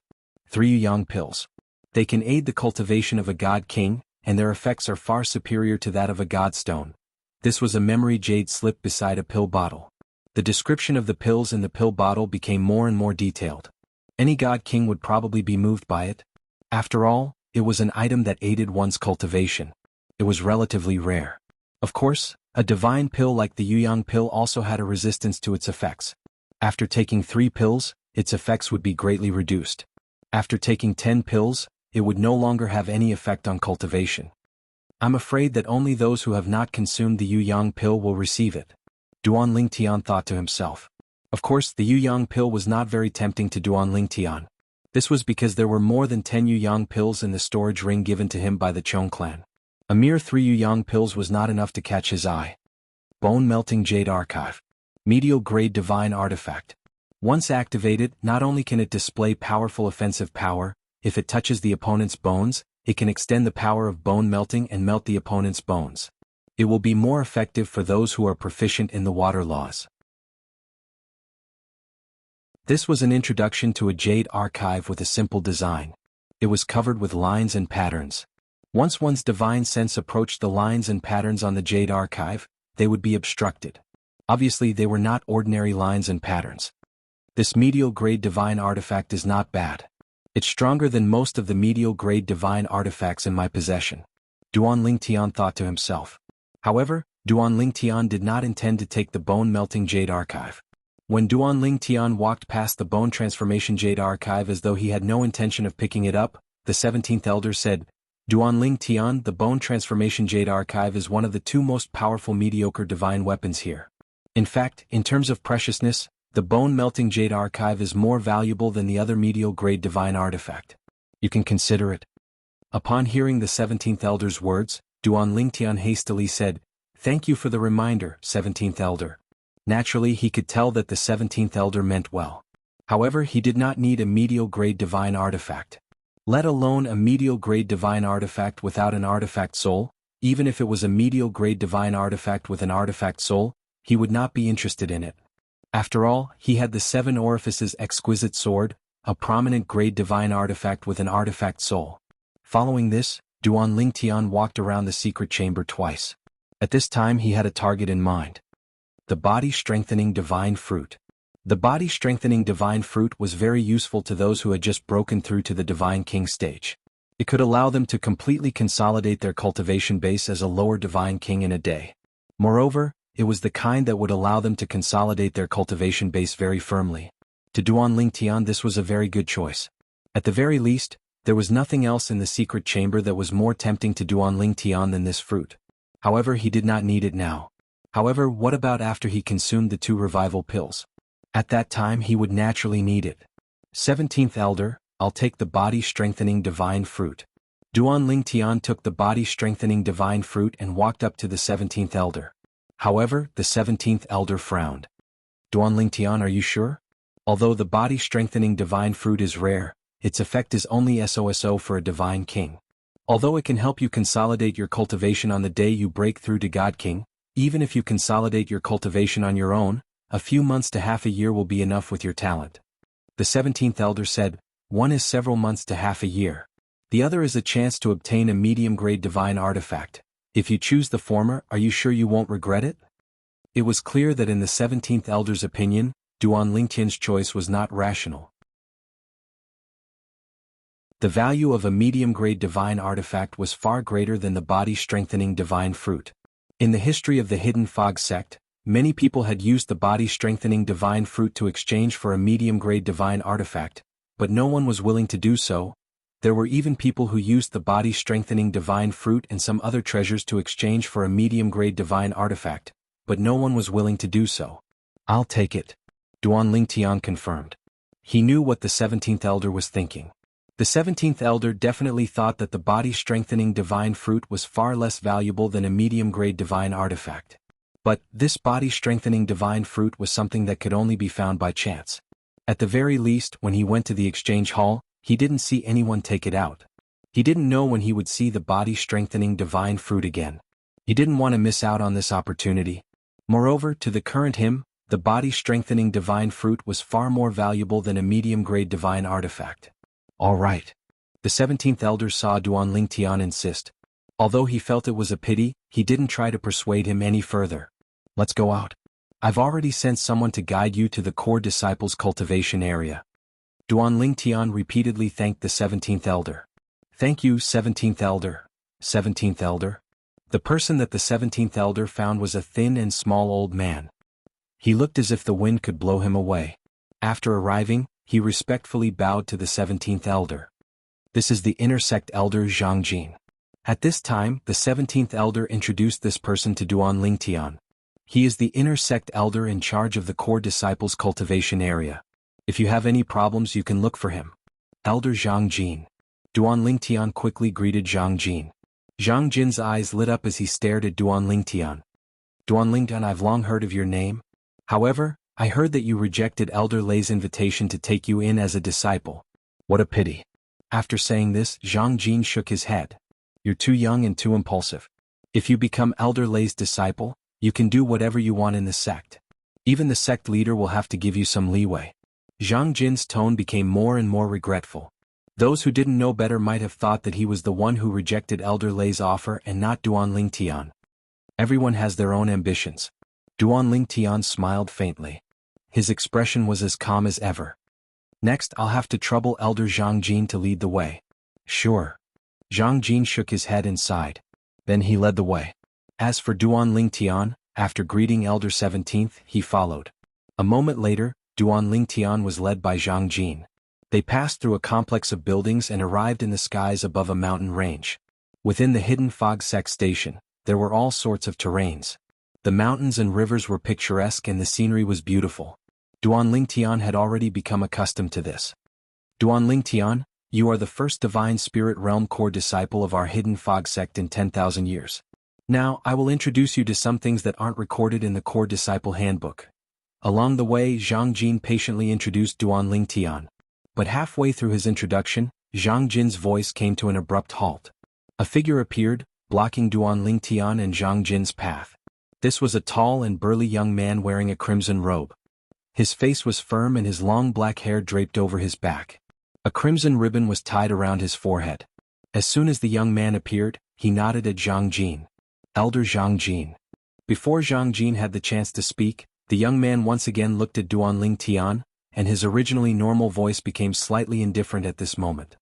3 Yang pills. They can aid the cultivation of a god king, and their effects are far superior to that of a god stone. This was a memory jade slip beside a pill bottle. The description of the pills in the pill bottle became more and more detailed. Any god king would probably be moved by it. After all, it was an item that aided one's cultivation. It was relatively rare. Of course, a divine pill like the Yuyang pill also had a resistance to its effects. After taking 3 pills, its effects would be greatly reduced. After taking 10 pills, it would no longer have any effect on cultivation. I'm afraid that only those who have not consumed the Yuyang pill will receive it. Duanling Tian thought to himself. Of course, the Yuyang pill was not very tempting to Duanling Tian. This was because there were more than 10 Yuyang pills in the storage ring given to him by the Chong clan. A mere 3 Yuyang pills was not enough to catch his eye. Bone-melting Jade Archive. Medial-grade divine artifact. Once activated, not only can it display powerful offensive power, if it touches the opponent's bones, it can extend the power of bone melting and melt the opponent's bones. It will be more effective for those who are proficient in the water laws. This was an introduction to a jade archive with a simple design. It was covered with lines and patterns. Once one's divine sense approached the lines and patterns on the jade archive, they would be obstructed. Obviously, they were not ordinary lines and patterns. This medial-grade divine artifact is not bad. It's stronger than most of the medial-grade divine artifacts in my possession, Duan Tian thought to himself. However, Duan Tian did not intend to take the bone-melting jade archive. When Duan Tian walked past the bone transformation jade archive as though he had no intention of picking it up, the 17th elder said, Duan Tian, the bone transformation jade archive is one of the two most powerful mediocre divine weapons here. In fact, in terms of preciousness, the bone-melting jade archive is more valuable than the other medial-grade divine artifact. You can consider it. Upon hearing the 17th elder's words, Duan Tian hastily said, "Thank you for the reminder, 17th elder." Naturally, he could tell that the 17th elder meant well. However, he did not need a medial-grade divine artifact. Let alone a medial-grade divine artifact without an artifact soul. Even if it was a medial-grade divine artifact with an artifact soul, he would not be interested in it. After all, he had the 7 Orifices exquisite sword, a prominent grade divine artifact with an artifact soul. Following this, Duan Tian walked around the secret chamber twice. At this time he had a target in mind. The body-strengthening divine fruit. The body-strengthening divine fruit was very useful to those who had just broken through to the Divine King stage. It could allow them to completely consolidate their cultivation base as a lower Divine King in a day. Moreover, it was the kind that would allow them to consolidate their cultivation base very firmly. To Duan Tian this was a very good choice. At the very least, there was nothing else in the secret chamber that was more tempting to Duan Tian than this fruit. However, he did not need it now. However, what about after he consumed the 2 revival pills? At that time he would naturally need it. 17th elder, I'll take the body-strengthening divine fruit. Duan Tian took the body-strengthening divine fruit and walked up to the 17th elder. However, the 17th elder frowned. Duan Tian, are you sure? Although the body-strengthening divine fruit is rare, its effect is only SOSO for a divine king. Although it can help you consolidate your cultivation on the day you break through to God King, even if you consolidate your cultivation on your own, a few months to half a year will be enough with your talent. The 17th elder said, one is several months to half a year. The other is a chance to obtain a medium-grade divine artifact. If you choose the former, are you sure you won't regret it? It was clear that in the 17th elder's opinion, Duan Tian's choice was not rational. The value of a medium-grade divine artifact was far greater than the body-strengthening divine fruit. In the history of the Hidden Fog sect, many people had used the body-strengthening divine fruit to exchange for a medium-grade divine artifact, but no one was willing to do so. There were even people who used the body-strengthening divine fruit and some other treasures to exchange for a medium-grade divine artifact, but no one was willing to do so. I'll take it, Duan Tian confirmed. He knew what the 17th elder was thinking. The 17th elder definitely thought that the body-strengthening divine fruit was far less valuable than a medium-grade divine artifact. But this body-strengthening divine fruit was something that could only be found by chance. At the very least, when he went to the exchange hall, he didn't see anyone take it out. He didn't know when he would see the body-strengthening divine fruit again. He didn't want to miss out on this opportunity. Moreover, to the current him, the body-strengthening divine fruit was far more valuable than a medium-grade divine artifact. All right. The 17th elder saw Duan Tian insist. Although he felt it was a pity, he didn't try to persuade him any further. Let's go out. I've already sent someone to guide you to the core disciples' cultivation area. Duan Tian repeatedly thanked the 17th elder. Thank you, 17th elder. 17th elder? The person that the 17th elder found was a thin and small old man. He looked as if the wind could blow him away. After arriving, he respectfully bowed to the 17th elder. This is the inner sect elder Jianghu. At this time, the 17th elder introduced this person to Duan Tian. He is the inner sect elder in charge of the core disciples' cultivation area. If you have any problems you can look for him. Elder Jianghu. Duan Tian quickly greeted Jianghu. Jianghu's eyes lit up as he stared at Duan Tian. Duan Tian, I've long heard of your name. However, I heard that you rejected Elder Lei's invitation to take you in as a disciple. What a pity. After saying this, Zhang Jin shook his head. You're too young and too impulsive. If you become Elder Lei's disciple, you can do whatever you want in the sect. Even the sect leader will have to give you some leeway. Zhang Jin's tone became more and more regretful. Those who didn't know better might have thought that he was the one who rejected Elder Lei's offer and not Duan Tian. Everyone has their own ambitions. Duan Tian smiled faintly. His expression was as calm as ever. Next, I'll have to trouble Elder Zhang Jin to lead the way. Sure. Zhang Jin shook his head and sighed. Then he led the way. As for Duan Tian, after greeting Elder 17th, he followed. A moment later, Duan Tian was led by Zhang Jin. They passed through a complex of buildings and arrived in the skies above a mountain range. Within the hidden fog sect station, there were all sorts of terrains. The mountains and rivers were picturesque and the scenery was beautiful. Duan Tian had already become accustomed to this. Duan Tian, you are the first Divine Spirit Realm core disciple of our hidden fog sect in 10,000 years. Now, I will introduce you to some things that aren't recorded in the core disciple handbook. Along the way, Zhang Jin patiently introduced Duan Tian. But halfway through his introduction, Zhang Jin's voice came to an abrupt halt. A figure appeared, blocking Duan Tian and Zhang Jin's path. This was a tall and burly young man wearing a crimson robe. His face was firm and his long black hair draped over his back. A crimson ribbon was tied around his forehead. As soon as the young man appeared, he nodded at Zhang Jin. Elder Zhang Jin. Before Zhang Jin had the chance to speak, the young man once again looked at Duan Tian, and his originally normal voice became slightly indifferent at this moment.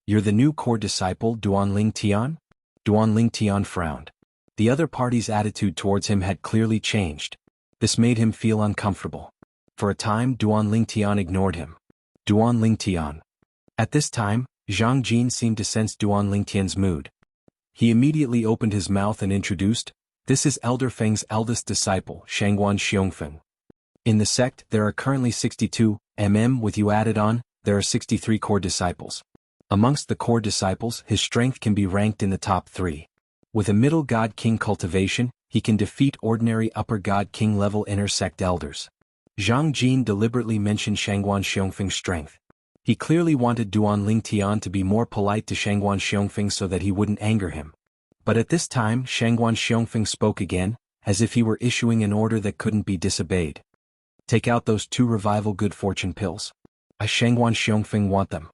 You're the new core disciple, Duan Tian? Duan Tian frowned. The other party's attitude towards him had clearly changed. This made him feel uncomfortable. For a time, Duan Tian ignored him. Duan Tian. At this time, Zhang Jin seemed to sense Duan Tian's mood. He immediately opened his mouth and introduced, "This is Elder Feng's eldest disciple, Shangguan Xiongfeng. In the sect, there are currently 62, with you added on, there are 63 core disciples. Amongst the core disciples, his strength can be ranked in the top 3. With a middle God King cultivation, he can defeat ordinary upper God King level inner sect elders." Zhang Jin deliberately mentioned Shangguan Xiongfeng's strength. He clearly wanted Duan Tian to be more polite to Shangguan Xiongfeng so that he wouldn't anger him. But at this time, Shangguan Xiongfeng spoke again, as if he were issuing an order that couldn't be disobeyed. "Take out those 2 revival good fortune pills. I Shangguan Xiongfeng want them."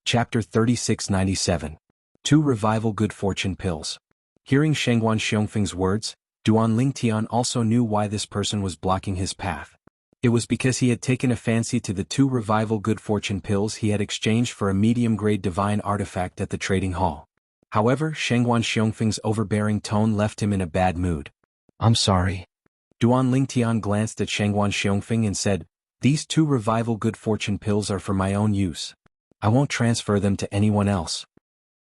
Chapter 3697. 2 revival good fortune pills. Hearing Shangguan Xiongfeng's words, Duan Tian also knew why this person was blocking his path. It was because he had taken a fancy to the 2 revival good fortune pills he had exchanged for a medium-grade divine artifact at the trading hall. However, Shangguan Xiongfeng's overbearing tone left him in a bad mood. "I'm sorry." Duan Tian glanced at Shangguan Xiongfeng and said, "These 2 revival good fortune pills are for my own use. I won't transfer them to anyone else."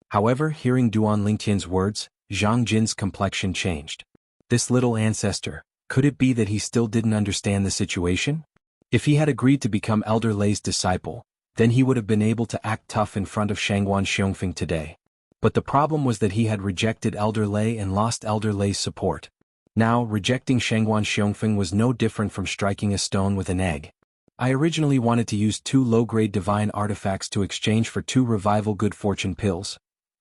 However, hearing Duan Tian's words, Zhang Jin's complexion changed. This little ancestor, could it be that he still didn't understand the situation? If he had agreed to become Elder Lei's disciple, then he would have been able to act tough in front of Shangguan Xiongfeng today. But the problem was that he had rejected Elder Lei and lost Elder Lei's support. Now, rejecting Shangguan Xiongfeng was no different from striking a stone with an egg. "I originally wanted to use 2 low-grade divine artifacts to exchange for 2 revival good fortune pills.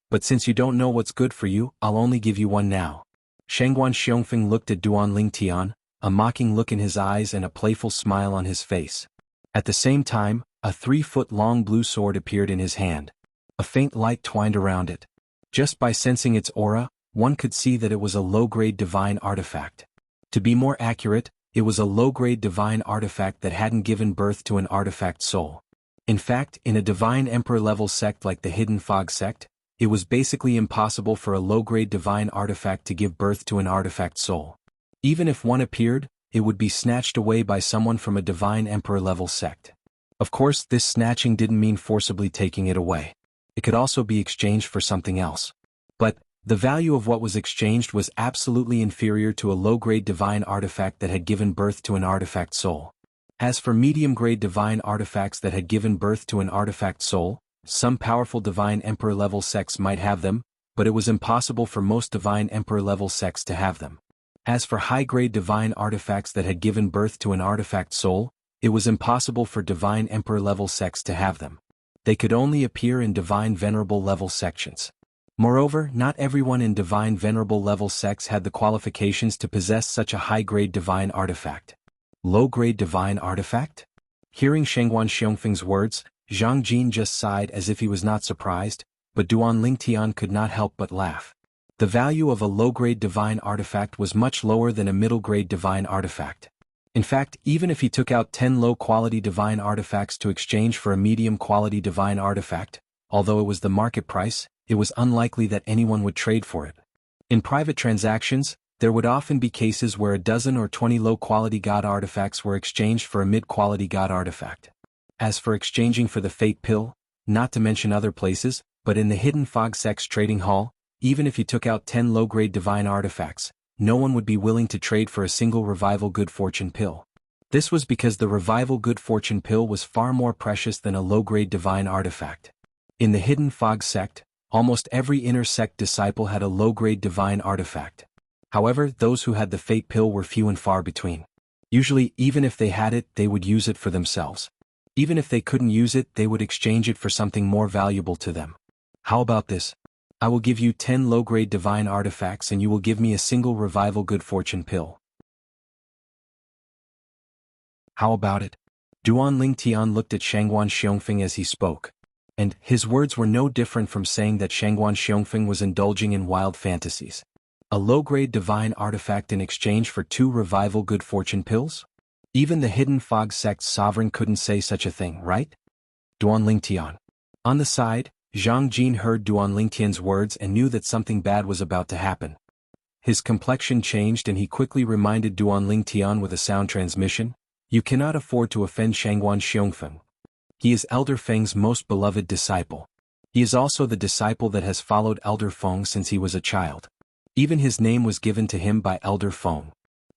But since you don't know what's good for you, I'll only give you 1 now." Shangguan Xiongfeng looked at Duan Tian, a mocking look in his eyes and a playful smile on his face. At the same time, a 3-foot-long blue sword appeared in his hand. A faint light twined around it. Just by sensing its aura, one could see that it was a low-grade divine artifact. To be more accurate, it was a low-grade divine artifact that hadn't given birth to an artifact soul. In fact, in a divine emperor-level sect like the Hidden Fog sect, it was basically impossible for a low-grade divine artifact to give birth to an artifact soul. Even if one appeared, it would be snatched away by someone from a divine emperor-level sect. Of course, this snatching didn't mean forcibly taking it away. It could also be exchanged for something else. But the value of what was exchanged was absolutely inferior to a low-grade divine artifact that had given birth to an artifact soul. As for medium-grade divine artifacts that had given birth to an artifact soul, some powerful divine emperor-level sects might have them, but it was impossible for most divine emperor-level sects to have them. As for high-grade divine artifacts that had given birth to an artifact soul, it was impossible for divine emperor-level sects to have them. They could only appear in divine venerable level sections. Moreover, not everyone in divine venerable level sects had the qualifications to possess such a high-grade divine artifact. Low-grade divine artifact? Hearing Shengguan Xiongfeng's words, Zhang Jin just sighed as if he was not surprised, but Duan Lingtian could not help but laugh. The value of a low-grade divine artifact was much lower than a middle-grade divine artifact. In fact, even if he took out 10 low-quality divine artifacts to exchange for a medium-quality divine artifact, although it was the market price, it was unlikely that anyone would trade for it. In private transactions, there would often be cases where a dozen or 20 low-quality god artifacts were exchanged for a mid-quality god artifact. As for exchanging for the Fate Pill, not to mention other places, but in the Hidden Fog Sect's trading hall, even if you took out 10 low-grade divine artifacts, no one would be willing to trade for a single Revival Good Fortune Pill. This was because the Revival Good Fortune Pill was far more precious than a low-grade divine artifact. In the Hidden Fog Sect, almost every inner sect disciple had a low-grade divine artifact. However, those who had the Fate Pill were few and far between. Usually, even if they had it, they would use it for themselves. Even if they couldn't use it, they would exchange it for something more valuable to them. How about this? I will give you 10 low-grade divine artifacts and you will give me a single Revival Good Fortune Pill. How about it? Duan Lingtian looked at Shengguan Xiongfeng as he spoke. And his words were no different from saying that Shengguan Xiongfeng was indulging in wild fantasies. A low-grade divine artifact in exchange for 2 Revival Good Fortune Pills? Even the Hidden Fog Sect's sovereign couldn't say such a thing, right? Duan Lingtian. On the side, Zhang Jin heard Duan Lingtian's words and knew that something bad was about to happen. His complexion changed and he quickly reminded Duan Lingtian with a sound transmission, "You cannot afford to offend Shengguan Xiongfeng. He is Elder Feng's most beloved disciple. He is also the disciple that has followed Elder Feng since he was a child. Even his name was given to him by Elder Feng.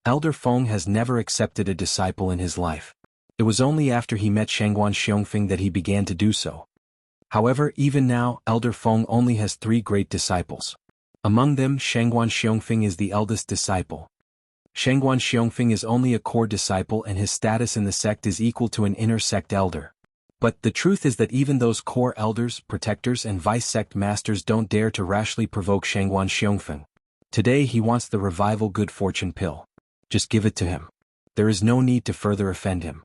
Elder Feng has never accepted a disciple in his life. It was only after he met Shengguan Xiongfeng that he began to do so. However, even now, Elder Feng only has 3 great disciples. Among them, Shengguan Xiongfeng is the eldest disciple. Shengguan Xiongfeng is only a core disciple and his status in the sect is equal to an inner sect elder. But the truth is that even those core elders, protectors and vice-sect masters don't dare to rashly provoke Shengguan Xiongfeng. Today he wants the Revival Good Fortune Pill. Just give it to him. There is no need to further offend him.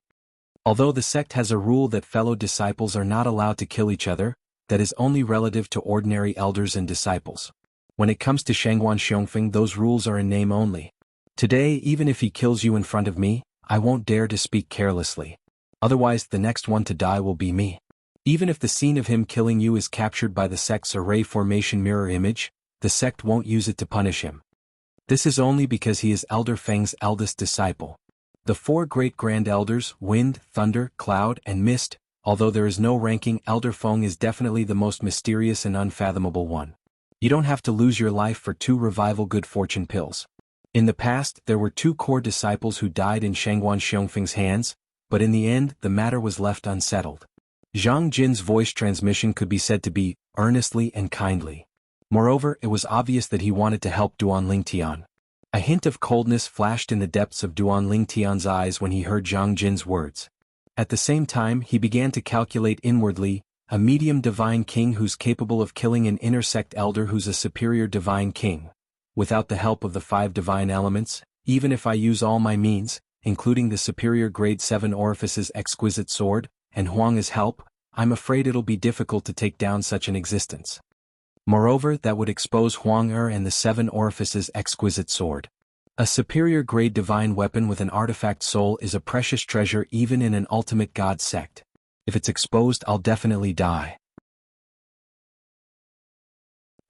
Although the sect has a rule that fellow disciples are not allowed to kill each other, that is only relative to ordinary elders and disciples. When it comes to Shengguan Xiongfeng, those rules are in name only. Today, even if he kills you in front of me, I won't dare to speak carelessly. Otherwise, the next one to die will be me. Even if the scene of him killing you is captured by the sect's array formation mirror image, the sect won't use it to punish him. This is only because he is Elder Feng's eldest disciple. The 4 great grand elders, Wind, Thunder, Cloud, and Mist, although there is no ranking, Elder Feng is definitely the most mysterious and unfathomable one. You don't have to lose your life for 2 Revival Good Fortune Pills. In the past, there were 2 core disciples who died in Shengguan Xiongfeng's hands, but in the end, the matter was left unsettled. Zhang Jin's voice transmission could be said to be earnestly and kindly. Moreover, it was obvious that he wanted to help Duan Lingtian. A hint of coldness flashed in the depths of Duan Lingtian's eyes when he heard Zhang Jin's words. At the same time, he began to calculate inwardly, a medium divine king who's capable of killing an inner sect elder who's a superior divine king. Without the help of the 5 divine elements, even if I use all my means, including the superior grade 7 orifice's exquisite sword, and Huang's help, I'm afraid it'll be difficult to take down such an existence. Moreover, that would expose Huang and the 7 orifice's exquisite sword. A superior grade divine weapon with an artifact soul is a precious treasure even in an ultimate god sect. If it's exposed, I'll definitely die.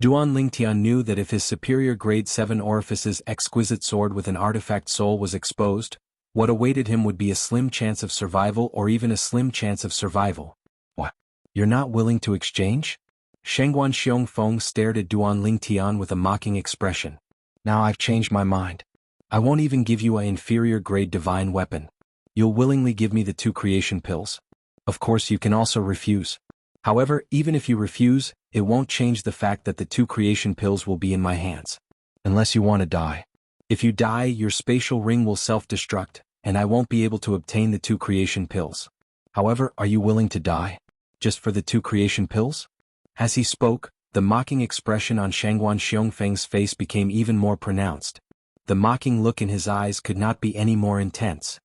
Duan Lingtian knew that if his superior grade 7 orifice's exquisite sword with an artifact soul was exposed, what awaited him would be a slim chance of survival or even a slim chance of survival. What? You're not willing to exchange? Shengguan Xiongfeng stared at Duan Lingtian with a mocking expression. Now I've changed my mind. I won't even give you an inferior grade divine weapon. You'll willingly give me the 2 creation pills. Of course you can also refuse. However, even if you refuse, it won't change the fact that the 2 creation pills will be in my hands. Unless you want to die. If you die, your spatial ring will self-destruct, and I won't be able to obtain the 2 creation pills. However, are you willing to die? Just for the 2 creation pills? As he spoke, the mocking expression on Shangguan Xiongfeng's face became even more pronounced. The mocking look in his eyes could not be any more intense.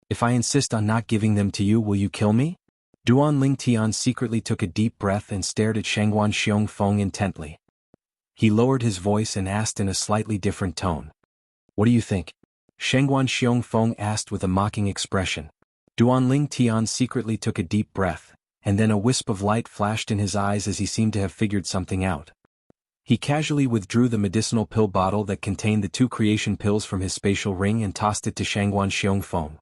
If I insist on not giving them to you, will you kill me? Duan Lingtian secretly took a deep breath and stared at Shangguan Xiongfeng intently. He lowered his voice and asked in a slightly different tone. What do you think? Shangguan Xiongfeng asked with a mocking expression. Duan Lingtian secretly took a deep breath, and then a wisp of light flashed in his eyes as he seemed to have figured something out. He casually withdrew the medicinal pill bottle that contained the 2 creation pills from his spatial ring and tossed it to Shangguan Xiongfeng.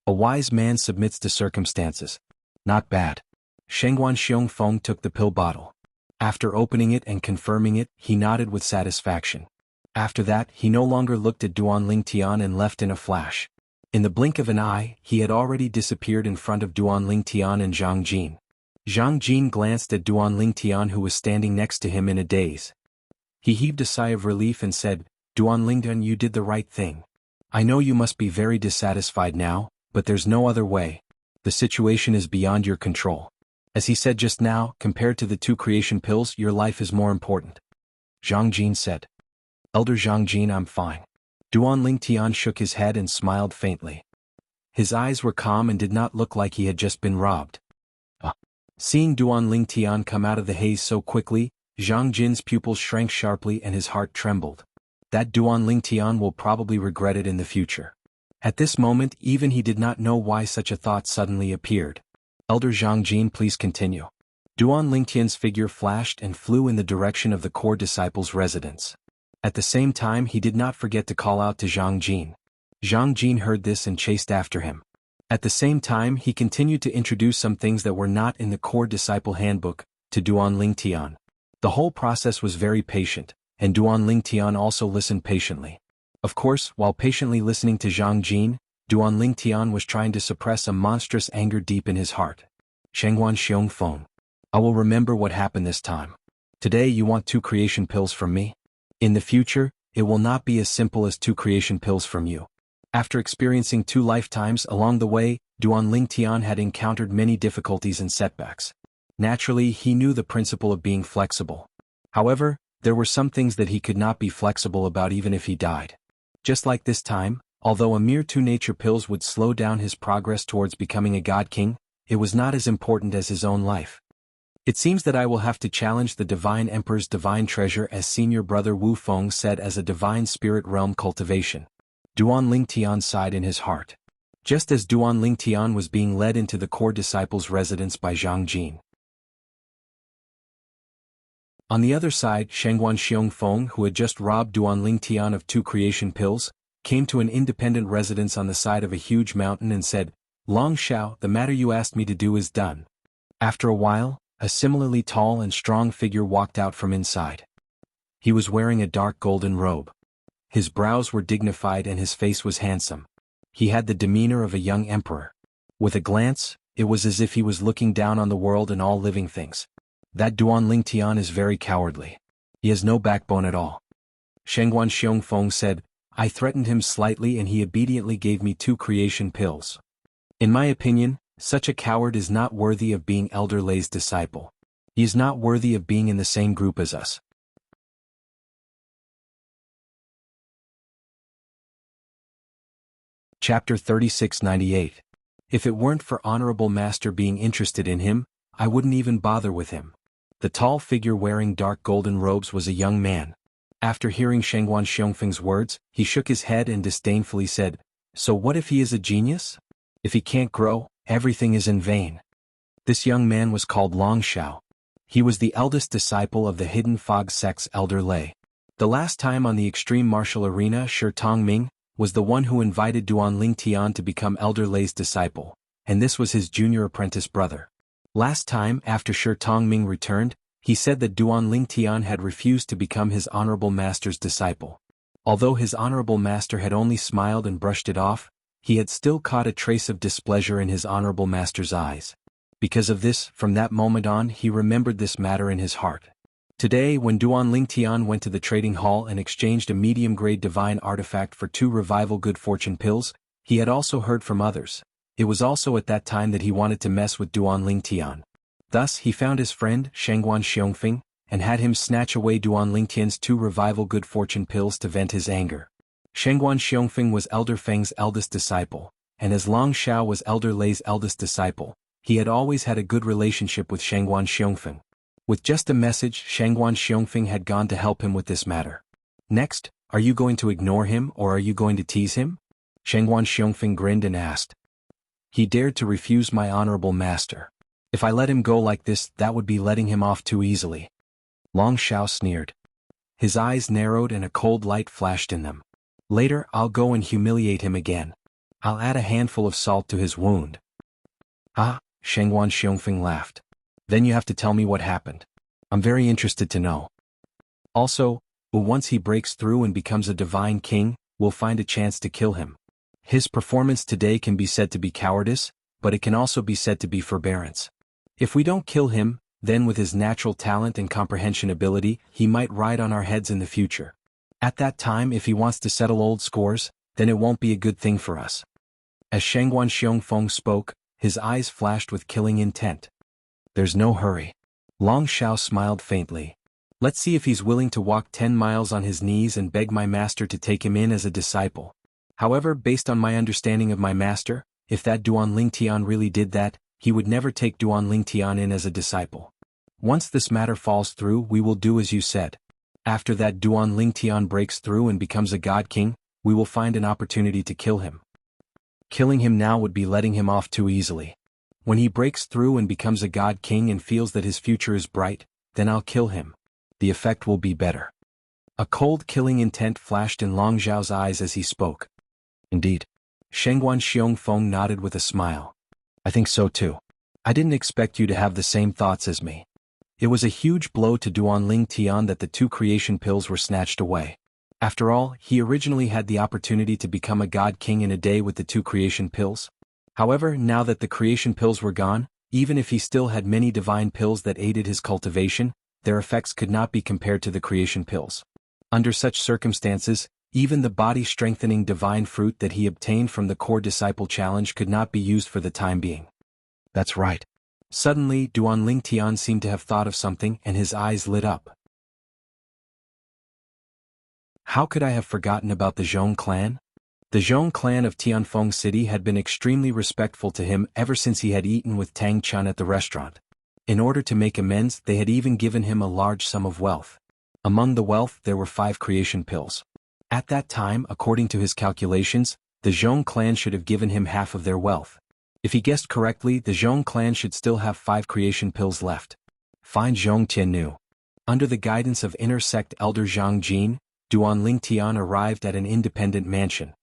A wise man submits to circumstances. Not bad. Shangguan Xiongfeng took the pill bottle. After opening it and confirming it, he nodded with satisfaction. After that, he no longer looked at Duan Lingtian and left in a flash. In the blink of an eye, he had already disappeared in front of Duan Lingtian and Zhang Jin. Zhang Jin glanced at Duan Lingtian, who was standing next to him in a daze. He heaved a sigh of relief and said, Duan Lingtian, you did the right thing. I know you must be very dissatisfied now, but there's no other way. The situation is beyond your control. As he said just now, compared to the 2 creation pills, your life is more important. Zhang Jin said. Elder Zhang Jin, I'm fine. Duan Lingtian shook his head and smiled faintly. His eyes were calm and did not look like he had just been robbed. Seeing Duan Lingtian come out of the haze so quickly, Zhang Jin's pupils shrank sharply and his heart trembled. That Duan Lingtian will probably regret it in the future. At this moment, even he did not know why such a thought suddenly appeared. Elder Zhang Jin, please continue. Duan Lingtian's figure flashed and flew in the direction of the core disciple's residence. At the same time, he did not forget to call out to Zhang Jin. Zhang Jin heard this and chased after him. At the same time, he continued to introduce some things that were not in the core disciple handbook to Duan Lingtian. The whole process was very patient, and Duan Lingtian also listened patiently. Of course, while patiently listening to Zhang Jin, Duan Lingtian was trying to suppress a monstrous anger deep in his heart. Shangguan Xiongfeng. I will remember what happened this time. Today you want 2 creation pills from me? In the future, it will not be as simple as 2 creation pills from you. After experiencing 2 lifetimes along the way, Duan Lingtian had encountered many difficulties and setbacks. Naturally, he knew the principle of being flexible. However, there were some things that he could not be flexible about even if he died. Just like this time, although a mere 2 nature pills would slow down his progress towards becoming a god king, it was not as important as his own life. It seems that I will have to challenge the Divine Emperor's divine treasure, as senior brother Wu Feng said, as a divine spirit realm cultivation. Duan Lingtian sighed in his heart. Just as Duan Lingtian was being led into the core disciple's residence by Zhang Jin. On the other side, Shangguan Xiongfeng, who had just robbed Duan Lingtian of 2 creation pills, came to an independent residence on the side of a huge mountain and said, Long Xiao, the matter you asked me to do is done. After a while, a similarly tall and strong figure walked out from inside. He was wearing a dark golden robe. His brows were dignified and his face was handsome. He had the demeanor of a young emperor. With a glance, it was as if he was looking down on the world and all living things. That Duan Lingtian is very cowardly. He has no backbone at all. Shangguan Xiongfeng said, I threatened him slightly and he obediently gave me 2 creation pills. In my opinion, such a coward is not worthy of being Elder Lei's disciple. He is not worthy of being in the same group as us. Chapter 3698. If it weren't for Honorable Master being interested in him, I wouldn't even bother with him. The tall figure wearing dark golden robes was a young man. After hearing Shangguan Xiongfeng's words, he shook his head and disdainfully said, So what if he is a genius? If he can't grow, everything is in vain. This young man was called Long Xiao. He was the eldest disciple of the Hidden Fog sect's Elder Lei. The last time on the Extreme Martial Arena, Shi Tongming was the one who invited Duan Lingtian to become Elder Lei's disciple, and this was his junior apprentice brother. Last time, after Shi Tongming returned, he said that Duan Lingtian had refused to become his honorable master's disciple. Although his honorable master had only smiled and brushed it off, he had still caught a trace of displeasure in his honorable master's eyes. Because of this, from that moment on, he remembered this matter in his heart. Today, when Duan Lingtian went to the trading hall and exchanged a medium-grade divine artifact for 2 revival good fortune pills, he had also heard from others. It was also at that time that he wanted to mess with Duan Lingtian. Thus, he found his friend, Shangguan Xiongfeng, and had him snatch away Duan Lingtian's 2 revival good fortune pills to vent his anger. Shangguan Xiongfeng was Elder Feng's eldest disciple, and as Long Xiao was Elder Lei's eldest disciple, he had always had a good relationship with Shangguan Xiongfeng. With just a message, Shangguan Xiongfeng had gone to help him with this matter. Next, are you going to ignore him or are you going to tease him? Shangguan Xiongfeng grinned and asked. He dared to refuse my honorable master. If I let him go like this, that would be letting him off too easily. Long Xiao sneered. His eyes narrowed and a cold light flashed in them. Later, I'll go and humiliate him again. I'll add a handful of salt to his wound. Ah, Shangguan Xiongfeng laughed. Then you have to tell me what happened. I'm very interested to know. Also, once he breaks through and becomes a divine king, we'll find a chance to kill him. His performance today can be said to be cowardice, but it can also be said to be forbearance. If we don't kill him, then with his natural talent and comprehension ability, he might ride on our heads in the future. At that time, if he wants to settle old scores, then it won't be a good thing for us. As Shangguan Xiongfeng spoke, his eyes flashed with killing intent. There's no hurry. Long Xiao smiled faintly. Let's see if he's willing to walk 10 miles on his knees and beg my master to take him in as a disciple. However, based on my understanding of my master, if that Duan Lingtian really did that, he would never take Duan Lingtian in as a disciple. Once this matter falls through, we will do as you said. After that Duan Lingtian breaks through and becomes a god king, we will find an opportunity to kill him. Killing him now would be letting him off too easily. When he breaks through and becomes a god king and feels that his future is bright, then I'll kill him. The effect will be better. A cold killing intent flashed in Long Zhao's eyes as he spoke. Indeed. Shangguan Xiongfeng nodded with a smile. I think so too. I didn't expect you to have the same thoughts as me. It was a huge blow to Duan Lingtian that the 2 creation pills were snatched away. After all, he originally had the opportunity to become a god king in a day with the 2 creation pills. However, now that the creation pills were gone, even if he still had many divine pills that aided his cultivation, their effects could not be compared to the creation pills. Under such circumstances, even the body-strengthening divine fruit that he obtained from the core disciple challenge could not be used for the time being. That's right. Suddenly, Duan Lingtian seemed to have thought of something and his eyes lit up. How could I have forgotten about the Zhong clan? The Zhong clan of Tianfeng City had been extremely respectful to him ever since he had eaten with Tang Chun at the restaurant. In order to make amends, they had even given him a large sum of wealth. Among the wealth there were 5 creation pills. At that time, according to his calculations, the Zhong clan should have given him half of their wealth. If he guessed correctly, the Zhong clan should still have 5 creation pills left. Find Zhong Tiannu. Under the guidance of inner sect elder Zhang Jin, Duan Lingtian arrived at an independent mansion.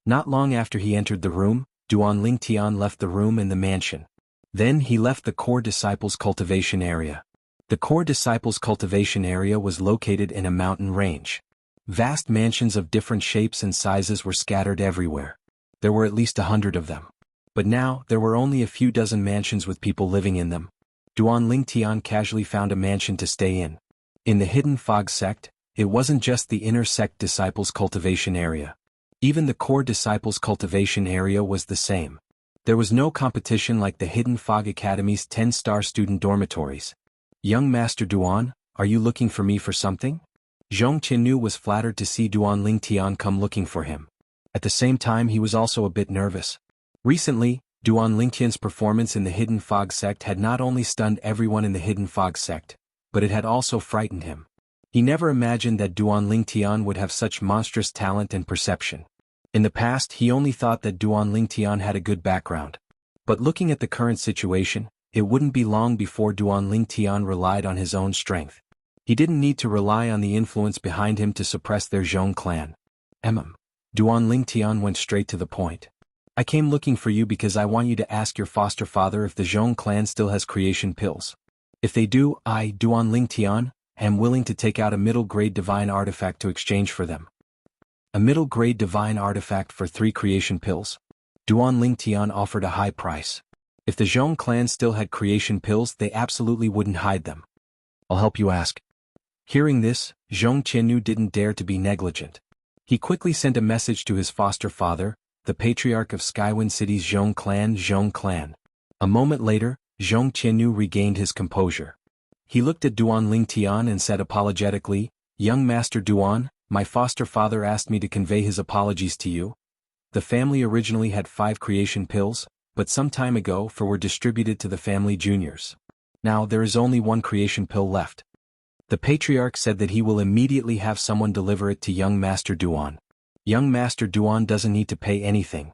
Not long after he entered the room, Duan Lingtian left the room in the mansion. Then he left the core disciples' cultivation area. The core disciples' cultivation area was located in a mountain range. Vast mansions of different shapes and sizes were scattered everywhere. There were at least 100 of them. But now, there were only a few dozen mansions with people living in them. Duan Lingtian casually found a mansion to stay in. In the Hidden Fog sect, it wasn't just the inner sect disciples' cultivation area. Even the core disciples' cultivation area was the same. There was no competition like the Hidden Fog Academy's 10-star student dormitories. Young Master Duan, are you looking for me for something? Zhong Qinnu was flattered to see Duan Lingtian come looking for him. At the same time, he was also a bit nervous. Recently, Duan Lingtian's performance in the Hidden Fog sect had not only stunned everyone in the Hidden Fog sect, but it had also frightened him. He never imagined that Duan Lingtian would have such monstrous talent and perception. In the past, he only thought that Duan Lingtian had a good background. But looking at the current situation, it wouldn't be long before Duan Lingtian relied on his own strength. He didn't need to rely on the influence behind him to suppress their Zhong clan. Duan Lingtian went straight to the point. I came looking for you because I want you to ask your foster father if the Zhong clan still has creation pills. If they do, I, Duan Lingtian, am willing to take out a middle-grade divine artifact to exchange for them. A middle-grade divine artifact for 3 creation pills? Duan Lingtian offered a high price. If the Zhong clan still had creation pills, they absolutely wouldn't hide them. I'll help you ask. Hearing this, Zhong Qiannu didn't dare to be negligent. He quickly sent a message to his foster father, the patriarch of Skywind City's Zhong clan. A moment later, Zhong Qiannu regained his composure. He looked at Duan Lingtian and said apologetically, "Young Master Duan, my foster father asked me to convey his apologies to you. The family originally had 5 creation pills, but some time ago 4 were distributed to the family juniors. Now there is only 1 creation pill left. The patriarch said that he will immediately have someone deliver it to young Master Duan. Young Master Duan doesn't need to pay anything,"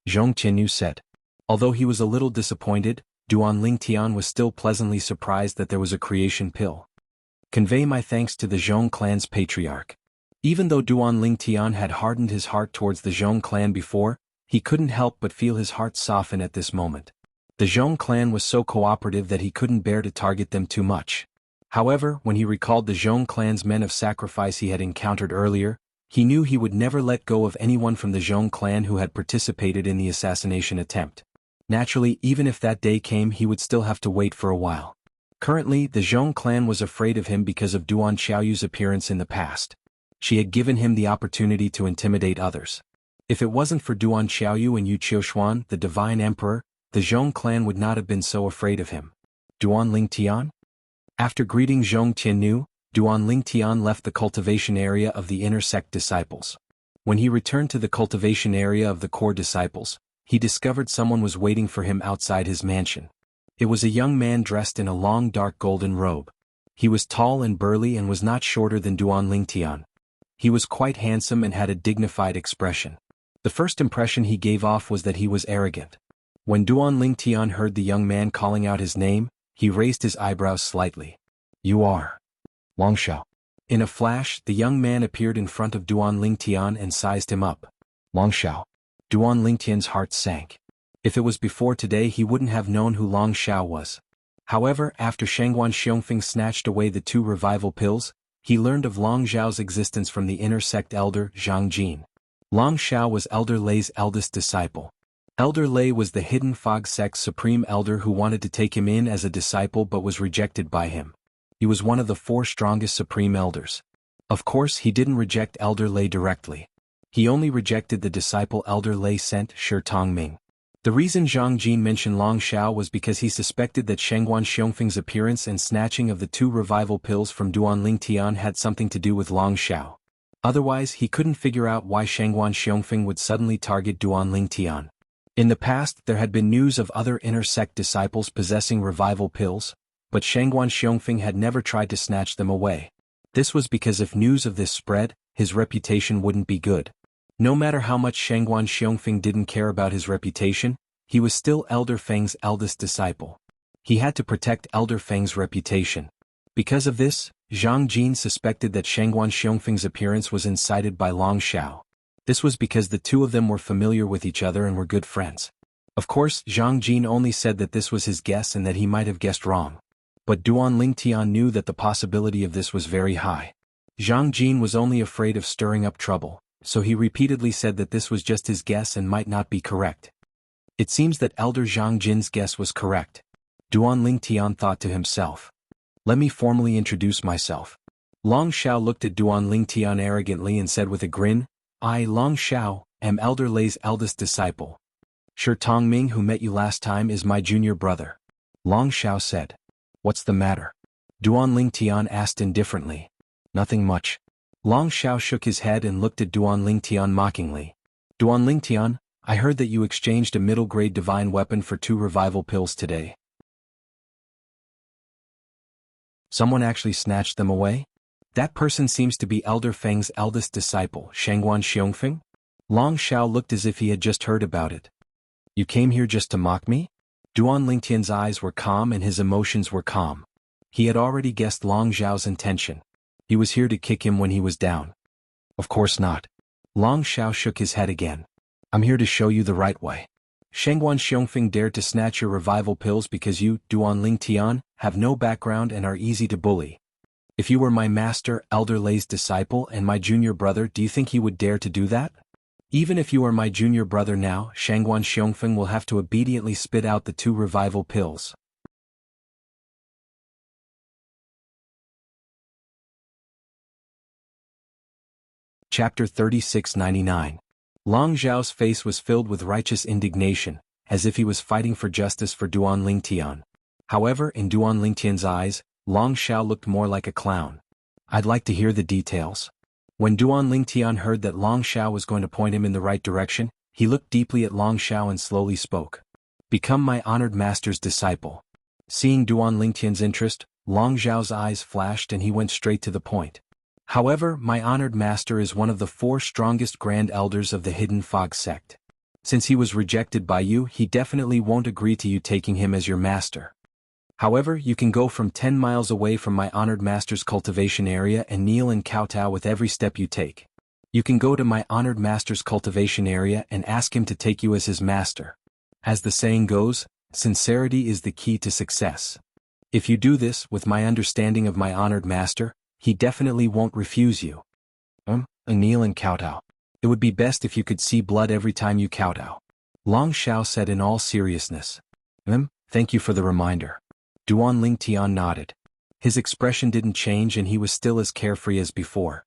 Zhong Qiannu said. Although he was a little disappointed, Duan Lingtian was still pleasantly surprised that there was a creation pill. "Convey my thanks to the Zhong clan's patriarch." Even though Duan Lingtian had hardened his heart towards the Zhong clan before, he couldn't help but feel his heart soften at this moment. The Zhong clan was so cooperative that he couldn't bear to target them too much. However, when he recalled the Zhong clan's men of sacrifice he had encountered earlier, he knew he would never let go of anyone from the Zhong clan who had participated in the assassination attempt. Naturally, even if that day came, he would still have to wait for a while. Currently, the Zhong clan was afraid of him because of Duan Xiaoyu's appearance in the past. She had given him the opportunity to intimidate others. If it wasn't for Duan Xiaoyu and Yu Qiushuan, the Divine Emperor, the Zhong clan would not have been so afraid of him. Duan Lingtian? After greeting Zhong Qiannu, Duan Lingtian left the cultivation area of the inner sect disciples. When he returned to the cultivation area of the core disciples, he discovered someone was waiting for him outside his mansion. It was a young man dressed in a long dark golden robe. He was tall and burly and was not shorter than Duan Lingtian. He was quite handsome and had a dignified expression. The first impression he gave off was that he was arrogant. When Duan Lingtian heard the young man calling out his name, he raised his eyebrows slightly. "You are Long Xiao." In a flash, the young man appeared in front of Duan Lingtian and sized him up. "Long Xiao." Duan Lingtian's heart sank. If it was before today, he wouldn't have known who Long Xiao was. However, after Shangguan Xiongfeng snatched away the 2 revival pills, he learned of Long Xiao's existence from the inner sect elder, Zhang Jin. Long Xiao was Elder Lei's eldest disciple. Elder Lei was the hidden fog sect's supreme elder who wanted to take him in as a disciple but was rejected by him. He was one of the 4 strongest supreme elders. Of course, he didn't reject Elder Lei directly. He only rejected the disciple Elder Lei sent, Shi Tongming. The reason Zhang Jin mentioned Long Xiao was because he suspected that Shangguan Xiongfeng's appearance and snatching of the 2 revival pills from Duan Lingtian had something to do with Long Xiao. Otherwise, he couldn't figure out why Shangguan Xiongfeng would suddenly target Duan Lingtian. In the past, there had been news of other inner sect disciples possessing revival pills, but Shangguan Xiongfeng had never tried to snatch them away. This was because if news of this spread, his reputation wouldn't be good. No matter how much Shangguan Xiongfeng didn't care about his reputation, he was still Elder Feng's eldest disciple. He had to protect Elder Feng's reputation. Because of this, Zhang Jin suspected that Shangguan Xiongfeng's appearance was incited by Long Xiao. This was because the 2 of them were familiar with each other and were good friends. Of course, Zhang Jin only said that this was his guess and that he might have guessed wrong. But Duan Lingtian knew that the possibility of this was very high. Zhang Jin was only afraid of stirring up trouble, so he repeatedly said that this was just his guess and might not be correct. It seems that Elder Zhang Jin's guess was correct. Duan Lingtian thought to himself. "Let me formally introduce myself." Long Xiao looked at Duan Lingtian arrogantly and said with a grin, "I, Long Xiao, am Elder Lei's eldest disciple. Shi Tongming, who met you last time, is my junior brother." Long Xiao said. "What's the matter?" Duan Lingtian asked indifferently. "Nothing much." Long Xiao shook his head and looked at Duan Lingtian mockingly. "Duan Lingtian, I heard that you exchanged a middle-grade divine weapon for 2 revival pills today. Someone actually snatched them away? That person seems to be Elder Feng's eldest disciple, Shangguan Xiongfeng?" Long Xiao looked as if he had just heard about it. "You came here just to mock me?" Duan Lingtian's eyes were calm and his emotions were calm. He had already guessed Long Xiao's intention. He was here to kick him when he was down. "Of course not." Long Xiao shook his head again. "I'm here to show you the right way. Shangguan Xiongfeng dared to snatch your revival pills because you, Duan Lingtian, have no background and are easy to bully. If you were my master, Elder Lei's disciple, and my junior brother, do you think he would dare to do that? Even if you are my junior brother now, Shangguan Xiongfeng will have to obediently spit out the 2 revival pills." Chapter 3699. Long Zhao's face was filled with righteous indignation, as if he was fighting for justice for Duan Lingtian. However, in Duan Lingtian's eyes, Long Zhao looked more like a clown. I'd like to hear the details. When Duan Lingtian heard that Long Zhao was going to point him in the right direction, he looked deeply at Long Zhao and slowly spoke. Become my honored master's disciple. Seeing Duan Lingtian's interest, Long Zhao's eyes flashed and he went straight to the point. However, my honored master is one of the 4 strongest grand elders of the Hidden Fog sect. Since he was rejected by you, he definitely won't agree to you taking him as your master. However, you can go from 10 miles away from my honored master's cultivation area and kneel and kowtow with every step you take. You can go to my honored master's cultivation area and ask him to take you as his master. As the saying goes, sincerity is the key to success. If you do this with my understanding of my honored master, he definitely won't refuse you. Kneel and kowtow. It would be best if you could see blood every time you kowtow. Long Zhao said in all seriousness. Thank you for the reminder. Duan Lingtian nodded. His expression didn't change and he was still as carefree as before.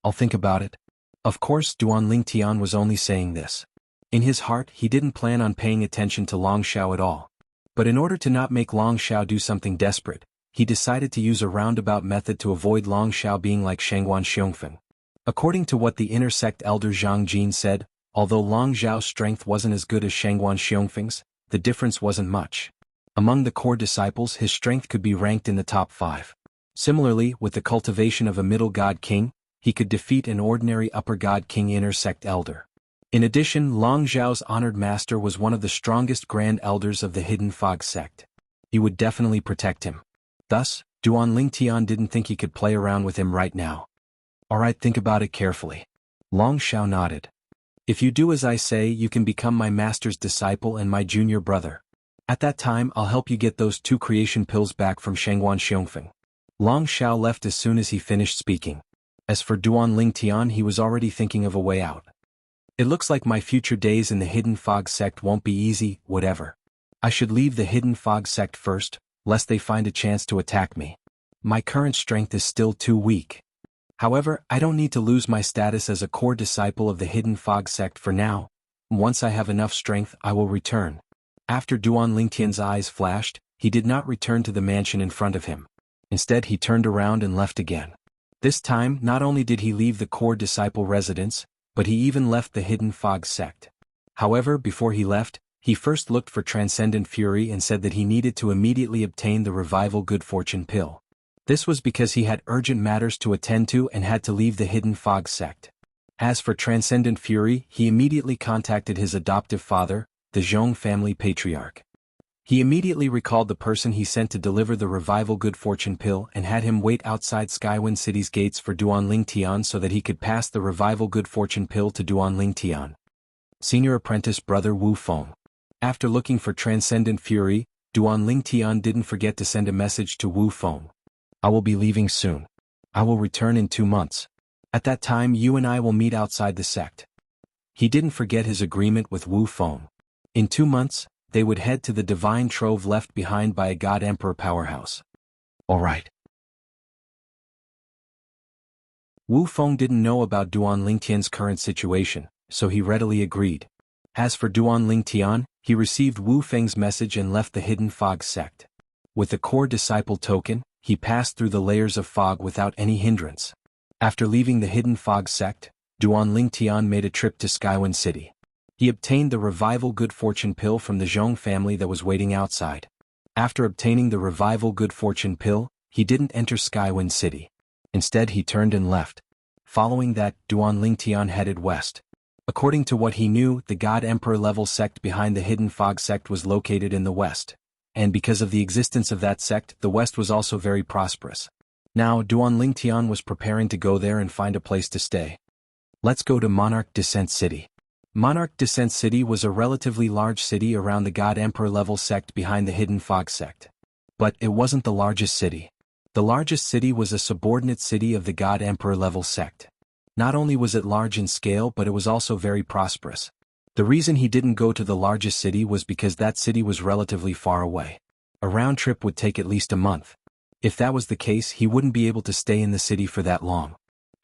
I'll think about it. Of course, Duan Lingtian was only saying this. In his heart, he didn't plan on paying attention to Long Zhao at all. But in order to not make Long Zhao do something desperate, he decided to use a roundabout method to avoid Long Zhao being like Shangguan Xiongfeng. According to what the inner sect elder Zhang Jin said, although Long Zhao's strength wasn't as good as Shangguan Xiongfeng's, the difference wasn't much. Among the core disciples, his strength could be ranked in the top 5. Similarly, with the cultivation of a middle god king, he could defeat an ordinary upper god king inner sect elder. In addition, Long Zhao's honored master was one of the strongest grand elders of the Hidden Fog sect. He would definitely protect him. Thus, Duan Lingtian didn't think he could play around with him right now. Alright, think about it carefully. Long Zhao nodded. If you do as I say, you can become my master's disciple and my junior brother. At that time, I'll help you get those 2 creation pills back from Shangguan Xiongfeng. Long Zhao left as soon as he finished speaking. As for Duan Lingtian, he was already thinking of a way out. It looks like my future days in the Hidden Fog sect won't be easy, whatever. I should leave the Hidden Fog sect first, lest they find a chance to attack me. My current strength is still too weak. However, I don't need to lose my status as a core disciple of the Hidden Fog sect for now. Once I have enough strength, I will return. After Duan Lingtian's eyes flashed, he did not return to the mansion in front of him. Instead, he turned around and left again. This time, not only did he leave the core disciple residence, but he even left the Hidden Fog sect. However, before he left, he first looked for Transcendent Fury and said that he needed to immediately obtain the Revival Good Fortune pill. This was because he had urgent matters to attend to and had to leave the Hidden Fog sect. As for Transcendent Fury, he immediately contacted his adoptive father, the Zhong family patriarch. He immediately recalled the person he sent to deliver the Revival Good Fortune pill and had him wait outside Skywind City's gates for Duan Lingtian so that he could pass the Revival Good Fortune pill to Duan Lingtian. Senior apprentice brother Wu Feng. After looking for Transcendent Fury, Duan Lingtian didn't forget to send a message to Wu Feng. I will be leaving soon. I will return in 2 months. At that time you and I will meet outside the sect. He didn't forget his agreement with Wu Feng. In 2 months, they would head to the divine trove left behind by a God Emperor powerhouse. Alright. Wu Feng didn't know about Duan Lingtian's current situation, so he readily agreed. As for Duan Lingtian, he received Wu Feng's message and left the Hidden Fog sect. With the core disciple token, he passed through the layers of fog without any hindrance. After leaving the Hidden Fog sect, Duan Lingtian made a trip to Skywind City. He obtained the Revival Good Fortune pill from the Zhong family that was waiting outside. After obtaining the Revival Good Fortune pill, he didn't enter Skywind City. Instead, he turned and left. Following that, Duan Lingtian headed west. According to what he knew, the God Emperor level sect behind the Hidden Fog sect was located in the west. And because of the existence of that sect, the west was also very prosperous. Now, Duan Lingtian was preparing to go there and find a place to stay. Let's go to Monarch Descent City. Monarch Descent City was a relatively large city around the God Emperor level sect behind the Hidden Fog sect. But it wasn't the largest city. The largest city was a subordinate city of the God Emperor level sect. Not only was it large in scale, but it was also very prosperous. The reason he didn't go to the largest city was because that city was relatively far away. A round trip would take at least a month. If that was the case, he wouldn't be able to stay in the city for that long.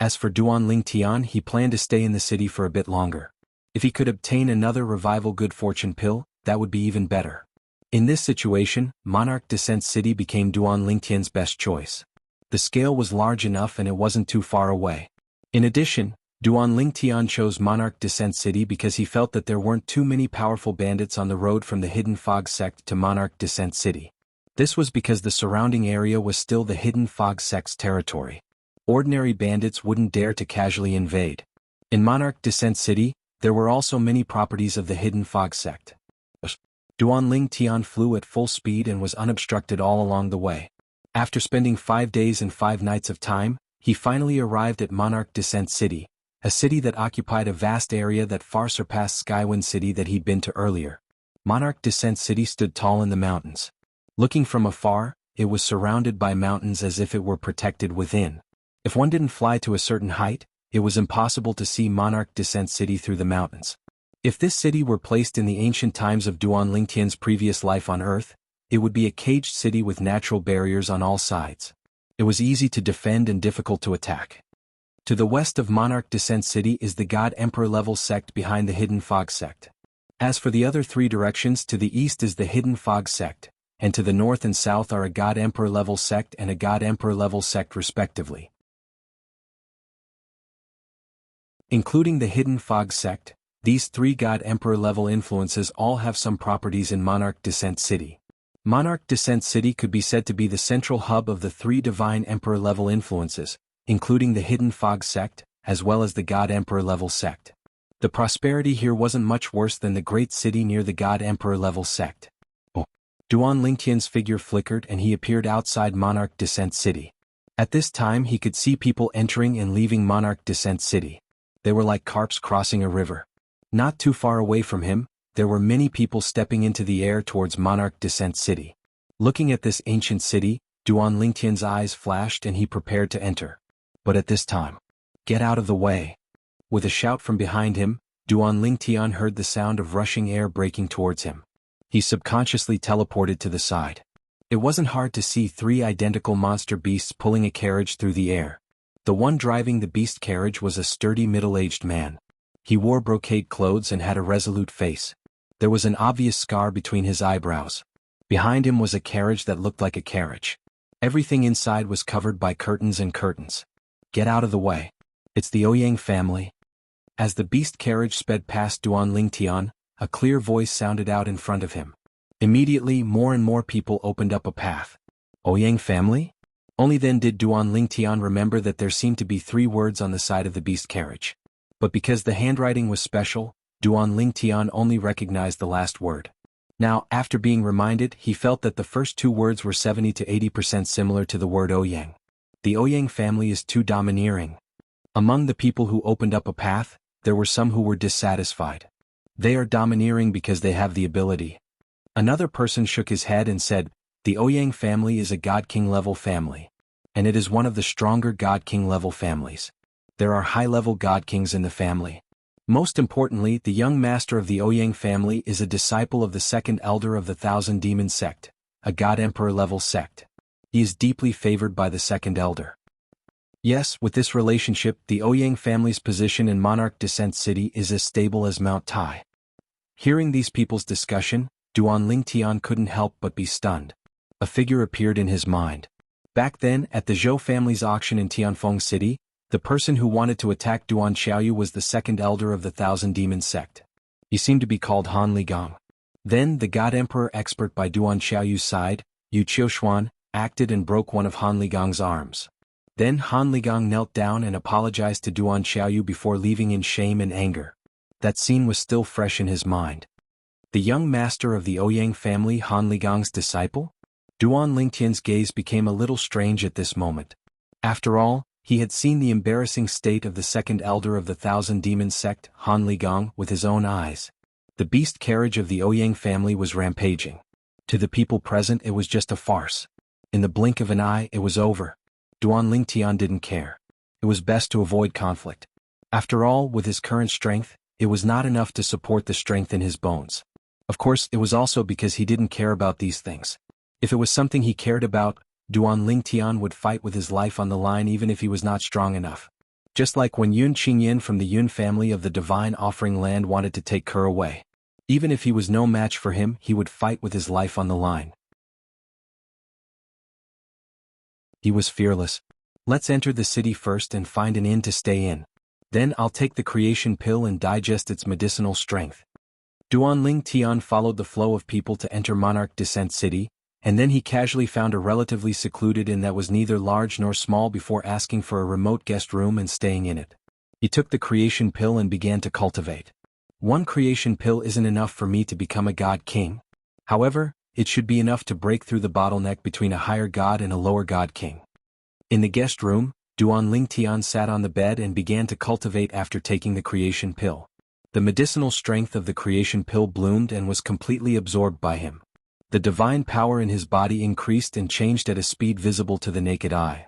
As for Duan Ling Tian, he planned to stay in the city for a bit longer. If he could obtain another revival good fortune pill, that would be even better. In this situation, Monarch Descent City became Duan Ling Tian's best choice. The scale was large enough and it wasn't too far away. In addition, Duan Ling Tian chose Monarch Descent City because he felt that there weren't too many powerful bandits on the road from the Hidden Fog sect to Monarch Descent City. This was because the surrounding area was still the Hidden Fog sect's territory. Ordinary bandits wouldn't dare to casually invade. In Monarch Descent City, there were also many properties of the Hidden Fog sect. Duan Ling Tian flew at full speed and was unobstructed all along the way. After spending 5 days and 5 nights of time, he finally arrived at Monarch Descent City, a city that occupied a vast area that far surpassed Skywind City that he'd been to earlier. Monarch Descent City stood tall in the mountains. Looking from afar, it was surrounded by mountains as if it were protected within. If one didn't fly to a certain height, it was impossible to see Monarch Descent City through the mountains. If this city were placed in the ancient times of Duan Ling Tian's previous life on Earth, it would be a caged city with natural barriers on all sides. It was easy to defend and difficult to attack. To the west of Monarch Descent City is the God Emperor level sect behind the Hidden Fog sect. As for the other 3 directions, to the east is the Hidden Fog sect, and to the north and south are a God Emperor level sect and a God Emperor level sect respectively. Including the Hidden Fog sect, these 3 God Emperor level influences all have some properties in Monarch Descent City. Monarch Descent City could be said to be the central hub of the 3 Divine Emperor level influences, including the Hidden Fog sect, as well as the God Emperor level sect. The prosperity here wasn't much worse than the great city near the God Emperor level sect. Duan Ling Tian's figure flickered and he appeared outside Monarch Descent City. At this time he could see people entering and leaving Monarch Descent City. They were like carps crossing a river. Not too far away from him, there were many people stepping into the air towards Monarch Descent City. Looking at this ancient city, Duan Ling Tian's eyes flashed and he prepared to enter. But at this time, "Get out of the way!" With a shout from behind him, Duan Ling Tian heard the sound of rushing air breaking towards him. He subconsciously teleported to the side. It wasn't hard to see 3 identical monster beasts pulling a carriage through the air. The one driving the beast carriage was a sturdy middle-aged man. He wore brocade clothes and had a resolute face. There was an obvious scar between his eyebrows. Behind him was a carriage that looked like a carriage. Everything inside was covered by curtains and curtains. "Get out of the way. It's the Ouyang family." As the beast carriage sped past Duan Ling Tian, a clear voice sounded out in front of him. Immediately more and more people opened up a path. Ouyang family? Only then did Duan Ling Tian remember that there seemed to be 3 words on the side of the beast carriage. But because the handwriting was special, Duan Ling Tian only recognized the last word. Now, after being reminded, he felt that the first 2 words were 70 to 80% similar to the word Ouyang. The Ouyang family is too domineering. Among the people who opened up a path, there were some who were dissatisfied. They are domineering because they have the ability. Another person shook his head and said, "The Ouyang family is a God King level family. And it is one of the stronger God King level families. There are high-level God Kings in the family. Most importantly, the young master of the Ouyang family is a disciple of the 2nd elder of the Thousand Demon sect, a God Emperor level sect. He is deeply favored by the 2nd elder." Yes, with this relationship, the Ouyang family's position in Monarch Descent City is as stable as Mount Tai. Hearing these people's discussion, Duan Ling Tian couldn't help but be stunned. A figure appeared in his mind. Back then, at the Zhou family's auction in Tianfeng City, the person who wanted to attack Duan Xiaoyu was the 2nd elder of the Thousand Demon sect. He seemed to be called Han Ligong. Then the God Emperor expert by Duan Xiaoyu's side, Yu Qiushuan, acted and broke one of Han Ligong's arms. Then Han Ligong knelt down and apologized to Duan Xiaoyu before leaving in shame and anger. That scene was still fresh in his mind. The young master of the Ouyang family, Han Ligong's disciple? Duan Ling Tian's gaze became a little strange at this moment. After all, he had seen the embarrassing state of the 2nd elder of the Thousand Demon sect, Han Ligong, with his own eyes. The beast carriage of the Ouyang family was rampaging. To the people present it was just a farce. In the blink of an eye it was over. Duan Ling Tian didn't care. It was best to avoid conflict. After all, with his current strength, it was not enough to support the strength in his bones. Of course, it was also because he didn't care about these things. If it was something he cared about, Duan Ling Tian would fight with his life on the line even if he was not strong enough. Just like when Yun Qingyan from the Yun family of the Divine Offering Land wanted to take Ke away. Even if he was no match for him, he would fight with his life on the line. He was fearless. Let's enter the city first and find an inn to stay in. Then I'll take the creation pill and digest its medicinal strength. Duanling Tian followed the flow of people to enter Monarch Descent City, and then he casually found a relatively secluded inn that was neither large nor small before asking for a remote guest room and staying in it. He took the creation pill and began to cultivate. One creation pill isn't enough for me to become a god king. However, it should be enough to break through the bottleneck between a higher god and a lower god king. In the guest room, Duanling Tian sat on the bed and began to cultivate after taking the creation pill. The medicinal strength of the creation pill bloomed and was completely absorbed by him. The divine power in his body increased and changed at a speed visible to the naked eye.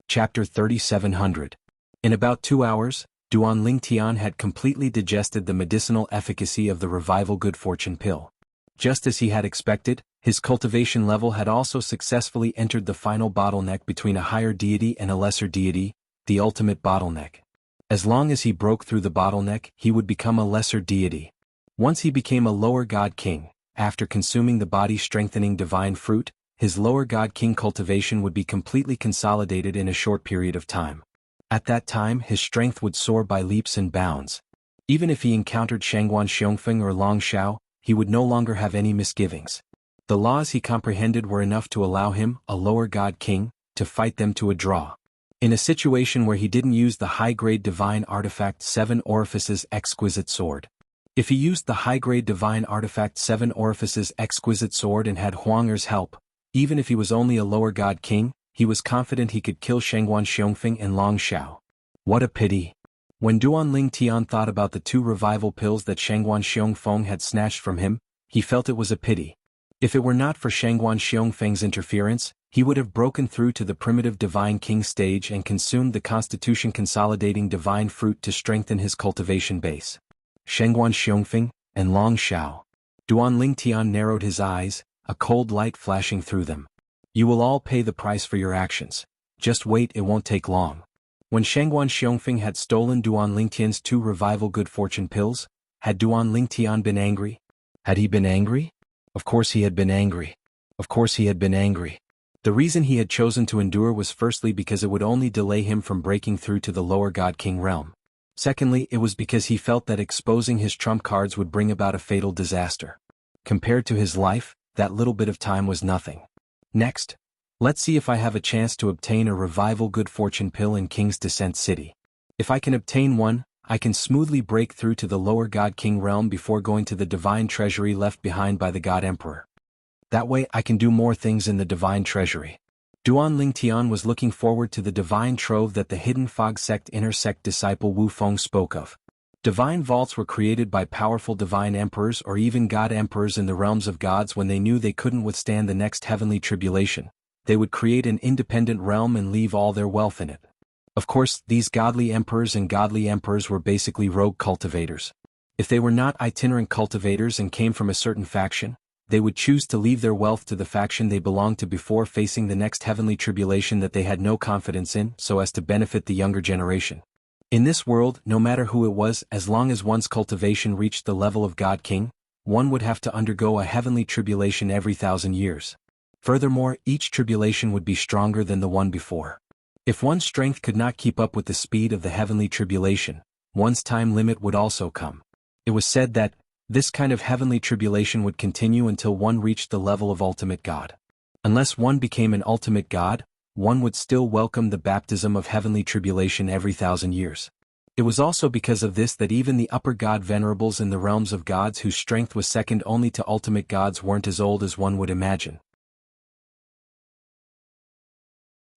Chapter 3700. In about 2 hours, Duanling Tian had completely digested the medicinal efficacy of the revival good fortune pill. Just as he had expected, his cultivation level had also successfully entered the final bottleneck between a higher deity and a lesser deity, the ultimate bottleneck. As long as he broke through the bottleneck, he would become a lesser deity. Once he became a lower god king, after consuming the body-strengthening divine fruit, his lower god king cultivation would be completely consolidated in a short period of time. At that time, his strength would soar by leaps and bounds. Even if he encountered Shangguan Xiongfeng or Long Xiao, he would no longer have any misgivings. The laws he comprehended were enough to allow him, a lower god king, to fight them to a draw. In a situation where he didn't use the high-grade divine artifact 7 Orifices Exquisite Sword. If he used the high-grade divine artifact 7 Orifices Exquisite Sword and had Huanger's help, even if he was only a lower god king, he was confident he could kill Shangguan Xiongfeng and Long Xiao. What a pity. When Duanling Tian thought about the 2 revival pills that Shangguan Xiongfeng had snatched from him, he felt it was a pity. If it were not for Shangguan Xiongfeng's interference, he would have broken through to the primitive divine king stage and consumed the constitution consolidating divine fruit to strengthen his cultivation base. Shangguan Xiongfeng and Long Xiao. Duanling Tian narrowed his eyes, a cold light flashing through them. You will all pay the price for your actions. Just wait, it won't take long. When Shangguan Xiongfeng had stolen Duanling Tian's 2 revival good fortune pills, had Duanling Tian been angry? Had he been angry? Of course he had been angry. Of course he had been angry. The reason he had chosen to endure was firstly because it would only delay him from breaking through to the lower god king realm. Secondly, it was because he felt that exposing his trump cards would bring about a fatal disaster. Compared to his life, that little bit of time was nothing. Next, let's see if I have a chance to obtain a revival good fortune pill in King's Descent City. If I can obtain one, I can smoothly break through to the lower god king realm before going to the divine treasury left behind by the god emperor. That way I can do more things in the divine treasury. Duanling Tian was looking forward to the divine trove that the hidden fog sect inner sect disciple Wu Feng spoke of. Divine vaults were created by powerful divine emperors or even god emperors in the realms of gods when they knew they couldn't withstand the next heavenly tribulation. They would create an independent realm and leave all their wealth in it. Of course, these godly emperors and godly emperors were basically rogue cultivators. If they were not itinerant cultivators and came from a certain faction, they would choose to leave their wealth to the faction they belonged to before facing the next heavenly tribulation that they had no confidence in, so as to benefit the younger generation. In this world, no matter who it was, as long as one's cultivation reached the level of God King, one would have to undergo a heavenly tribulation every 1,000 years. Furthermore, each tribulation would be stronger than the one before. If one's strength could not keep up with the speed of the heavenly tribulation, one's time limit would also come. It was said that this kind of heavenly tribulation would continue until one reached the level of ultimate God. Unless one became an ultimate God, one would still welcome the baptism of heavenly tribulation every 1,000 years. It was also because of this that even the upper god venerables in the realms of gods whose strength was second only to ultimate gods weren't as old as one would imagine.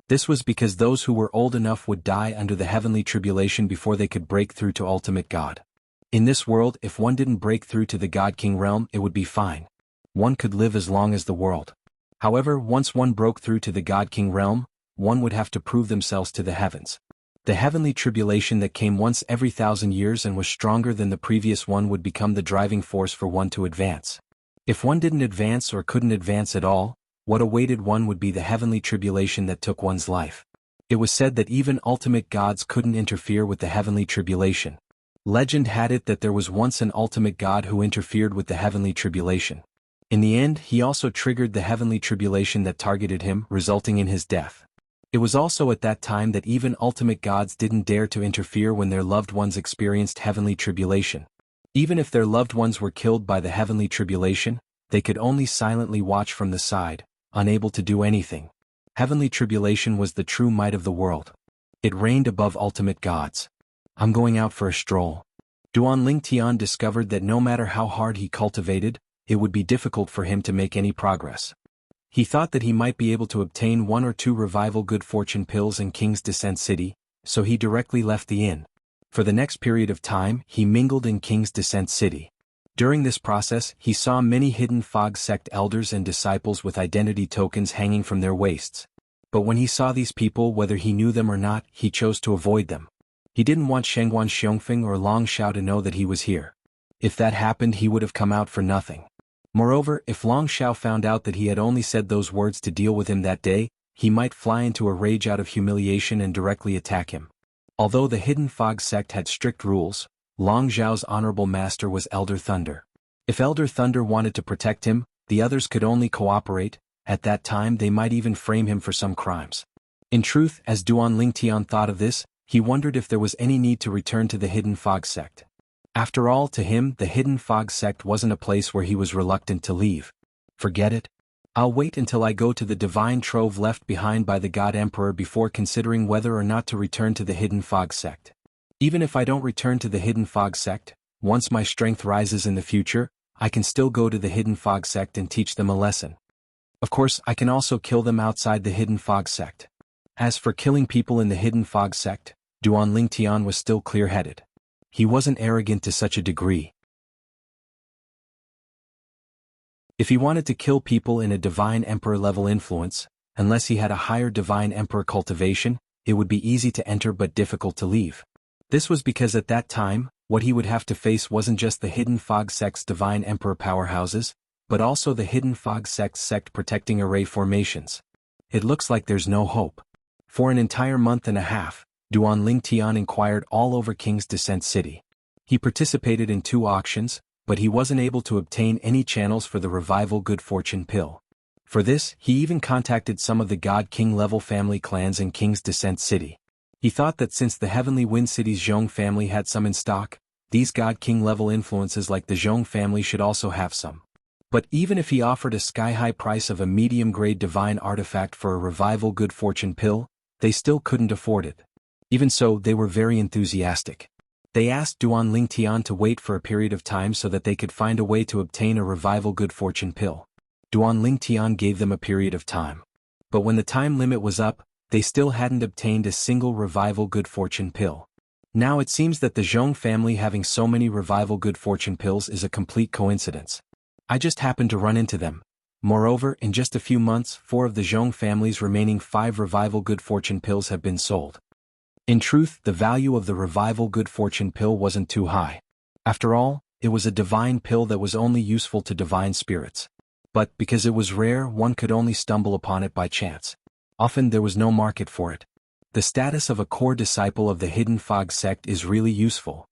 This was because those who were old enough would die under the heavenly tribulation before they could break through to ultimate God. In this world, if one didn't break through to the God King realm, it would be fine. One could live as long as the world. However, once one broke through to the God King realm, one would have to prove themselves to the heavens. The heavenly tribulation that came once every 1,000 years and was stronger than the previous one would become the driving force for one to advance. If one didn't advance or couldn't advance at all, What awaited one would be the heavenly tribulation that took one's life. It was said that even ultimate gods couldn't interfere with the heavenly tribulation. Legend had it that there was once an ultimate god who interfered with the heavenly tribulation. In the end, he also triggered the heavenly tribulation that targeted him, resulting in his death. It was also at that time that even ultimate gods didn't dare to interfere when their loved ones experienced heavenly tribulation. Even if their loved ones were killed by the heavenly tribulation, they could only silently watch from the side, unable to do anything. Heavenly tribulation was the true might of the world. It reigned above ultimate gods. I'm going out for a stroll. Duan Lingtian discovered that no matter how hard he cultivated, it would be difficult for him to make any progress. He thought that he might be able to obtain 1 or 2 revival good fortune pills in King's Descent City, so he directly left the inn. For the next period of time, he mingled in King's Descent City. During this process, he saw many hidden fog sect elders and disciples with identity tokens hanging from their waists. But when he saw these people, whether he knew them or not, he chose to avoid them. He didn't want Shengguan Xiongfeng or Long Xiao to know that he was here. If that happened, he would have come out for nothing. Moreover, if Long Xiao found out that he had only said those words to deal with him that day, he might fly into a rage out of humiliation and directly attack him. Although the Hidden Fog sect had strict rules, Long Xiao's honorable master was Elder Thunder. If Elder Thunder wanted to protect him, the others could only cooperate. At that time they might even frame him for some crimes. In truth, as Duan Lingtian thought of this, he wondered if there was any need to return to the Hidden Fog sect. After all, to him, the Hidden Fog sect wasn't a place where he was reluctant to leave. Forget it. I'll wait until I go to the divine trove left behind by the God Emperor before considering whether or not to return to the Hidden Fog sect. Even if I don't return to the Hidden Fog sect, once my strength rises in the future, I can still go to the Hidden Fog sect and teach them a lesson. Of course, I can also kill them outside the Hidden Fog sect. As for killing people in the Hidden Fog sect, Duan Lingtian was still clear-headed. He wasn't arrogant to such a degree. If he wanted to kill people in a Divine Emperor level influence, unless he had a higher Divine Emperor cultivation, it would be easy to enter but difficult to leave. This was because at that time, what he would have to face wasn't just the Hidden Fog sect's Divine Emperor powerhouses, but also the Hidden Fog sect's sect protecting array formations. It looks like there's no hope. For an entire month and a half, Duan Lingtian inquired all over King's Descent City. He participated in 2 auctions, but he wasn't able to obtain any channels for the Revival Good Fortune pill. For this, he even contacted some of the God King level family clans in King's Descent City. He thought that since the Heavenly Wind City's Zhong family had some in stock, these God King level influences like the Zhong family should also have some. But even if he offered a sky-high price of a medium-grade divine artifact for a Revival Good Fortune pill, they still couldn't afford it. Even so, they were very enthusiastic. They asked Duan Lingtian to wait for a period of time so that they could find a way to obtain a Revival Good Fortune pill. Duan Lingtian gave them a period of time. But when the time limit was up, they still hadn't obtained a single Revival Good Fortune pill. Now it seems that the Zhong family having so many Revival Good Fortune pills is a complete coincidence. I just happened to run into them. Moreover, in just a few months, 4 of the Zhong family's remaining 5 Revival Good Fortune pills have been sold. In truth, the value of the Revival Good Fortune pill wasn't too high. After all, it was a divine pill that was only useful to divine spirits. But because it was rare, one could only stumble upon it by chance. Often there was no market for it. The status of a core disciple of the Hidden Fog sect is really useful.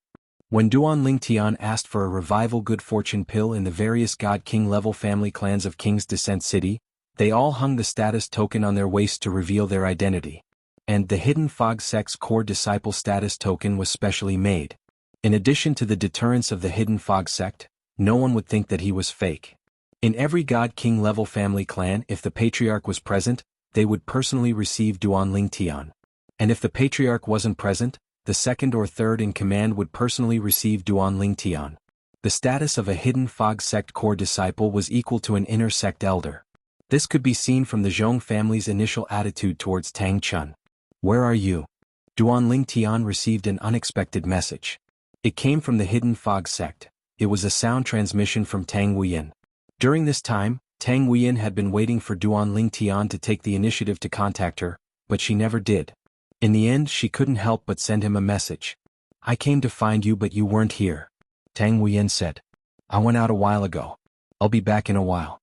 When Duan Lingtian asked for a Revival Good Fortune pill in the various God King level family clans of King's Descent City, they all hung the status token on their waist to reveal their identity. And the Hidden Fog sect's core disciple status token was specially made. In addition to the deterrence of the Hidden Fog sect, no one would think that he was fake. In every God King level family clan, if the Patriarch was present, they would personally receive Duan Lingtian. And if the Patriarch wasn't present, the second or third in command would personally receive Duan Lingtian. The status of a Hidden Fog sect core disciple was equal to an inner sect elder. This could be seen from the Zhong family's initial attitude towards Tang Chun. "Where are you?" Duan Lingtian received an unexpected message. It came from the Hidden Fog sect. It was a sound transmission from Tang Wuyin. During this time, Tang Wuyin had been waiting for Duan Lingtian to take the initiative to contact her, but she never did. In the end, she couldn't help but send him a message. "I came to find you but you weren't here," Tang Wuyin said. "I went out a while ago. I'll be back in a while."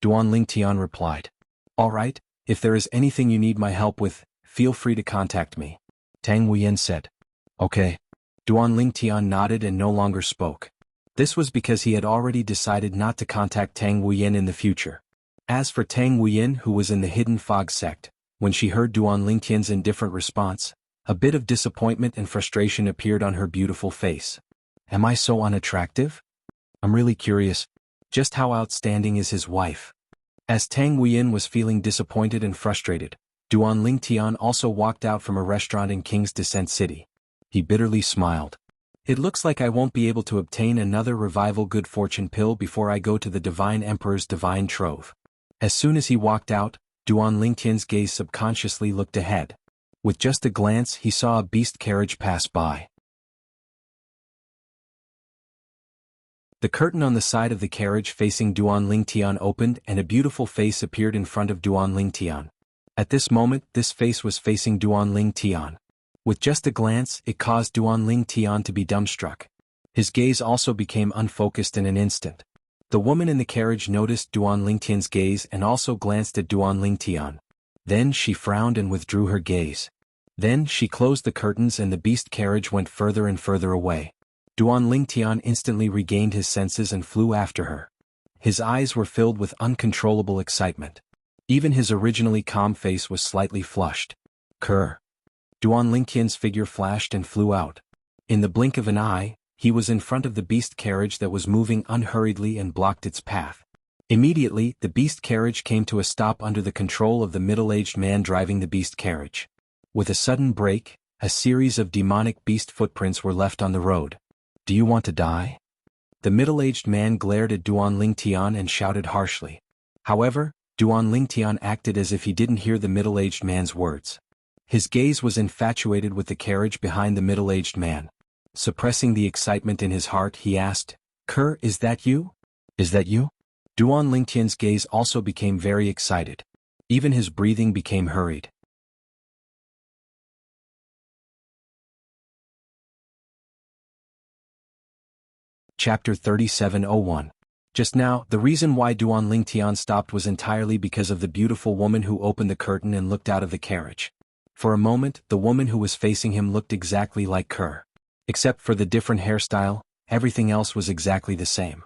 Duan Lingtian replied. Alright, if there is anything you need my help with, feel free to contact me. Tang Wuyin said. Okay. Duan Lingtian nodded and no longer spoke. This was because he had already decided not to contact Tang Wuyin in the future. As for Tang Wuyin, who was in the Hidden Fog sect, when she heard Duan Lingtian's indifferent response, a bit of disappointment and frustration appeared on her beautiful face. Am I so unattractive? I'm really curious. Just how outstanding is his wife? As Tang Wuyin was feeling disappointed and frustrated, Duan Lingtian also walked out from a restaurant in King's Descent City. He bitterly smiled. It looks like I won't be able to obtain another revival good fortune pill before I go to the Divine Emperor's Divine Trove. As soon as he walked out, Duan Lingtian's gaze subconsciously looked ahead. With just a glance he saw a beast carriage pass by. The curtain on the side of the carriage facing Duan Lingtian opened and a beautiful face appeared in front of Duan Lingtian. At this moment, this face was facing Duan Lingtian. With just a glance, it caused Duan Lingtian to be dumbstruck. His gaze also became unfocused in an instant. The woman in the carriage noticed Duan Lingtian's gaze and also glanced at Duan Lingtian. Then she frowned and withdrew her gaze. Then she closed the curtains and the beast carriage went further and further away. Duan Lingtian instantly regained his senses and flew after her. His eyes were filled with uncontrollable excitement. Even his originally calm face was slightly flushed. Kerr. Duan Lingtian's figure flashed and flew out. In the blink of an eye, he was in front of the beast carriage that was moving unhurriedly and blocked its path. Immediately, the beast carriage came to a stop under the control of the middle-aged man driving the beast carriage. With a sudden break, a series of demonic beast footprints were left on the road. Do you want to die? The middle-aged man glared at Duan Lingtian and shouted harshly. However, Duan Lingtian acted as if he didn't hear the middle-aged man's words. His gaze was infatuated with the carriage behind the middle-aged man. Suppressing the excitement in his heart, he asked, Kerr, is that you? Is that you? Duan Lingtian's gaze also became very excited. Even his breathing became hurried. Chapter 3701. Just now, the reason why Duan Lingtian stopped was entirely because of the beautiful woman who opened the curtain and looked out of the carriage. For a moment, the woman who was facing him looked exactly like Kerr. Except for the different hairstyle, everything else was exactly the same.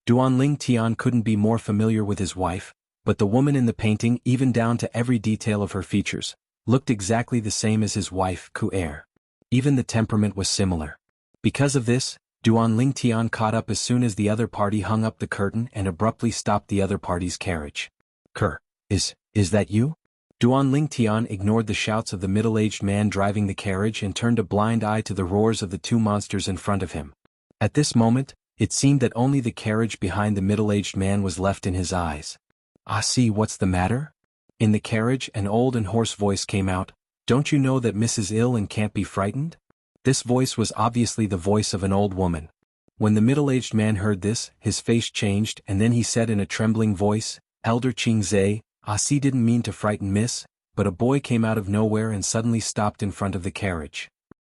Duan Lingtian couldn't be more familiar with his wife, but the woman in the painting, even down to every detail of her features, looked exactly the same as his wife, Ku'er. Even the temperament was similar. Because of this, Duan Lingtian caught up as soon as the other party hung up the curtain and abruptly stopped the other party's carriage. Kerr, is that you? Duan Lingtian ignored the shouts of the middle-aged man driving the carriage and turned a blind eye to the roars of the two monsters in front of him. At this moment, it seemed that only the carriage behind the middle-aged man was left in his eyes. Ah, see, what's the matter? In the carriage, an old and hoarse voice came out. Don't you know that Mrs. ill and can't be frightened? This voice was obviously the voice of an old woman. When the middle-aged man heard this, his face changed and then he said in a trembling voice, Elder Qingzai, Asi didn't mean to frighten Miss, but a boy came out of nowhere and suddenly stopped in front of the carriage.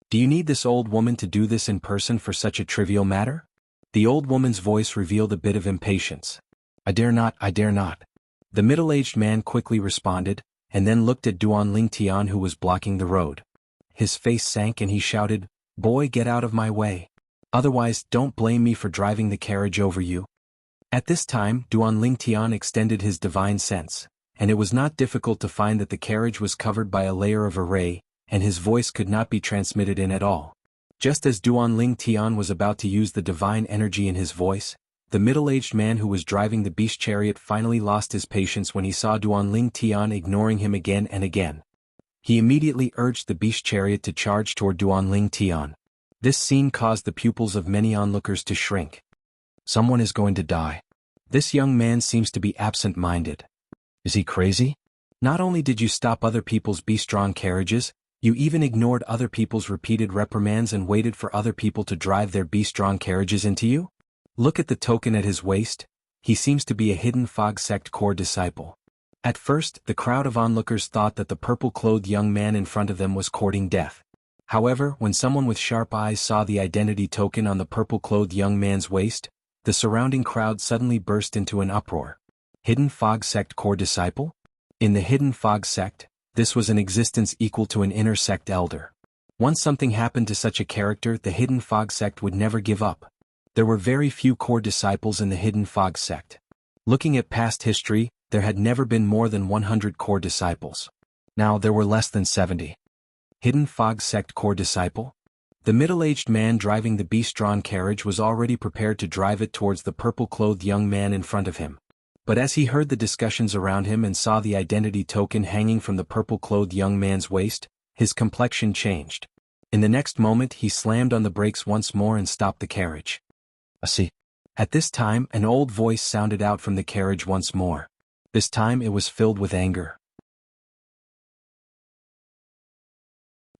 Do you need this old woman to do this in person for such a trivial matter? The old woman's voice revealed a bit of impatience. I dare not, I dare not. The middle-aged man quickly responded, and then looked at Duan Lingtian who was blocking the road. His face sank and he shouted, Boy, get out of my way. Otherwise, don't blame me for driving the carriage over you. At this time, Duan Lingtian extended his divine sense, and it was not difficult to find that the carriage was covered by a layer of array, and his voice could not be transmitted in at all. Just as Duan Lingtian was about to use the divine energy in his voice, the middle-aged man who was driving the beast chariot finally lost his patience when he saw Duan Lingtian ignoring him again and again. He immediately urged the beast chariot to charge toward Duan Lingtian. This scene caused the pupils of many onlookers to shrink. Someone is going to die. This young man seems to be absent-minded. Is he crazy? Not only did you stop other people's beast-drawn carriages, you even ignored other people's repeated reprimands and waited for other people to drive their beast-drawn carriages into you? Look at the token at his waist. He seems to be a Hidden Fog sect core disciple. At first, the crowd of onlookers thought that the purple-clothed young man in front of them was courting death. However, when someone with sharp eyes saw the identity token on the purple-clothed young man's waist, the surrounding crowd suddenly burst into an uproar. Hidden Fog sect core disciple? In the Hidden Fog sect, this was an existence equal to an inner sect elder. Once something happened to such a character, the Hidden Fog sect would never give up. There were very few core disciples in the Hidden Fog sect. Looking at past history, there had never been more than 100 core disciples. Now there were less than 70. Hidden Fog sect core disciple? The middle-aged man driving the beast-drawn carriage was already prepared to drive it towards the purple-clothed young man in front of him. But as he heard the discussions around him and saw the identity token hanging from the purple-clothed young man's waist, his complexion changed. In the next moment he slammed on the brakes once more and stopped the carriage. See. At this time an old voice sounded out from the carriage once more. This time it was filled with anger.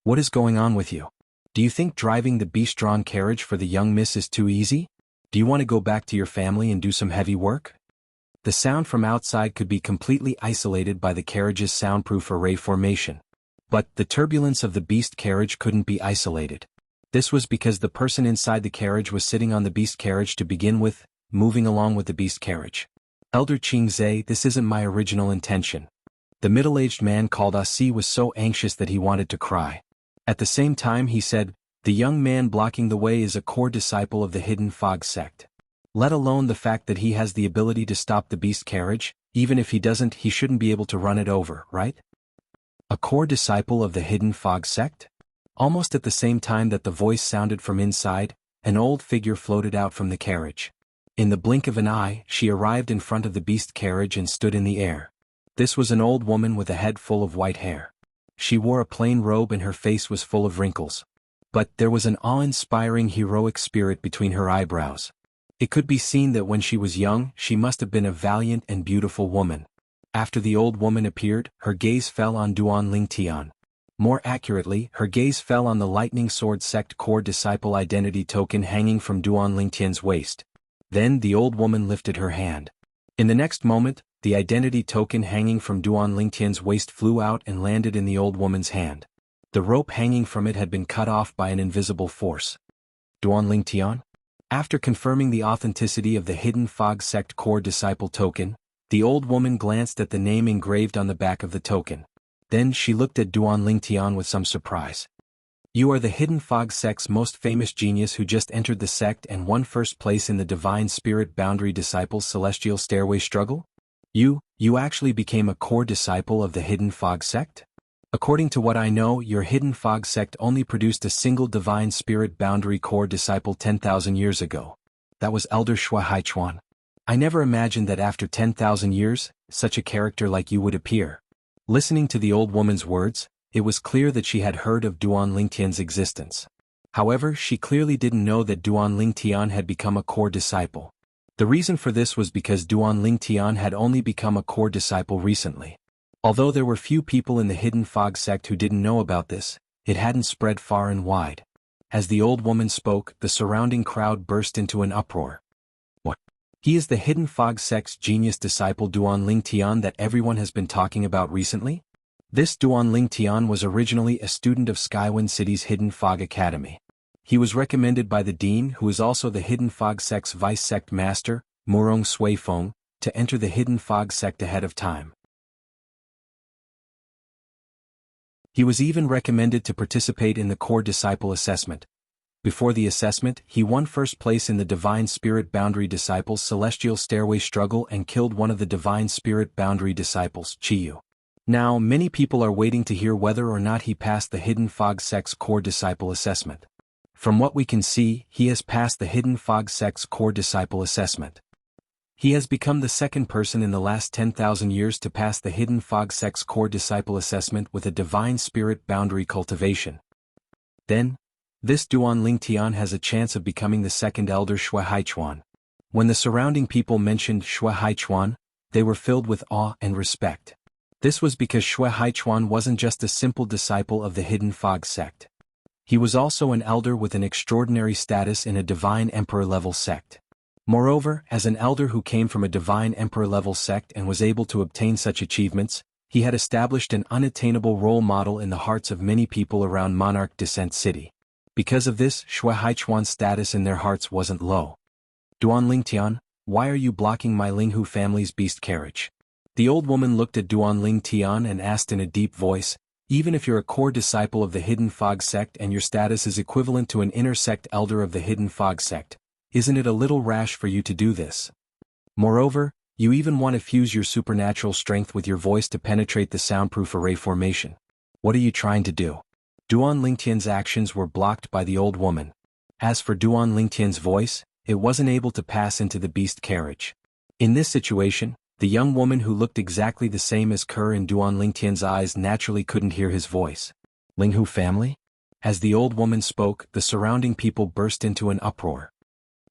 What is going on with you? Do you think driving the beast-drawn carriage for the young miss is too easy? Do you want to go back to your family and do some heavy work? The sound from outside could be completely isolated by the carriage's soundproof array formation. But the turbulence of the beast carriage couldn't be isolated. This was because the person inside the carriage was sitting on the beast carriage to begin with, moving along with the beast carriage. Elder Qingzhe, this isn't my original intention. The middle-aged man called Asi was so anxious that he wanted to cry. At the same time he said, the young man blocking the way is a core disciple of the Hidden Fog sect. Let alone the fact that he has the ability to stop the beast carriage, even if he doesn't, he shouldn't be able to run it over, right? A core disciple of the Hidden Fog sect? Almost at the same time that the voice sounded from inside, an old figure floated out from the carriage. In the blink of an eye, she arrived in front of the beast carriage and stood in the air. This was an old woman with a head full of white hair. She wore a plain robe and her face was full of wrinkles. But there was an awe-inspiring heroic spirit between her eyebrows. It could be seen that when she was young, she must have been a valiant and beautiful woman. After the old woman appeared, her gaze fell on Duan Lingtian. More accurately, her gaze fell on the Lightning Sword Sect core disciple identity token hanging from Duan Lingtian's waist. Then the old woman lifted her hand. In the next moment, the identity token hanging from Duan Lingtian's waist flew out and landed in the old woman's hand. The rope hanging from it had been cut off by an invisible force. Duan Lingtian? After confirming the authenticity of the Hidden Fog Sect core disciple token, the old woman glanced at the name engraved on the back of the token. Then she looked at Duan Lingtian with some surprise. You are the Hidden Fog Sect's most famous genius who just entered the sect and won first place in the Divine Spirit Boundary Disciples Celestial Stairway Struggle? You actually became a core disciple of the Hidden Fog Sect? According to what I know, your Hidden Fog Sect only produced a single Divine Spirit Boundary core disciple 10,000 years ago. That was Elder Shui Haichuan. I never imagined that after 10,000 years, such a character like you would appear. Listening to the old woman's words, it was clear that she had heard of Duan Lingtian's existence. However, she clearly didn't know that Duan Lingtian had become a core disciple. The reason for this was because Duan Lingtian had only become a core disciple recently. Although there were few people in the Hidden Fog Sect who didn't know about this, it hadn't spread far and wide. As the old woman spoke, the surrounding crowd burst into an uproar. What? He is the Hidden Fog Sect's genius disciple Duan Lingtian that everyone has been talking about recently? This Duan Lingtian was originally a student of Skywind City's Hidden Fog Academy. He was recommended by the dean, who is also the Hidden Fog Sect's vice sect master, Murong Suifeng, to enter the Hidden Fog Sect ahead of time. He was even recommended to participate in the core disciple assessment. Before the assessment, he won first place in the Divine Spirit Boundary Disciples Celestial Stairway Struggle and killed one of the Divine Spirit Boundary Disciples, Chiyu. Now, many people are waiting to hear whether or not he passed the Hidden Fog Sect's core disciple assessment. From what we can see, he has passed the Hidden Fog Sect's core disciple assessment. He has become the second person in the last 10,000 years to pass the Hidden Fog Sect's core disciple assessment with a Divine Spirit Boundary Cultivation. Then, this Duan Lingtian has a chance of becoming the second Elder Shui Haichuan. When the surrounding people mentioned Shui Haichuan, they were filled with awe and respect. This was because Shui Haichuan wasn't just a simple disciple of the Hidden Fog Sect. He was also an elder with an extraordinary status in a Divine Emperor-level sect. Moreover, as an elder who came from a Divine Emperor-level sect and was able to obtain such achievements, he had established an unattainable role model in the hearts of many people around Monarch Descent City. Because of this, Shui Haichuan's status in their hearts wasn't low. Duan Lingtian, why are you blocking my Linghu family's beast carriage? The old woman looked at Duanling Tian and asked in a deep voice, even if you're a core disciple of the Hidden Fog sect and your status is equivalent to an inner sect elder of the Hidden Fog sect, isn't it a little rash for you to do this? Moreover, you even want to fuse your supernatural strength with your voice to penetrate the soundproof array formation. What are you trying to do? Duan Lingtian's actions were blocked by the old woman. As for Duan Lingtian's voice, it wasn't able to pass into the beast carriage. In this situation, the young woman who looked exactly the same as Kerr in Duan Lingtian's eyes naturally couldn't hear his voice. Linghu family? As the old woman spoke, the surrounding people burst into an uproar.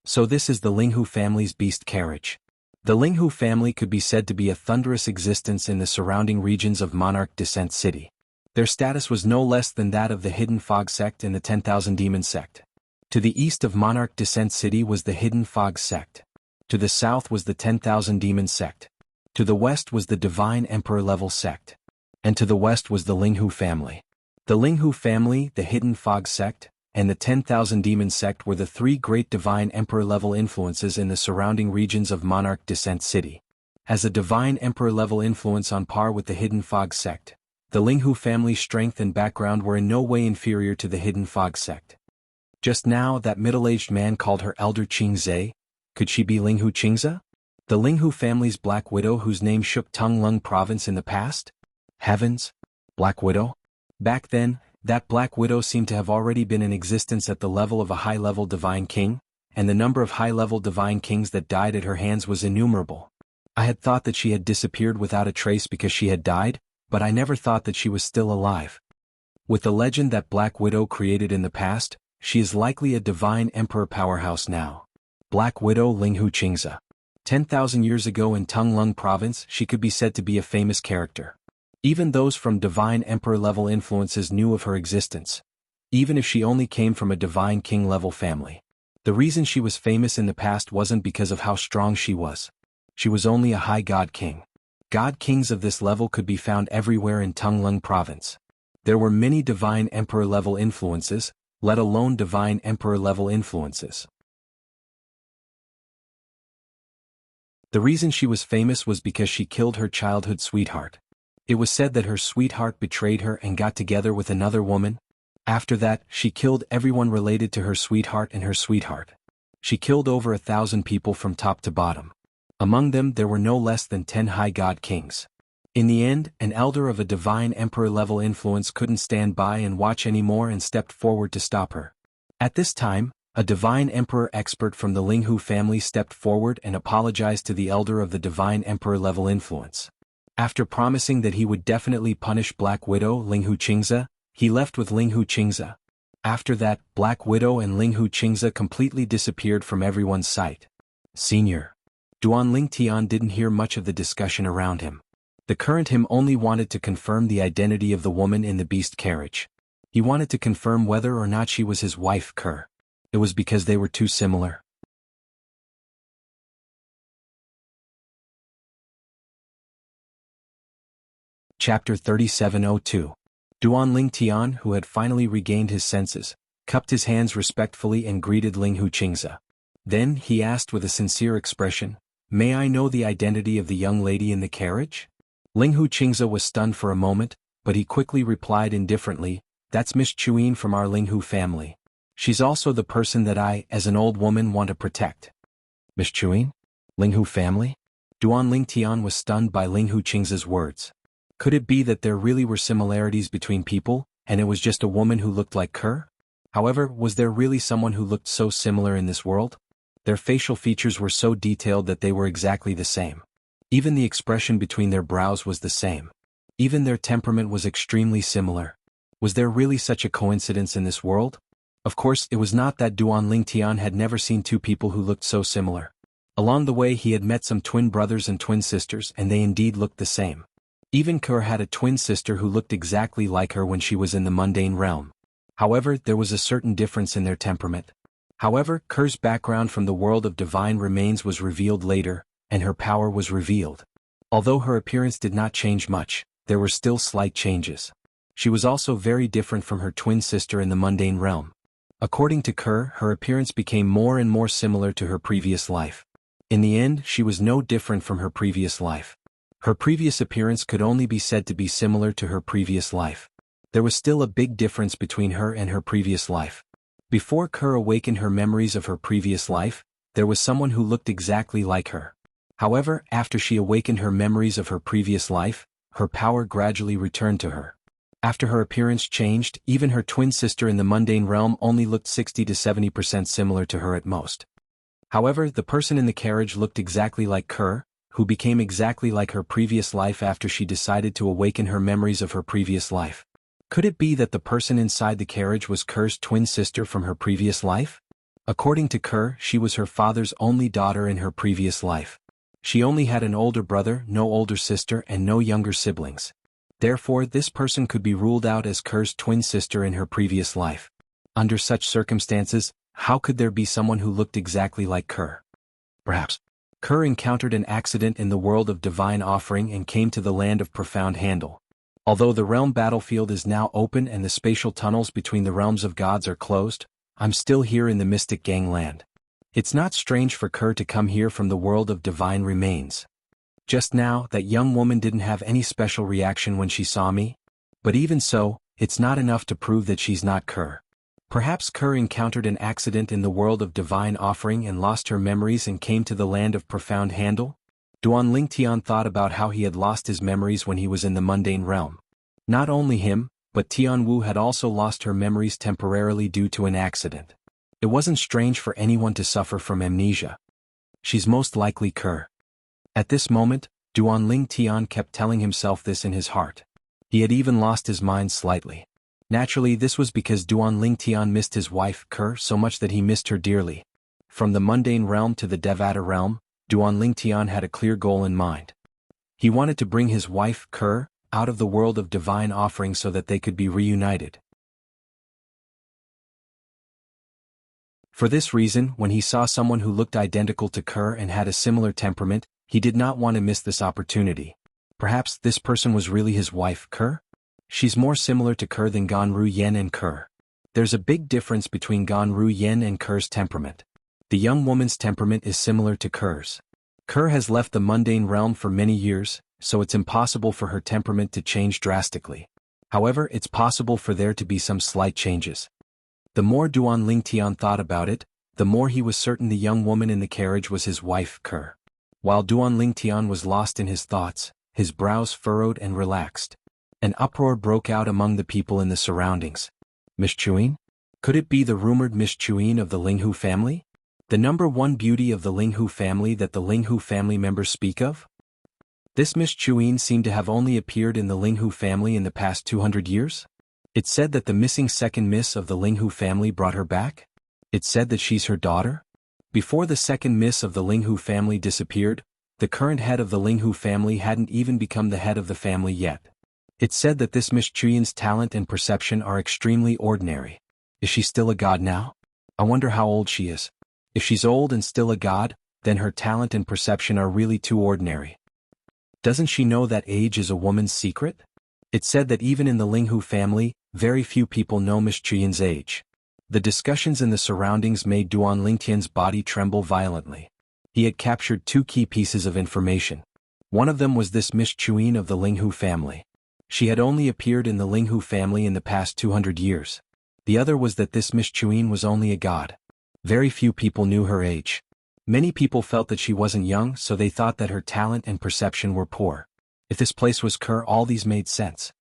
So this is the Linghu family's beast carriage. The Linghu family could be said to be a thunderous existence in the surrounding regions of Monarch Descent City. Their status was no less than that of the Hidden Fog sect and the 10,000 Demon sect. To the east of Monarch Descent City was the Hidden Fog sect. To the south was the 10,000 Demon sect. To the west was the Divine Emperor level sect. And to the west was the Linghu family. The Linghu family, the Hidden Fog sect, and the 10,000 Demon sect were the three great Divine Emperor level influences in the surrounding regions of Monarch Descent City. As a Divine Emperor level influence on par with the Hidden Fog sect, the Linghu family's strength and background were in no way inferior to the Hidden Fog sect. Just now that middle-aged man called her Elder Qingze. Could she be Linghu Qingze? The Linghu family's Black Widow whose name shook Tunglung province in the past? Heavens! Black Widow? Back then, that Black Widow seemed to have already been in existence at the level of a high-level Divine King, and the number of high-level Divine Kings that died at her hands was innumerable. I had thought that she had disappeared without a trace because she had died, but I never thought that she was still alive. With the legend that Black Widow created in the past, she is likely a Divine Emperor powerhouse now. Black Widow Linghu Qingze. 10,000 years ago in Tunglung province she could be said to be a famous character. Even those from Divine Emperor level influences knew of her existence, even if she only came from a Divine King level family. The reason she was famous in the past wasn't because of how strong she was. She was only a high God King. God Kings of this level could be found everywhere in Tunglung province. There were many Divine Emperor level influences, let alone Divine Emperor level influences. The reason she was famous was because she killed her childhood sweetheart. It was said that her sweetheart betrayed her and got together with another woman. After that, she killed everyone related to her sweetheart and her sweetheart. She killed over 1,000 people from top to bottom. Among them there were no less than 10 high god kings. In the end, an elder of a Divine Emperor level influence couldn't stand by and watch anymore and stepped forward to stop her. At this time, a Divine Emperor expert from the Linghu family stepped forward and apologized to the elder of the Divine Emperor level influence. After promising that he would definitely punish Black Widow Linghu Qingze, he left with Linghu Qingze. After that, Black Widow and Linghu Qingze completely disappeared from everyone's sight. Senior. Duanling Tian didn't hear much of the discussion around him. The current him only wanted to confirm the identity of the woman in the beast carriage. He wanted to confirm whether or not she was his wife Kerr. It was because they were too similar. Chapter 3702. Duanling Tian, who had finally regained his senses, cupped his hands respectfully and greeted Linghu Qingze. Then he asked with a sincere expression, "May I know the identity of the young lady in the carriage?" Linghu Qingze was stunned for a moment, but he quickly replied indifferently, "That's Miss Chuyin from our Linghu family. She's also the person that I, as an old woman, want to protect." Miss Chuyin? Linghu family? Duanling Tian was stunned by Linghu Qingze's words. Could it be that there really were similarities between people, and it was just a woman who looked like Kerr? However, was there really someone who looked so similar in this world? Their facial features were so detailed that they were exactly the same. Even the expression between their brows was the same. Even their temperament was extremely similar. Was there really such a coincidence in this world? Of course, it was not that Duanling Tian had never seen two people who looked so similar. Along the way he had met some twin brothers and twin sisters and they indeed looked the same. Even Kerr had a twin sister who looked exactly like her when she was in the mundane realm. However, there was a certain difference in their temperament. However, Kerr's background from the world of divine remains was revealed later, and her power was revealed. Although her appearance did not change much, there were still slight changes. She was also very different from her twin sister in the mundane realm. According to Kerr, her appearance became more and more similar to her previous life. In the end, she was no different from her previous life. Her previous appearance could only be said to be similar to her previous life. There was still a big difference between her and her previous life. Before Kerr awakened her memories of her previous life, there was someone who looked exactly like her. However, after she awakened her memories of her previous life, her power gradually returned to her. After her appearance changed, even her twin sister in the mundane realm only looked 60 to 70% similar to her at most. However, the person in the carriage looked exactly like Kerr, who became exactly like her previous life after she decided to awaken her memories of her previous life. Could it be that the person inside the carriage was Kerr's twin sister from her previous life? According to Kerr, she was her father's only daughter in her previous life. She only had an older brother, no older sister, and no younger siblings. Therefore, this person could be ruled out as Kerr's twin sister in her previous life. Under such circumstances, how could there be someone who looked exactly like Kerr? Perhaps Kerr encountered an accident in the world of divine offering and came to the land of profound handle. Although the realm battlefield is now open and the spatial tunnels between the realms of gods are closed, I'm still here in the mystic gangland. It's not strange for Kerr to come here from the world of divine remains. Just now, that young woman didn't have any special reaction when she saw me. But even so, it's not enough to prove that she's not Kerr. Perhaps Kerr encountered an accident in the world of divine offering and lost her memories and came to the land of profound handle? Duan Lingtian thought about how he had lost his memories when he was in the mundane realm. Not only him, but Tianwu had also lost her memories temporarily due to an accident. It wasn't strange for anyone to suffer from amnesia. She's most likely Kerr. At this moment, Duan Lingtian kept telling himself this in his heart. He had even lost his mind slightly. Naturally, this was because Duan Lingtian missed his wife, Kerr, so much that he missed her dearly. From the mundane realm to the Devata realm, Duan Lingtian had a clear goal in mind. He wanted to bring his wife, Kerr, out of the world of divine offering so that they could be reunited. For this reason, when he saw someone who looked identical to Kerr and had a similar temperament, he did not want to miss this opportunity. Perhaps this person was really his wife, Kerr? She's more similar to Kerr than Ganru Yen and Kerr. There's a big difference between Ganru Yen and Kerr's temperament. The young woman's temperament is similar to Kerr's. Kerr has left the mundane realm for many years, so it's impossible for her temperament to change drastically. However, it's possible for there to be some slight changes. The more Duan Lingtian thought about it, the more he was certain the young woman in the carriage was his wife, Kerr. While Duan Lingtian was lost in his thoughts, his brows furrowed and relaxed. An uproar broke out among the people in the surroundings. Miss Chuin? Could it be the rumored Miss Chuin of the Linghu family? The number one beauty of the Linghu family that the Linghu family members speak of? This Miss Chuin seemed to have only appeared in the Linghu family in the past 200 years? It said that the missing second miss of the Linghu family brought her back? It said that she's her daughter? Before the second miss of the Linghu family disappeared, the current head of the Linghu family hadn't even become the head of the family yet. It said that this Miss Chuin's talent and perception are extremely ordinary. Is she still a god now? I wonder how old she is. If she's old and still a god, then her talent and perception are really too ordinary. Doesn't she know that age is a woman's secret? It said that even in the Linghu family, very few people know Miss Chuin's age. The discussions in the surroundings made Duan Lingtian's body tremble violently. He had captured two key pieces of information. One of them was this Miss Chuin of the Linghu family. She had only appeared in the Linghu family in the past 200 years. The other was that this Miss Chuin was only a god. Very few people knew her age. Many people felt that she wasn't young, so they thought that her talent and perception were poor. If this place was Kerr, all these made sense.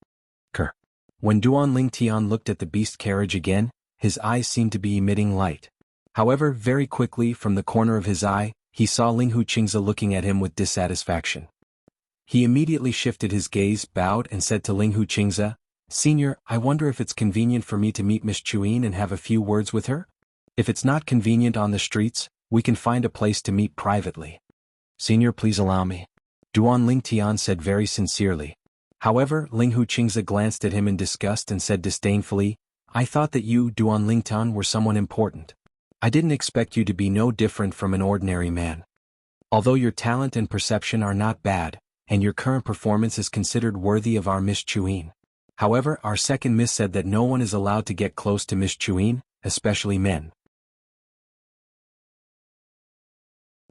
Kerr. When Duan Lingtian looked at the beast carriage again, his eyes seemed to be emitting light. However, very quickly from the corner of his eye, he saw Linghu Qingze looking at him with dissatisfaction. He immediately shifted his gaze, bowed, and said to Linghu Qingze, "Senior, I wonder if it's convenient for me to meet Miss Chuin and have a few words with her? If it's not convenient on the streets, we can find a place to meet privately." "Senior, please allow me," Duan Lingtian said very sincerely. However, Linghu Qingze glanced at him in disgust and said disdainfully, "I thought that you, Duan Lingtian, were someone important. I didn't expect you to be no different from an ordinary man. Although your talent and perception are not bad, and your current performance is considered worthy of our Miss Chuin. However, our second miss said that no one is allowed to get close to Miss Chuin, especially men.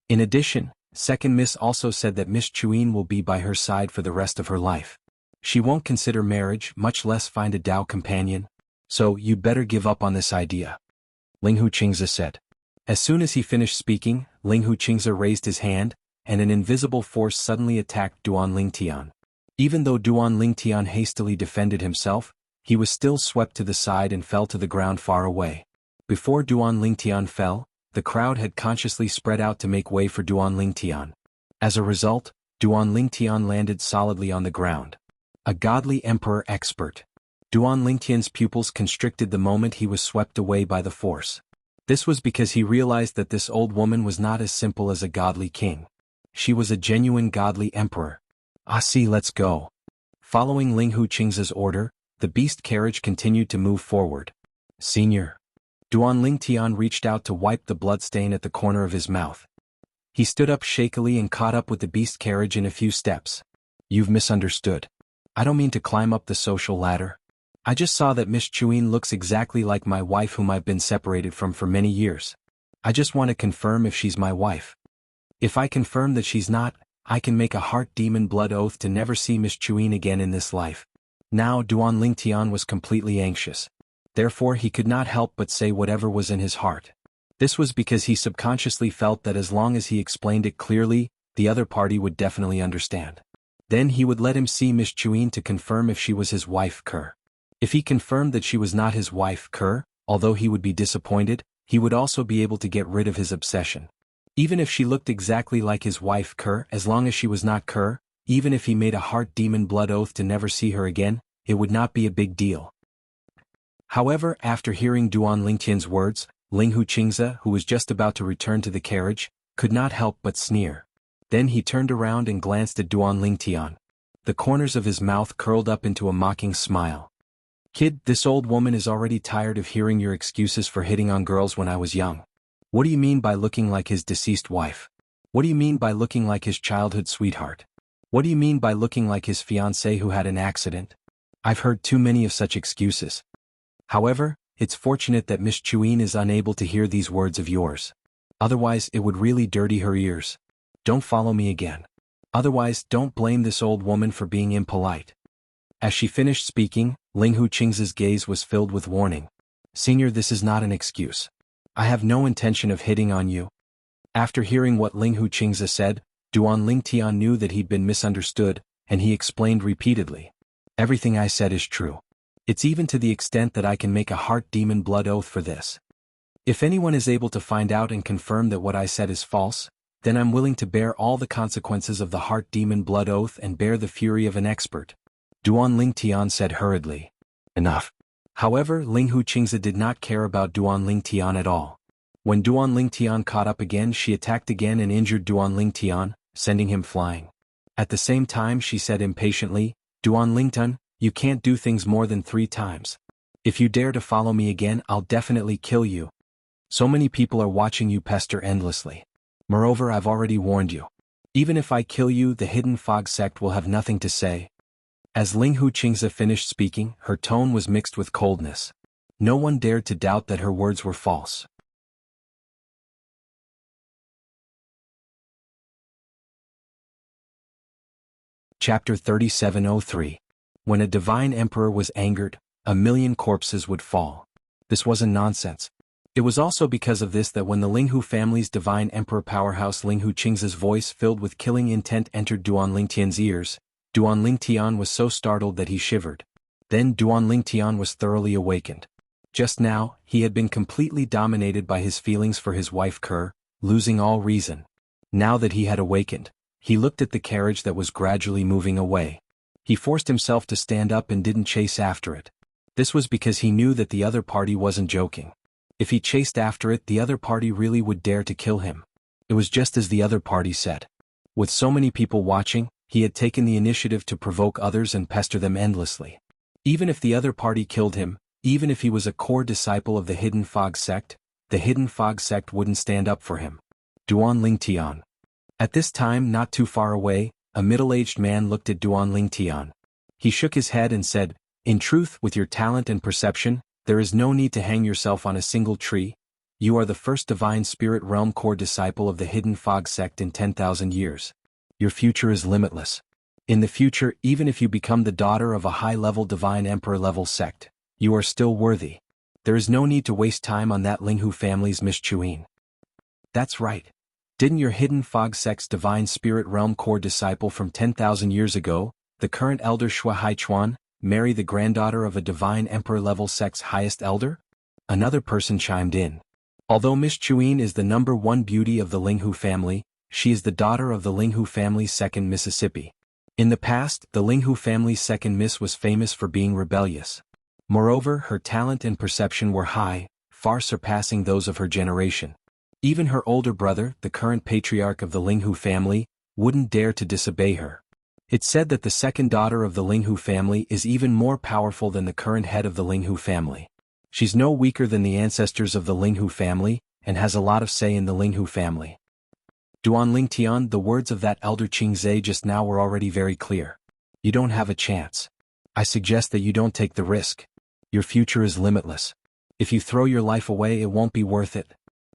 In addition, Second Miss also said that Miss Chuin will be by her side for the rest of her life. She won't consider marriage, much less find a Dao companion. So, you'd better give up on this idea. Ling Hu Qingze said. As soon as he finished speaking, Ling Hu Qingze raised his hand, and an invisible force suddenly attacked Duan Lingtian. Even though Duan Lingtian hastily defended himself, he was still swept to the side and fell to the ground far away. Before Duan Lingtian fell, the crowd had consciously spread out to make way for Duan Lingtian. As a result, Duan Lingtian landed solidly on the ground. A godly emperor expert. Duan Lingtian's pupils constricted the moment he was swept away by the force. This was because he realized that this old woman was not as simple as a godly king. She was a genuine godly emperor. See, let's go. Following Ling Hu Qingze's order, the beast carriage continued to move forward. Senior. Duan Lingtian reached out to wipe the bloodstain at the corner of his mouth. He stood up shakily and caught up with the beast carriage in a few steps. You've misunderstood. I don't mean to climb up the social ladder. I just saw that Miss Chuin looks exactly like my wife whom I've been separated from for many years. I just want to confirm if she's my wife. If I confirm that she's not, I can make a heart demon blood oath to never see Miss Chuin again in this life. Now Duan Lingtian was completely anxious. Therefore he could not help but say whatever was in his heart. This was because he subconsciously felt that as long as he explained it clearly, the other party would definitely understand. Then he would let him see Miss Chuin to confirm if she was his wife Kerr. If he confirmed that she was not his wife Kerr, although he would be disappointed, he would also be able to get rid of his obsession. Even if she looked exactly like his wife Kerr, as long as she was not Kerr, even if he made a heart demon blood oath to never see her again, it would not be a big deal. However, after hearing Duan Lingtian's words, Ling Hu Qingze, who was just about to return to the carriage, could not help but sneer. Then he turned around and glanced at Duan Lingtian. The corners of his mouth curled up into a mocking smile. Kid, this old woman is already tired of hearing your excuses for hitting on girls when I was young. What do you mean by looking like his deceased wife? What do you mean by looking like his childhood sweetheart? What do you mean by looking like his fiancée who had an accident? I've heard too many of such excuses. However, it's fortunate that Miss Chuin is unable to hear these words of yours. Otherwise it would really dirty her ears. Don't follow me again. Otherwise don't blame this old woman for being impolite. As she finished speaking, Ling Hu Qingze's gaze was filled with warning. Senior, this is not an excuse. I have no intention of hitting on you. After hearing what Ling Hu Qingze said, Duan Lingtian knew that he'd been misunderstood, and he explained repeatedly. Everything I said is true. It's even to the extent that I can make a heart demon blood oath for this. If anyone is able to find out and confirm that what I said is false, then I'm willing to bear all the consequences of the heart demon blood oath and bear the fury of an expert. Duan Lingtian said hurriedly. Enough. However, Ling Hu Qingze did not care about Duan Lingtian at all. When Duan Lingtian caught up again, she attacked again and injured Duan Lingtian, sending him flying. At the same time she said impatiently, Duan Lingtian, you can't do things more than 3 times. If you dare to follow me again, I'll definitely kill you. So many people are watching you pester endlessly. Moreover, I've already warned you. Even if I kill you, the Hidden Fog sect will have nothing to say. As Ling Hu Qingze finished speaking, her tone was mixed with coldness. No one dared to doubt that her words were false. Chapter 3703. When a divine emperor was angered, 1,000,000 corpses would fall. This wasn't nonsense. It was also because of this that when the Ling Hu family's divine emperor powerhouse Ling Hu Qingze's voice filled with killing intent entered Duan Lingtian's ears, Duan Lingtian was so startled that he shivered. Then Duan Lingtian was thoroughly awakened. Just now, he had been completely dominated by his feelings for his wife Kerr, losing all reason. Now that he had awakened, he looked at the carriage that was gradually moving away. He forced himself to stand up and didn't chase after it. This was because he knew that the other party wasn't joking. If he chased after it, the other party really would dare to kill him. It was just as the other party said. With so many people watching, he had taken the initiative to provoke others and pester them endlessly. Even if the other party killed him, even if he was a core disciple of the Hidden Fog sect, the Hidden Fog sect wouldn't stand up for him. Duan Lingtian. At this time, not too far away, a middle-aged man looked at Duan Lingtian. He shook his head and said, In truth, with your talent and perception, there is no need to hang yourself on a single tree. You are the first divine spirit realm core disciple of the Hidden Fog sect in 10,000 years. Your future is limitless. In the future, even if you become the daughter of a high-level divine emperor-level sect, you are still worthy. There is no need to waste time on that Linghu family's Miss Chuin. That's right. Didn't your Hidden Fog sect's divine spirit realm core disciple from 10,000 years ago, the current elder Shui Haichuan, marry the granddaughter of a divine emperor-level sect's highest elder? Another person chimed in. Although Miss Chuin is the #1 beauty of the Linghu family, she is the daughter of the Linghu family's second Mississippi. In the past, the Linghu family's second Miss was famous for being rebellious. Moreover, her talent and perception were high, far surpassing those of her generation. Even her older brother, the current patriarch of the Linghu family, wouldn't dare to disobey her. It's said that the second daughter of the Linghu family is even more powerful than the current head of the Linghu family. She's no weaker than the ancestors of the Linghu family, and has a lot of say in the Linghu family. Duan Lingtian, the words of that elder Qingzhe just now were already very clear. You don't have a chance. I suggest that you don't take the risk. Your future is limitless. If you throw your life away, it won't be worth it.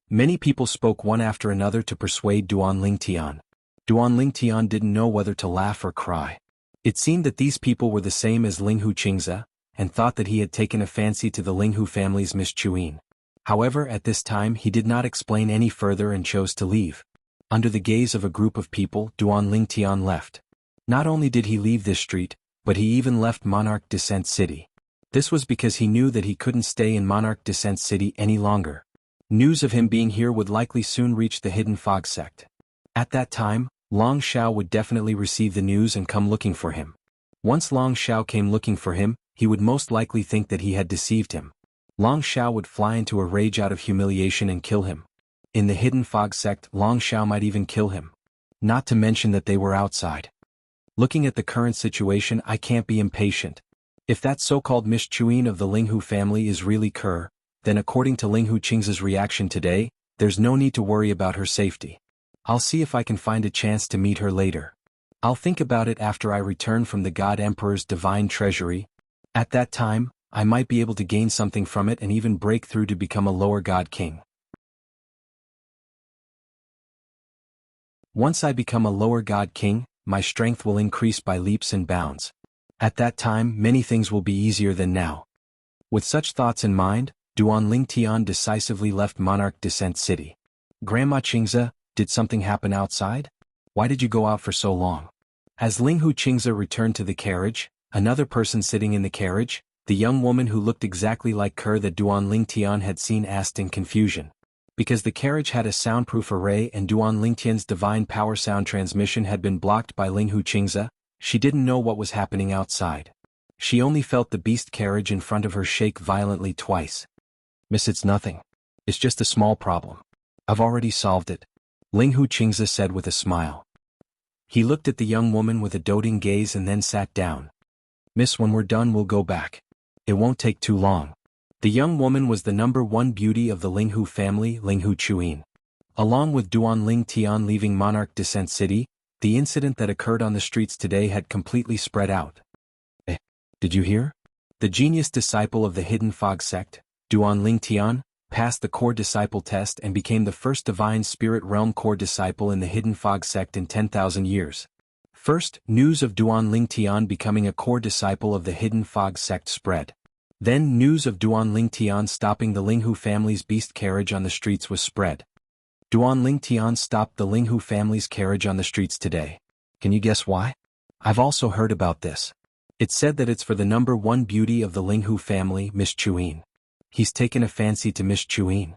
Many people spoke one after another to persuade Duan Lingtian. Duan Lingtian didn't know whether to laugh or cry. It seemed that these people were the same as Linghu Qingzhe, and thought that he had taken a fancy to the Linghu family's Miss Chuin. However, at this time he did not explain any further and chose to leave. Under the gaze of a group of people, Duan Lingtian left. Not only did he leave this street, but he even left Monarch Descent City. This was because he knew that he couldn't stay in Monarch Descent City any longer. News of him being here would likely soon reach the Hidden Fog sect. At that time, Long Xiao would definitely receive the news and come looking for him. Once Long Xiao came looking for him, he would most likely think that he had deceived him. Long Xiao would fly into a rage out of humiliation and kill him. In the Hidden Fog sect, Long Xiao might even kill him. Not to mention that they were outside. Looking at the current situation, I can't be impatient. If that so-called Miss Chuin of the Linghu family is really Kerr, then according to Linghu Qingzhe's reaction today, there's no need to worry about her safety. I'll see if I can find a chance to meet her later. I'll think about it after I return from the God Emperor's divine treasury. At that time, I might be able to gain something from it and even break through to become a lower God King. Once I become a lower God King, my strength will increase by leaps and bounds. At that time, many things will be easier than now. With such thoughts in mind, Duan Lingtian decisively left Monarch Descent City. Grandma Qingzhe, did something happen outside? Why did you go out for so long? As Linghu Qingzhe returned to the carriage, another person sitting in the carriage, the young woman who looked exactly like her that Duan Lingtian had seen, asked in confusion. Because the carriage had a soundproof array and Duan Lingtian's divine power sound transmission had been blocked by Linghu Qingzhe, she didn't know what was happening outside. She only felt the beast carriage in front of her shake violently twice. Miss, it's nothing. It's just a small problem. I've already solved it, Linghu Qingzhe said with a smile. He looked at the young woman with a doting gaze and then sat down. Miss, when we're done we'll go back. It won't take too long. The young woman was the #1 beauty of the Linghu family, Linghu Chuin. Along with Duan Lingtian leaving Monarch Descent City, the incident that occurred on the streets today had completely spread out. Did you hear? The genius disciple of the Hidden Fog sect, Duan Lingtian, passed the core disciple test and became the first divine spirit realm core disciple in the Hidden Fog sect in 10,000 years. First, news of Duan Lingtian becoming a core disciple of the Hidden Fog sect spread. Then news of Duan Lingtian stopping the Linghu family's beast carriage on the streets was spread. Duan Lingtian stopped the Linghu family's carriage on the streets today. Can you guess why? I've also heard about this. It's said that it's for the #1 beauty of the Linghu family, Miss Chuin. He's taken a fancy to Miss Chuin.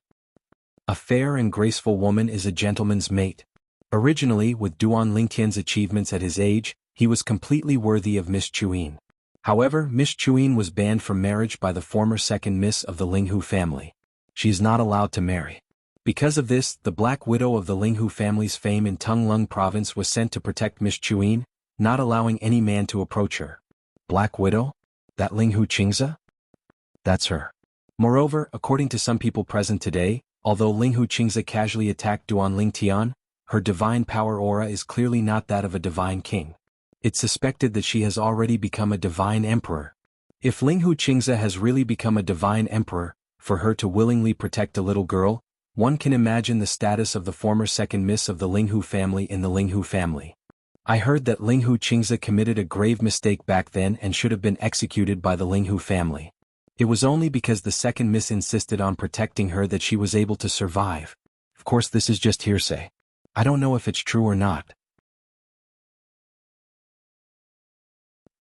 A fair and graceful woman is a gentleman's mate. Originally, with Duan Lingtian's achievements at his age, he was completely worthy of Miss Chuin. However, Miss Chuin was banned from marriage by the former second Miss of the Linghu family. She is not allowed to marry. Because of this, the Black Widow of the Linghu family's fame in Tunglung province was sent to protect Miss Chuin, not allowing any man to approach her. Black Widow? That Linghu Qingzhe? That's her. Moreover, according to some people present today, although Linghu Qingzhe casually attacked Duan Lingtian, her divine power aura is clearly not that of a divine king. It's suspected that she has already become a divine emperor. If Linghu Qingzhe has really become a divine emperor, for her to willingly protect a little girl, One can imagine the status of the former second miss of the Linghu family in the Linghu family. I heard that Linghu Qingzi committed a grave mistake back then and should have been executed by the Linghu family. It was only because the second miss insisted on protecting her that she was able to survive. Of course, this is just hearsay. I don't know if it's true or not.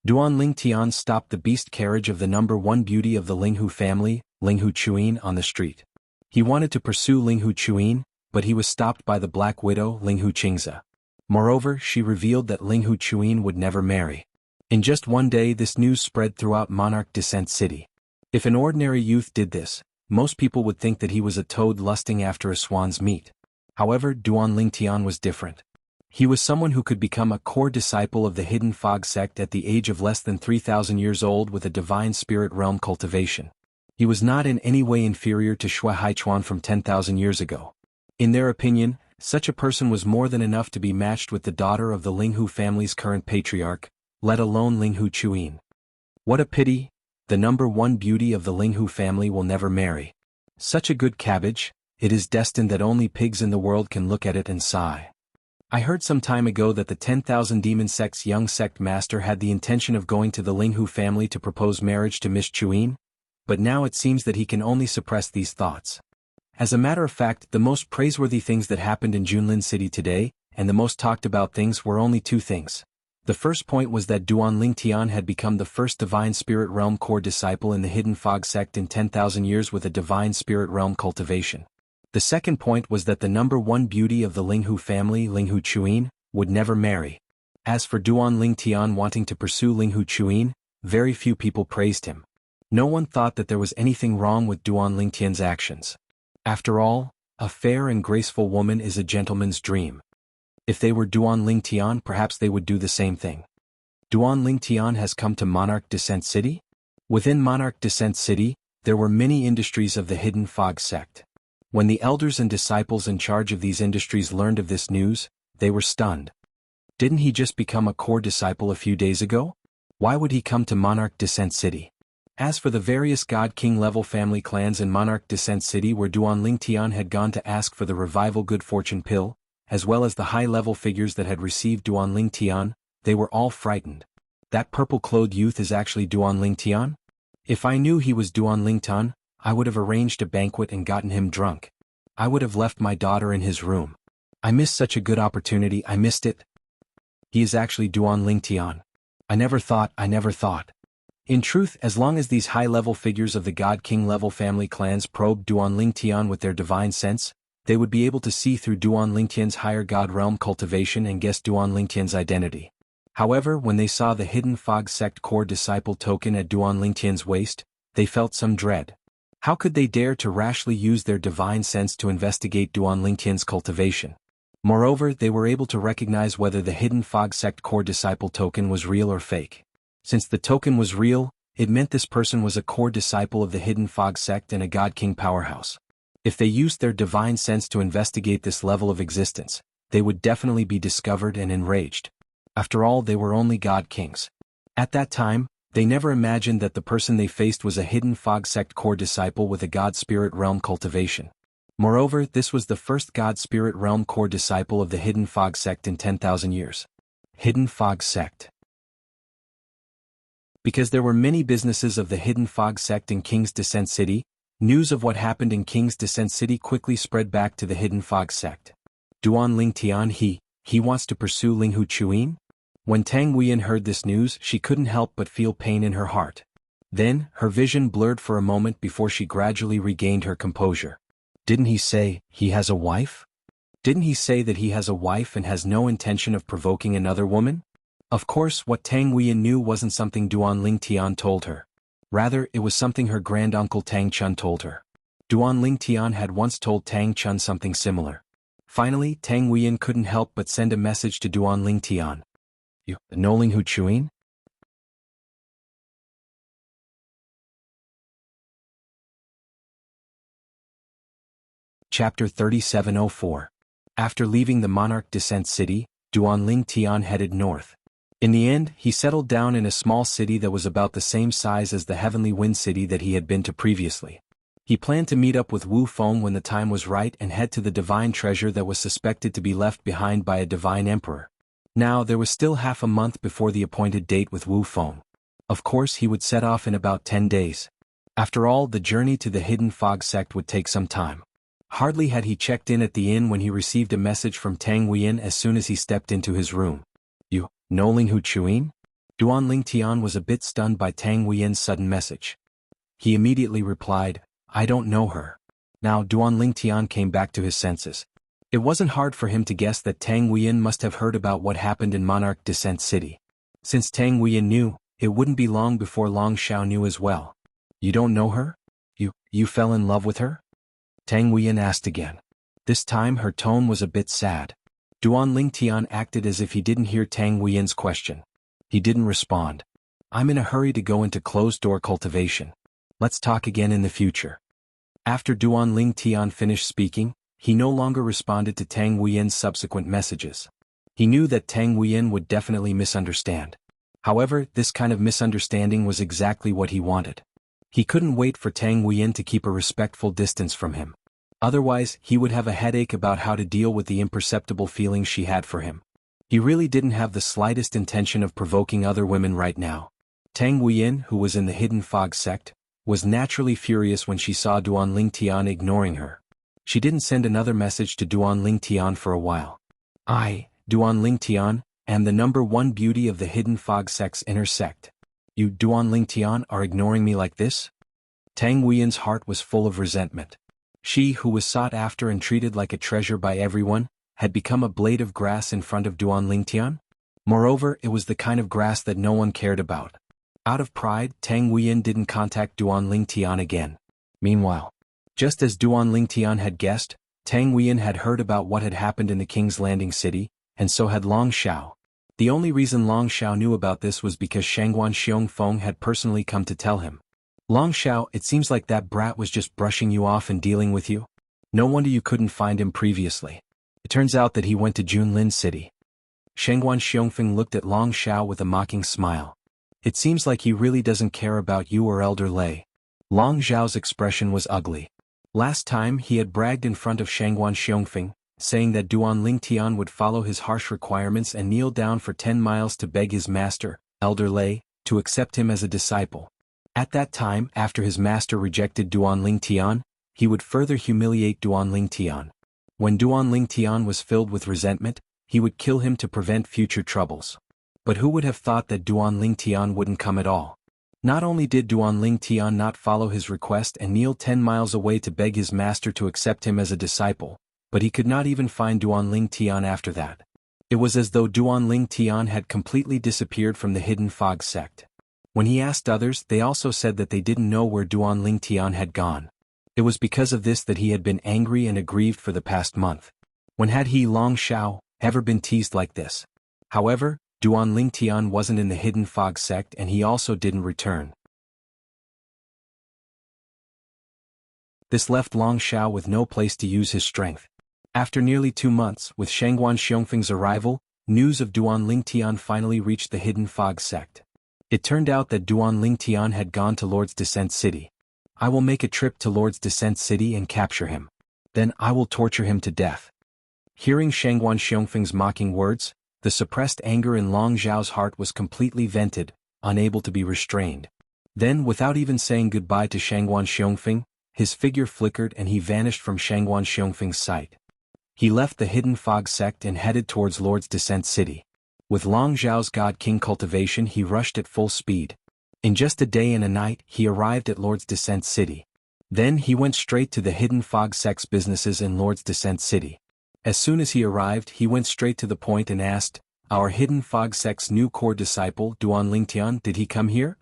Duan Lingtian stopped the beast carriage of the number one beauty of the Linghu family, Linghu Chuyin, on the street. He wanted to pursue Linghu Chuyin, but he was stopped by the Black Widow, Linghu Qingzi. Moreover, she revealed that Linghu Chuyin would never marry. In just one day, this news spread throughout Monarch Descent City. If an ordinary youth did this, most people would think that he was a toad lusting after a swan's meat. However, Duan Lingtian was different. He was someone who could become a core disciple of the Hidden Fog sect at the age of less than 3,000 years old with a divine spirit realm cultivation. He was not in any way inferior to Shui Haichuan from 10,000 years ago. In their opinion, such a person was more than enough to be matched with the daughter of the Linghu family's current patriarch, let alone Linghu Chuyin. What a pity, the number one beauty of the Linghu family will never marry. Such a good cabbage, it is destined that only pigs in the world can look at it and sigh. I heard some time ago that the 10,000 Demon Sect's young sect master had the intention of going to the Linghu family to propose marriage to Miss Chuyin, but now it seems that he can only suppress these thoughts. As a matter of fact, the most praiseworthy things that happened in Junlin City today, and the most talked about things were only two things. The first point was that Duan Lingtian had become the first Divine Spirit Realm core disciple in the Hidden Fog sect in 10,000 years with a Divine Spirit Realm cultivation. The second point was that the number one beauty of the Linghu family, Linghu Chuyin, would never marry. As for Duan Lingtian wanting to pursue Linghu Chuyin, very few people praised him. No one thought that there was anything wrong with Duan Lingtian's actions. After all, a fair and graceful woman is a gentleman's dream. If they were Duan Lingtian, perhaps they would do the same thing. Duan Lingtian has come to Monarch Descent City? Within Monarch Descent City, there were many industries of the Hidden Fog sect. When the elders and disciples in charge of these industries learned of this news, they were stunned. Didn't he just become a core disciple a few days ago? Why would he come to Monarch Descent City? As for the various God King level family clans in Monarch Descent City where Duan Lingtian had gone to ask for the revival good fortune pill, as well as the high-level figures that had received Duan Lingtian, they were all frightened. That purple-clothed youth is actually Duan Lingtian? If I knew he was Duan Lingtian, I would have arranged a banquet and gotten him drunk. I would have left my daughter in his room. I missed such a good opportunity, I missed it. He is actually Duan Lingtian. I never thought. In truth, as long as these high-level figures of the God King level family clans probed Duan Lingtian with their divine sense, they would be able to see through Duan Lingtian's higher God realm cultivation and guess Duan Lingtian's identity. However, when they saw the Hidden Fog sect core disciple token at Duan Lingtian's waist, they felt some dread. How could they dare to rashly use their divine sense to investigate Duan Lingtian's cultivation? Moreover, they were able to recognize whether the Hidden Fog sect core disciple token was real or fake. Since the token was real, it meant this person was a core disciple of the Hidden Fog sect and a God King powerhouse. If they used their divine sense to investigate this level of existence, they would definitely be discovered and enraged. After all, they were only God Kings. At that time, they never imagined that the person they faced was a Hidden Fog sect core disciple with a God Spirit Realm cultivation. Moreover, this was the first God Spirit Realm core disciple of the Hidden Fog sect in 10,000 years. Hidden Fog sect. Because there were many businesses of the Hidden Fog sect in King's Descent City, news of what happened in King's Descent City quickly spread back to the Hidden Fog sect. Duan Lingtian, he wants to pursue Linghu Chuyin? When Tang Huiyan heard this news, she couldn't help but feel pain in her heart. Then, her vision blurred for a moment before she gradually regained her composure. Didn't he say he has a wife? Didn't he say that he has a wife and has no intention of provoking another woman? Of course, what Tang Huiyan knew wasn't something Duan Lingtian told her. Rather, it was something her granduncle Tang Chun told her. Duan Lingtian had once told Tang Chun something similar. Finally, Tang Huiyan couldn't help but send a message to Duan Lingtian. You know Linghu Chuyin? Chapter 3704. After leaving the Monarch Descent City, Duan Lingtian headed north. In the end, he settled down in a small city that was about the same size as the Heavenly Wind City that he had been to previously. He planned to meet up with Wu Feng when the time was right and head to the divine treasure that was suspected to be left behind by a divine emperor. Now there was still half a month before the appointed date with Wu Feng. Of course he would set off in about 10 days. After all, the journey to the Hidden Fog sect would take some time. Hardly had he checked in at the inn when he received a message from Tang Huiyin as soon as he stepped into his room. You, know Ling Hu Chuyin? Duan Ling Tian was a bit stunned by Tang Huiyin's sudden message. He immediately replied, I don't know her. Now Duan Ling Tian came back to his senses. It wasn't hard for him to guess that Tang Huiyin must have heard about what happened in Monarch Descent City. Since Tang Huiyin knew, it wouldn't be long before Long Xiao knew as well. You don't know her? You fell in love with her? Tang Huiyin asked again. This time her tone was a bit sad. Duan Ling Tian acted as if he didn't hear Tang Huiyin's question. He didn't respond. I'm in a hurry to go into closed-door cultivation. Let's talk again in the future. After Duan Ling Tian finished speaking, he no longer responded to Tang Huiyin's subsequent messages. He knew that Tang Huiyin would definitely misunderstand. However, this kind of misunderstanding was exactly what he wanted. He couldn't wait for Tang Huiyin to keep a respectful distance from him. Otherwise, he would have a headache about how to deal with the imperceptible feelings she had for him. He really didn't have the slightest intention of provoking other women right now. Tang Huiyin, who was in the Hidden Fog sect, was naturally furious when she saw Duan Ling Tian ignoring her. She didn't send another message to Duan Ling Tian for a while. I, Duan Ling Tian, am the #1 beauty of the Hidden Fog sect's inner sect. You, Duan Ling Tian, are ignoring me like this? Tang Huiyin's heart was full of resentment. She, who was sought after and treated like a treasure by everyone, had become a blade of grass in front of Duan Ling Tian? Moreover, it was the kind of grass that no one cared about. Out of pride, Tang Huiyin didn't contact Duan Ling Tian again. Meanwhile, just as Duan Ling Tian had guessed, Tang Huiyin had heard about what had happened in the King's Landing city, and so had Long Xiao. The only reason Long Xiao knew about this was because Shangguan Xiongfeng had personally come to tell him. Long Xiao, it seems like that brat was just brushing you off and dealing with you. No wonder you couldn't find him previously. It turns out that he went to Junlin City. Shangguan Xiongfeng looked at Long Xiao with a mocking smile. It seems like he really doesn't care about you or Elder Lei. Long Xiao's expression was ugly. Last time he had bragged in front of Shangguan Xiongfeng, saying that Duan Ling Tian would follow his harsh requirements and kneel down for 10 miles to beg his master, Elder Lei, to accept him as a disciple. At that time, after his master rejected Duan Ling Tian, he would further humiliate Duan Ling Tian. When Duan Ling Tian was filled with resentment, he would kill him to prevent future troubles. But who would have thought that Duan Ling Tian wouldn't come at all? Not only did Duan Ling Tian not follow his request and kneel 10 miles away to beg his master to accept him as a disciple, but he could not even find Duan Ling Tian after that. It was as though Duan Ling Tian had completely disappeared from the Hidden Fog sect. When he asked others, they also said that they didn't know where Duan Ling Tian had gone. It was because of this that he had been angry and aggrieved for the past month. When had he, Long Xiao, ever been teased like this? However, Duan Ling Tian wasn't in the Hidden Fog sect and he also didn't return. This left Long Xiao with no place to use his strength. After nearly 2 months, with Shangguan Xiongfeng's arrival, news of Duan Ling Tian finally reached the Hidden Fog sect. It turned out that Duan Ling Tian had gone to Lord's Descent City. I will make a trip to Lord's Descent City and capture him. Then I will torture him to death. Hearing Shangguan Xiongfeng's mocking words, the suppressed anger in Long Xiao's heart was completely vented, unable to be restrained. Then, without even saying goodbye to Shangguan Xiongfeng, his figure flickered and he vanished from Shangguan Xiongfeng's sight. He left the Hidden Fog sect and headed towards Lord's Descent City. With Long Xiao's God King cultivation, he rushed at full speed. In just a day and a night, he arrived at Lord's Descent City. Then he went straight to the Hidden Fog sect's businesses in Lord's Descent City. As soon as he arrived, he went straight to the point and asked, "Our Hidden Fog sect's new core disciple, Duan Ling Tian, did he come here?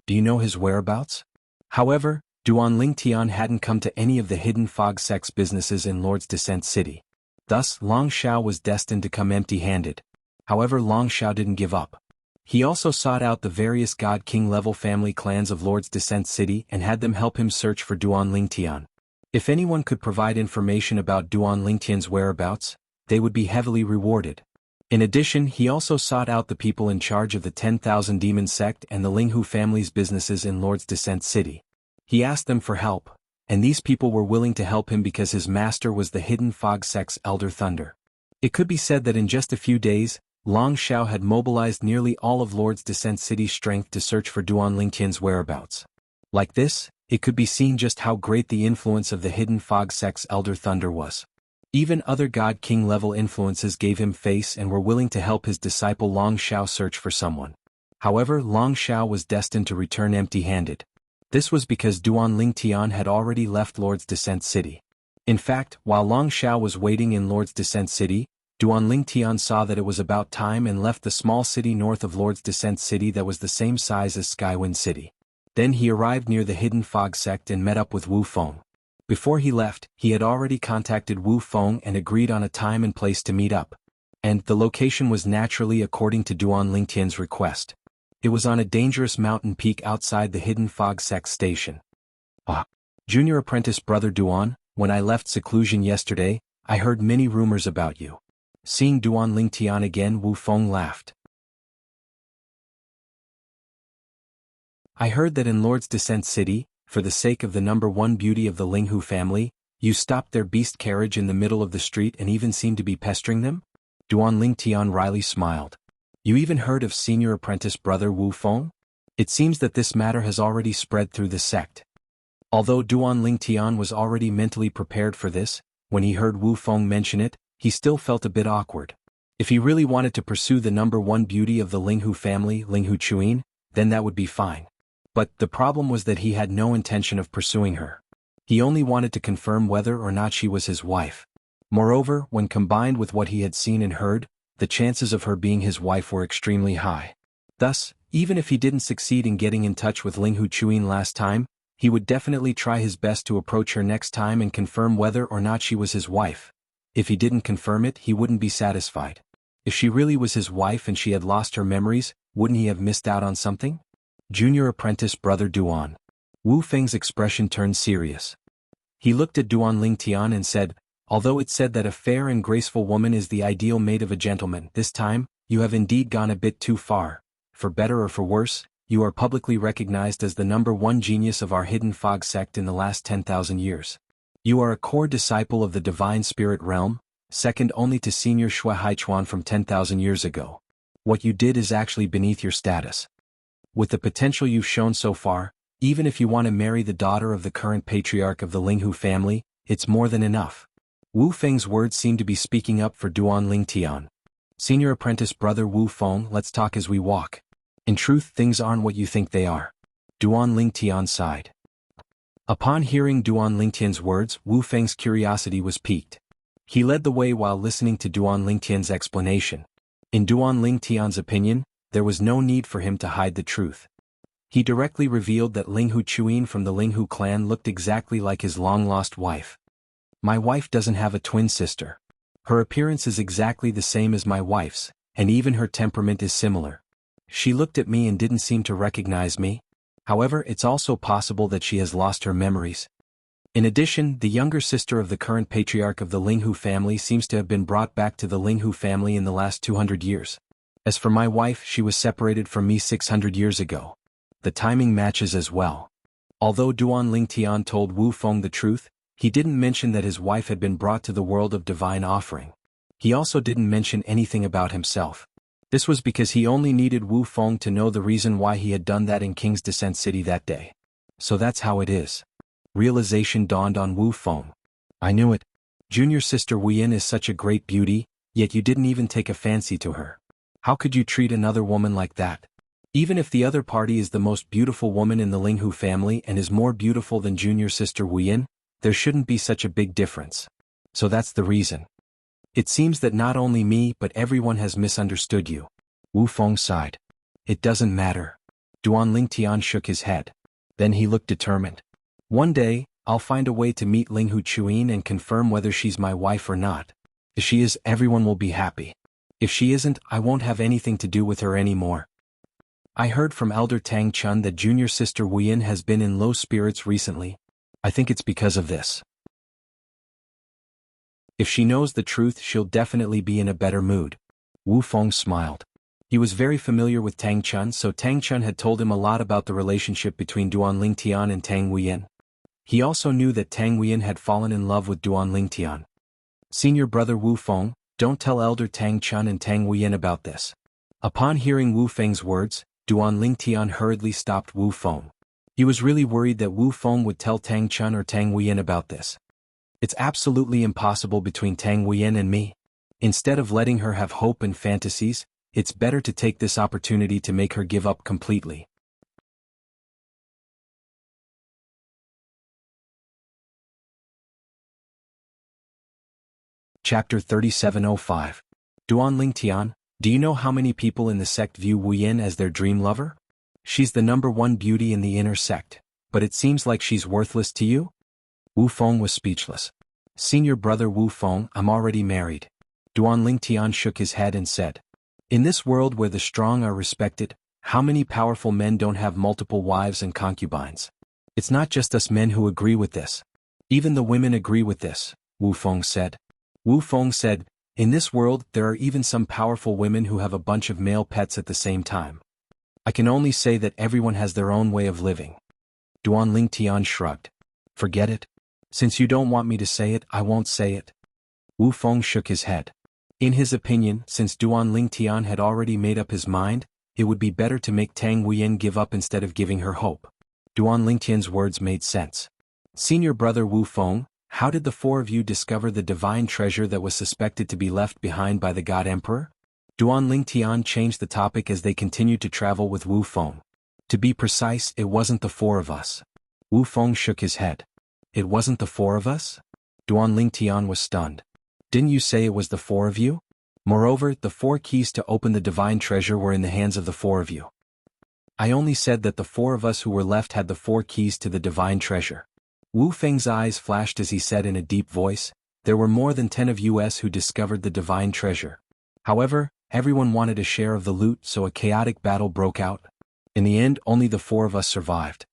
Do you know his whereabouts?" However, Duan Ling Tian hadn't come to any of the Hidden Fog sect's businesses in Lord's Descent City. Thus, Long Xiao was destined to come empty-handed. However, Long Xiao didn't give up. He also sought out the various God King level family clans of Lord's Descent City and had them help him search for Duan Ling Tian. If anyone could provide information about Duan Ling Tian's whereabouts, they would be heavily rewarded. In addition, he also sought out the people in charge of the 10,000 Demon sect and the Linghu family's businesses in Lord's Descent City. He asked them for help, and these people were willing to help him because his master was the hidden fog sect's Elder Thunder. It could be said that in just a few days, Long Xiao had mobilized nearly all of Lord's Descent City's strength to search for Duan Lingtian's whereabouts. Like this, it could be seen just how great the influence of the hidden fog sect's Elder Thunder was. Even other God King level influences gave him face and were willing to help his disciple Long Xiao search for someone. However, Long Xiao was destined to return empty-handed. This was because Duan Lingtian had already left Lord's Descent City. In fact, while Long Xiao was waiting in Lord's Descent City, Duan Lingtian saw that it was about time and left the small city north of Lord's Descent City that was the same size as Skywind City. Then he arrived near the hidden fog sect and met up with Wu Feng. Before he left, he had already contacted Wu Feng and agreed on a time and place to meet up. And the location was naturally according to Duan Lingtian's request. It was on a dangerous mountain peak outside the hidden fog sect station. Junior apprentice brother Duan, when I left seclusion yesterday, I heard many rumors about you. Seeing Duan Lingtian again, Wu Feng laughed. I heard that in Lord's Descent City, for the sake of the number one beauty of the Linghu family, you stopped their beast carriage in the middle of the street and even seemed to be pestering them? Duan Lingtian wryly smiled. You even heard of senior apprentice brother Wu Feng? It seems that this matter has already spread through the sect. Although Duan Lingtian was already mentally prepared for this, when he heard Wu Feng mention it, he still felt a bit awkward. If he really wanted to pursue the number one beauty of the Linghu family, Linghu Chuyin, then that would be fine. But the problem was that he had no intention of pursuing her. He only wanted to confirm whether or not she was his wife. Moreover, when combined with what he had seen and heard, the chances of her being his wife were extremely high. Thus, even if he didn't succeed in getting in touch with Linghu Chuyin last time, he would definitely try his best to approach her next time and confirm whether or not she was his wife. If he didn't confirm it, he wouldn't be satisfied. If she really was his wife and she had lost her memories, wouldn't he have missed out on something? Junior apprentice brother Duan. Wu Feng's expression turned serious. He looked at Duan Lingtian and said, although it said that a fair and graceful woman is the ideal mate of a gentleman, this time, you have indeed gone a bit too far. For better or for worse, you are publicly recognized as the number one genius of our hidden fog sect in the last 10,000 years. You are a core disciple of the divine spirit realm, second only to senior Shui Haichuan from 10,000 years ago. What you did is actually beneath your status. With the potential you've shown so far, even if you want to marry the daughter of the current patriarch of the Linghu family, it's more than enough. Wu Feng's words seemed to be speaking up for Duan Lingtian. Senior apprentice brother Wu Feng, let's talk as we walk. In truth, things aren't what you think they are. Duan Lingtian sighed. Upon hearing Duan Lingtian's words, Wu Feng's curiosity was piqued. He led the way while listening to Duan Lingtian's explanation. In Duan Lingtian's opinion, there was no need for him to hide the truth. He directly revealed that Linghu Chuyin from the Linghu clan looked exactly like his long-lost wife. My wife doesn't have a twin sister. Her appearance is exactly the same as my wife's, and even her temperament is similar. She looked at me and didn't seem to recognize me. However, it's also possible that she has lost her memories. In addition, the younger sister of the current patriarch of the Linghu family seems to have been brought back to the Linghu family in the last 200 years. As for my wife, she was separated from me 600 years ago. The timing matches as well. Although Duan Lingtian told Wu Feng the truth, he didn't mention that his wife had been brought to the world of divine offering. He also didn't mention anything about himself. This was because he only needed Wu Feng to know the reason why he had done that in King's Descent City that day. So that's how it is. Realization dawned on Wu Feng. I knew it. Junior sister Wuyin is such a great beauty, yet you didn't even take a fancy to her. How could you treat another woman like that? Even if the other party is the most beautiful woman in the Linghu family and is more beautiful than junior sister Wuyin, there shouldn't be such a big difference. So that's the reason. It seems that not only me but everyone has misunderstood you. Wu Feng sighed. It doesn't matter. Duan Lingtian shook his head. Then he looked determined. One day, I'll find a way to meet Linghu Chuyin and confirm whether she's my wife or not. If she is, everyone will be happy. If she isn't, I won't have anything to do with her anymore. I heard from Elder Tang Chun that junior sister Wuyin has been in low spirits recently. I think it's because of this. If she knows the truth, she'll definitely be in a better mood. Wu Feng smiled. He was very familiar with Tang Chun, so Tang Chun had told him a lot about the relationship between Duan Lingtian and Tang Wuyin. He also knew that Tang Weiyan had fallen in love with Duan Lingtian. Senior brother Wu Feng, don't tell Elder Tang Chun and Tang Weiyan about this. Upon hearing Wu Feng's words, Duan Lingtian hurriedly stopped Wu Feng. He was really worried that Wu Feng would tell Tang Chun or Tang Weiyan about this. It's absolutely impossible between Tang Weiyan and me. Instead of letting her have hope and fantasies, it's better to take this opportunity to make her give up completely. Chapter 3705. Duan Lingtian, do you know how many people in the sect view Wu Yin as their dream lover? She's the #1 beauty in the inner sect, but it seems like she's worthless to you? Wu Feng was speechless. Senior brother Wu Feng, I'm already married. Duan Lingtian shook his head and said, in this world where the strong are respected, how many powerful men don't have multiple wives and concubines? It's not just us men who agree with this. Even the women agree with this, Wu Feng said. Wu Feng said, in this world there are even some powerful women who have a bunch of male pets at the same time. I can only say that everyone has their own way of living. Duan Lingtian shrugged. Forget it. Since you don't want me to say it, I won't say it. Wu Feng shook his head. In his opinion, since Duan Lingtian had already made up his mind, it would be better to make Tang Weiyan give up instead of giving her hope. Duan Lingtian's words made sense. Senior brother Wu Feng, how did the four of you discover the divine treasure that was suspected to be left behind by the God Emperor? Duan Lingtian changed the topic as they continued to travel with Wu Feng. To be precise, it wasn't the four of us. Wu Feng shook his head. It wasn't the four of us? Duan Lingtian was stunned. Didn't you say it was the four of you? Moreover, the 4 keys to open the divine treasure were in the hands of the 4 of you. I only said that the 4 of us who were left had the 4 keys to the divine treasure. Wu Feng's eyes flashed as he said in a deep voice, there were more than 10 of us who discovered the divine treasure. However, everyone wanted a share of the loot, so a chaotic battle broke out. In the end, only the 4 of us survived.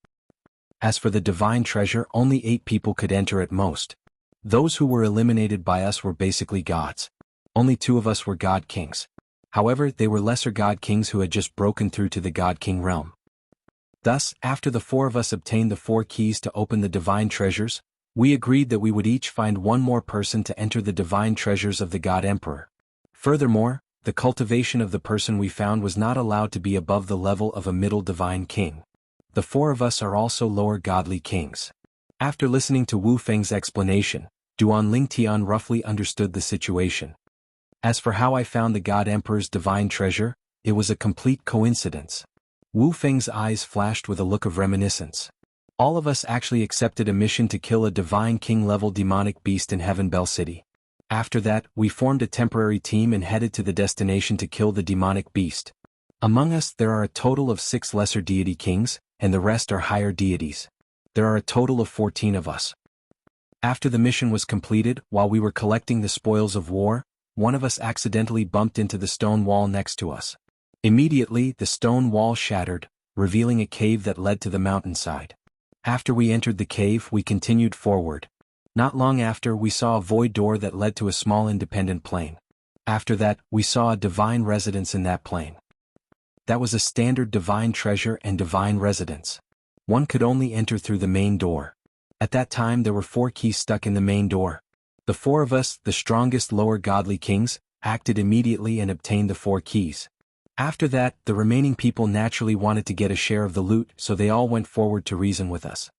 As for the divine treasure, only 8 people could enter at most. Those who were eliminated by us were basically gods. Only 2 of us were god kings. However, they were lesser god kings who had just broken through to the god king realm. Thus, after the 4 of us obtained the 4 keys to open the divine treasures, we agreed that we would each find one more person to enter the divine treasures of the god emperor. Furthermore, the cultivation of the person we found was not allowed to be above the level of a middle divine king. The 4 of us are also lower godly kings. After listening to Wu Feng's explanation, Duan Lingtian roughly understood the situation. As for how I found the God Emperor's divine treasure, it was a complete coincidence. Wu Feng's eyes flashed with a look of reminiscence. All of us actually accepted a mission to kill a divine king-level demonic beast in Heaven Bell City. After that, we formed a temporary team and headed to the destination to kill the demonic beast. Among us there are a total of 6 lesser deity kings, and the rest are higher deities. There are a total of 14 of us. After the mission was completed, while we were collecting the spoils of war, one of us accidentally bumped into the stone wall next to us. Immediately, the stone wall shattered, revealing a cave that led to the mountainside. After we entered the cave, we continued forward. Not long after, we saw a void door that led to a small independent plane. After that, we saw a divine residence in that plane. That was a standard divine treasure and divine residence. One could only enter through the main door. At that time there were 4 keys stuck in the main door. The 4 of us, the strongest lower godly kings, acted immediately and obtained the 4 keys. After that, the remaining people naturally wanted to get a share of the loot, so they all went forward to reason with us.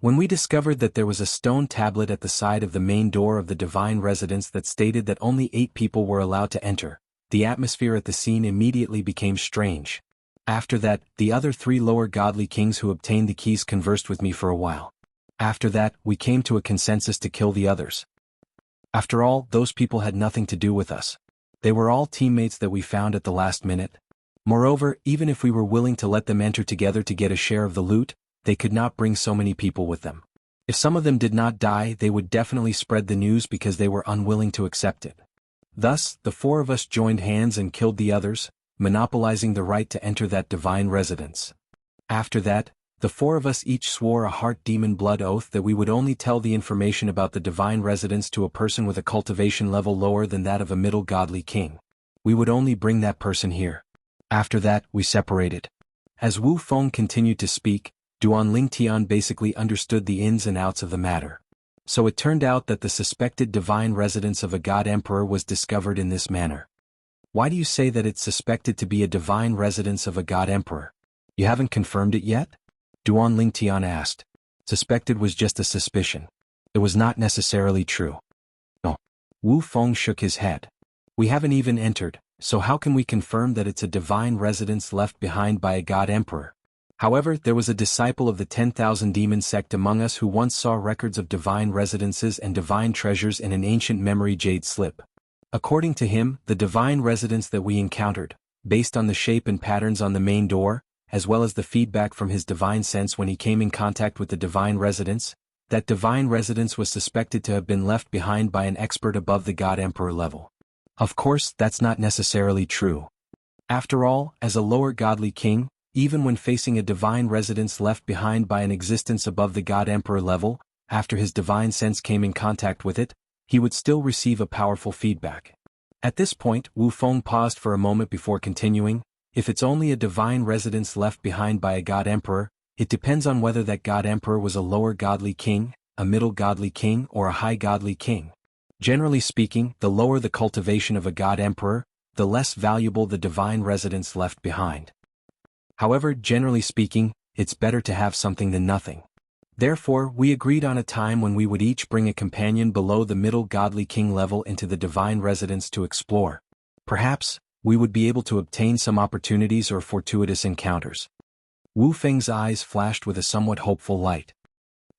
When we discovered that there was a stone tablet at the side of the main door of the divine residence that stated that only 8 people were allowed to enter, the atmosphere at the scene immediately became strange. After that, the other 3 lower godly kings who obtained the keys conversed with me for a while. After that, we came to a consensus to kill the others. After all, those people had nothing to do with us. They were all teammates that we found at the last minute. Moreover, even if we were willing to let them enter together to get a share of the loot, they could not bring so many people with them. If some of them did not die, they would definitely spread the news because they were unwilling to accept it. Thus, the 4 of us joined hands and killed the others, monopolizing the right to enter that divine residence. After that, the 4 of us each swore a heart demon blood oath that we would only tell the information about the divine residence to a person with a cultivation level lower than that of a middle godly king. We would only bring that person here. After that, we separated. As Wu Feng continued to speak, Duan Lingtian basically understood the ins and outs of the matter. So it turned out that the suspected divine residence of a god emperor was discovered in this manner. Why do you say that it's suspected to be a divine residence of a god emperor? You haven't confirmed it yet? Duan Lingtian asked. Suspected was just a suspicion. It was not necessarily true. No. Wu Feng shook his head. We haven't even entered, so how can we confirm that it's a divine residence left behind by a god emperor? However, there was a disciple of the 10,000 demon sect among us who once saw records of divine residences and divine treasures in an ancient memory jade slip. According to him, the divine residence that we encountered, based on the shape and patterns on the main door, as well as the feedback from his divine sense when he came in contact with the divine residence, that divine residence was suspected to have been left behind by an expert above the god emperor level. Of course, that's not necessarily true. After all, as a lower godly king, even when facing a divine residence left behind by an existence above the god emperor level, after his divine sense came in contact with it, he would still receive a powerful feedback. At this point, Wu Feng paused for a moment before continuing. If it's only a divine residence left behind by a god emperor, it depends on whether that god emperor was a lower godly king, a middle godly king, or a high godly king. Generally speaking, the lower the cultivation of a god emperor, the less valuable the divine residence left behind. However, generally speaking, it's better to have something than nothing. Therefore, we agreed on a time when we would each bring a companion below the middle godly king level into the divine residence to explore. Perhaps, we would be able to obtain some opportunities or fortuitous encounters. Wu Feng's eyes flashed with a somewhat hopeful light.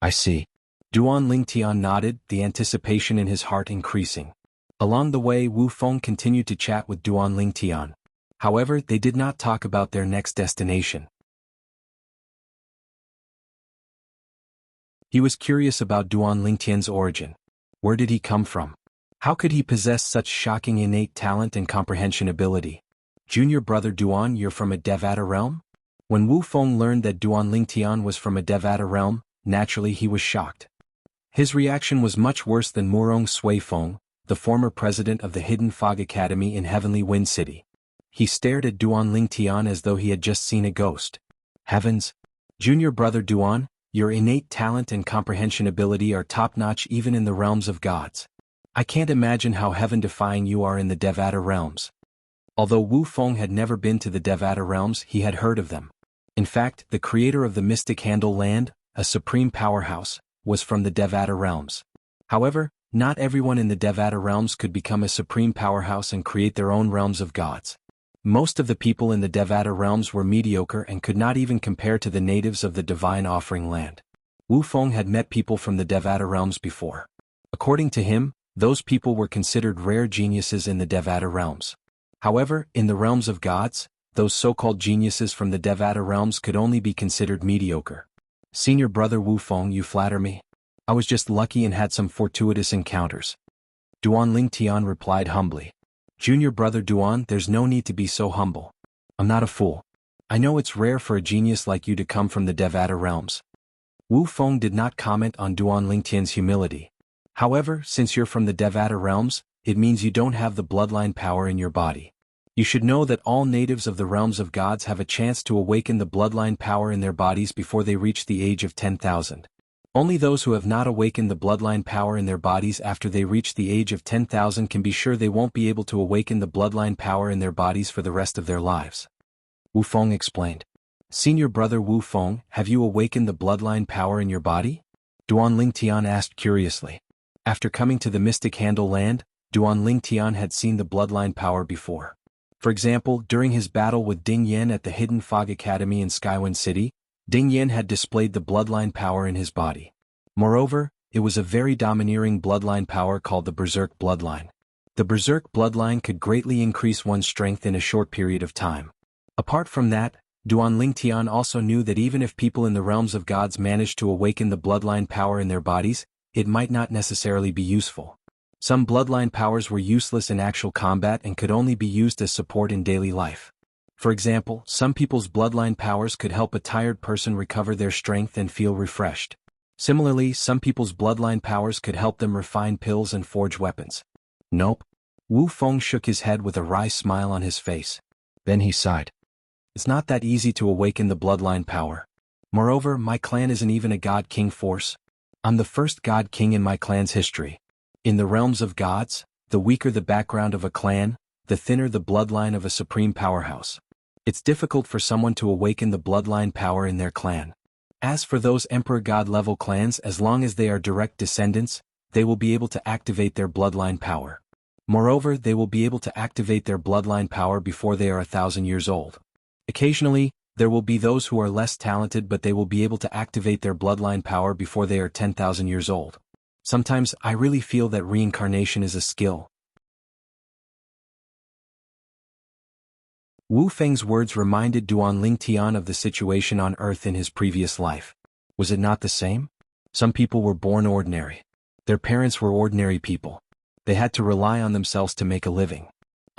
I see. Duan Lingtian nodded, the anticipation in his heart increasing. Along the way, Wu Feng continued to chat with Duan Lingtian. However, they did not talk about their next destination. He was curious about Duan Lingtian's origin. Where did he come from? How could he possess such shocking innate talent and comprehension ability? Junior brother Duan, you're from a Devata realm? When Wu Feng learned that Duan Lingtian was from a Devata realm, naturally he was shocked. His reaction was much worse than Murong Sui Feng, the former president of the Hidden Fog Academy in Heavenly Wind City. He stared at Duan Lingtian as though he had just seen a ghost. Heavens! Junior brother Duan, your innate talent and comprehension ability are top-notch even in the realms of gods. I can't imagine how heaven-defying you are in the Devata realms. Although Wu Feng had never been to the Devata realms, he had heard of them. In fact, the creator of the Mystic Handle Land, a supreme powerhouse, was from the Devata realms. However, not everyone in the Devata realms could become a supreme powerhouse and create their own realms of gods. Most of the people in the Devata realms were mediocre and could not even compare to the natives of the Divine Offering Land. Wu Feng had met people from the Devata realms before. According to him, those people were considered rare geniuses in the Devata realms. However, in the realms of gods, those so-called geniuses from the Devata realms could only be considered mediocre. Senior brother Wu Feng, you flatter me. I was just lucky and had some fortuitous encounters. Duan Lingtian replied humbly. Junior brother Duan, there's no need to be so humble. I'm not a fool. I know it's rare for a genius like you to come from the Devata realms. Wu Feng did not comment on Duan Lingtian's humility. However, since you're from the Devata realms, it means you don't have the bloodline power in your body. You should know that all natives of the realms of gods have a chance to awaken the bloodline power in their bodies before they reach the age of 10,000. Only those who have not awakened the bloodline power in their bodies after they reach the age of 10,000 can be sure they won't be able to awaken the bloodline power in their bodies for the rest of their lives. Wu Feng explained. Senior brother Wu Feng, have you awakened the bloodline power in your body? Duan Lingtian asked curiously. After coming to the Mystic Handle Land, Duan Lingtian had seen the bloodline power before. For example, during his battle with Ding Yan at the Hidden Fog Academy in Skywind City, Ding Yan had displayed the bloodline power in his body. Moreover, it was a very domineering bloodline power called the Berserk bloodline. The Berserk bloodline could greatly increase one's strength in a short period of time. Apart from that, Duan Lingtian also knew that even if people in the realms of gods managed to awaken the bloodline power in their bodies, it might not necessarily be useful. Some bloodline powers were useless in actual combat and could only be used as support in daily life. For example, some people's bloodline powers could help a tired person recover their strength and feel refreshed. Similarly, some people's bloodline powers could help them refine pills and forge weapons. Nope. Wu Feng shook his head with a wry smile on his face. Then he sighed. It's not that easy to awaken the bloodline power. Moreover, my clan isn't even a God King force. I'm the first God King in my clan's history. In the realms of gods, the weaker the background of a clan, the thinner the bloodline of a supreme powerhouse. It's difficult for someone to awaken the bloodline power in their clan. As for those Emperor God level clans, as long as they are direct descendants, they will be able to activate their bloodline power. Moreover, they will be able to activate their bloodline power before they are 1,000 years old. Occasionally, there will be those who are less talented, but they will be able to activate their bloodline power before they are 10,000 years old. Sometimes, I really feel that reincarnation is a skill. Wu Feng's words reminded Duan Lingtian of the situation on Earth in his previous life. Was it not the same? Some people were born ordinary. Their parents were ordinary people. They had to rely on themselves to make a living.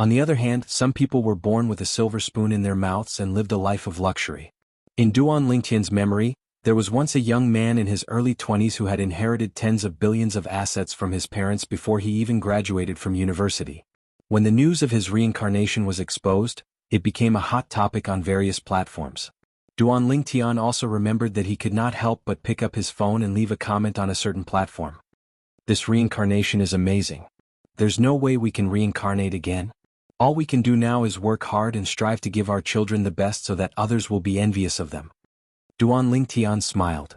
On the other hand, some people were born with a silver spoon in their mouths and lived a life of luxury. In Duan Lingtian's memory, there was once a young man in his early 20s who had inherited tens of billions of assets from his parents before he even graduated from university. When the news of his reincarnation was exposed, it became a hot topic on various platforms. Duan Lingtian also remembered that he could not help but pick up his phone and leave a comment on a certain platform. This reincarnation is amazing. There's no way we can reincarnate again. All we can do now is work hard and strive to give our children the best so that others will be envious of them. Duan Lingtian smiled.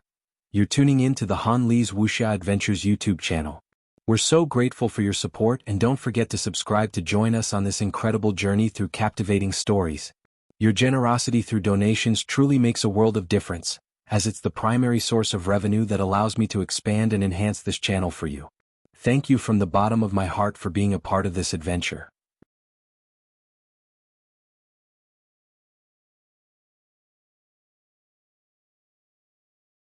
You're tuning in to the Han Li's Wuxia Adventures YouTube channel. We're so grateful for your support, and don't forget to subscribe to join us on this incredible journey through captivating stories. Your generosity through donations truly makes a world of difference, as it's the primary source of revenue that allows me to expand and enhance this channel for you. Thank you from the bottom of my heart for being a part of this adventure.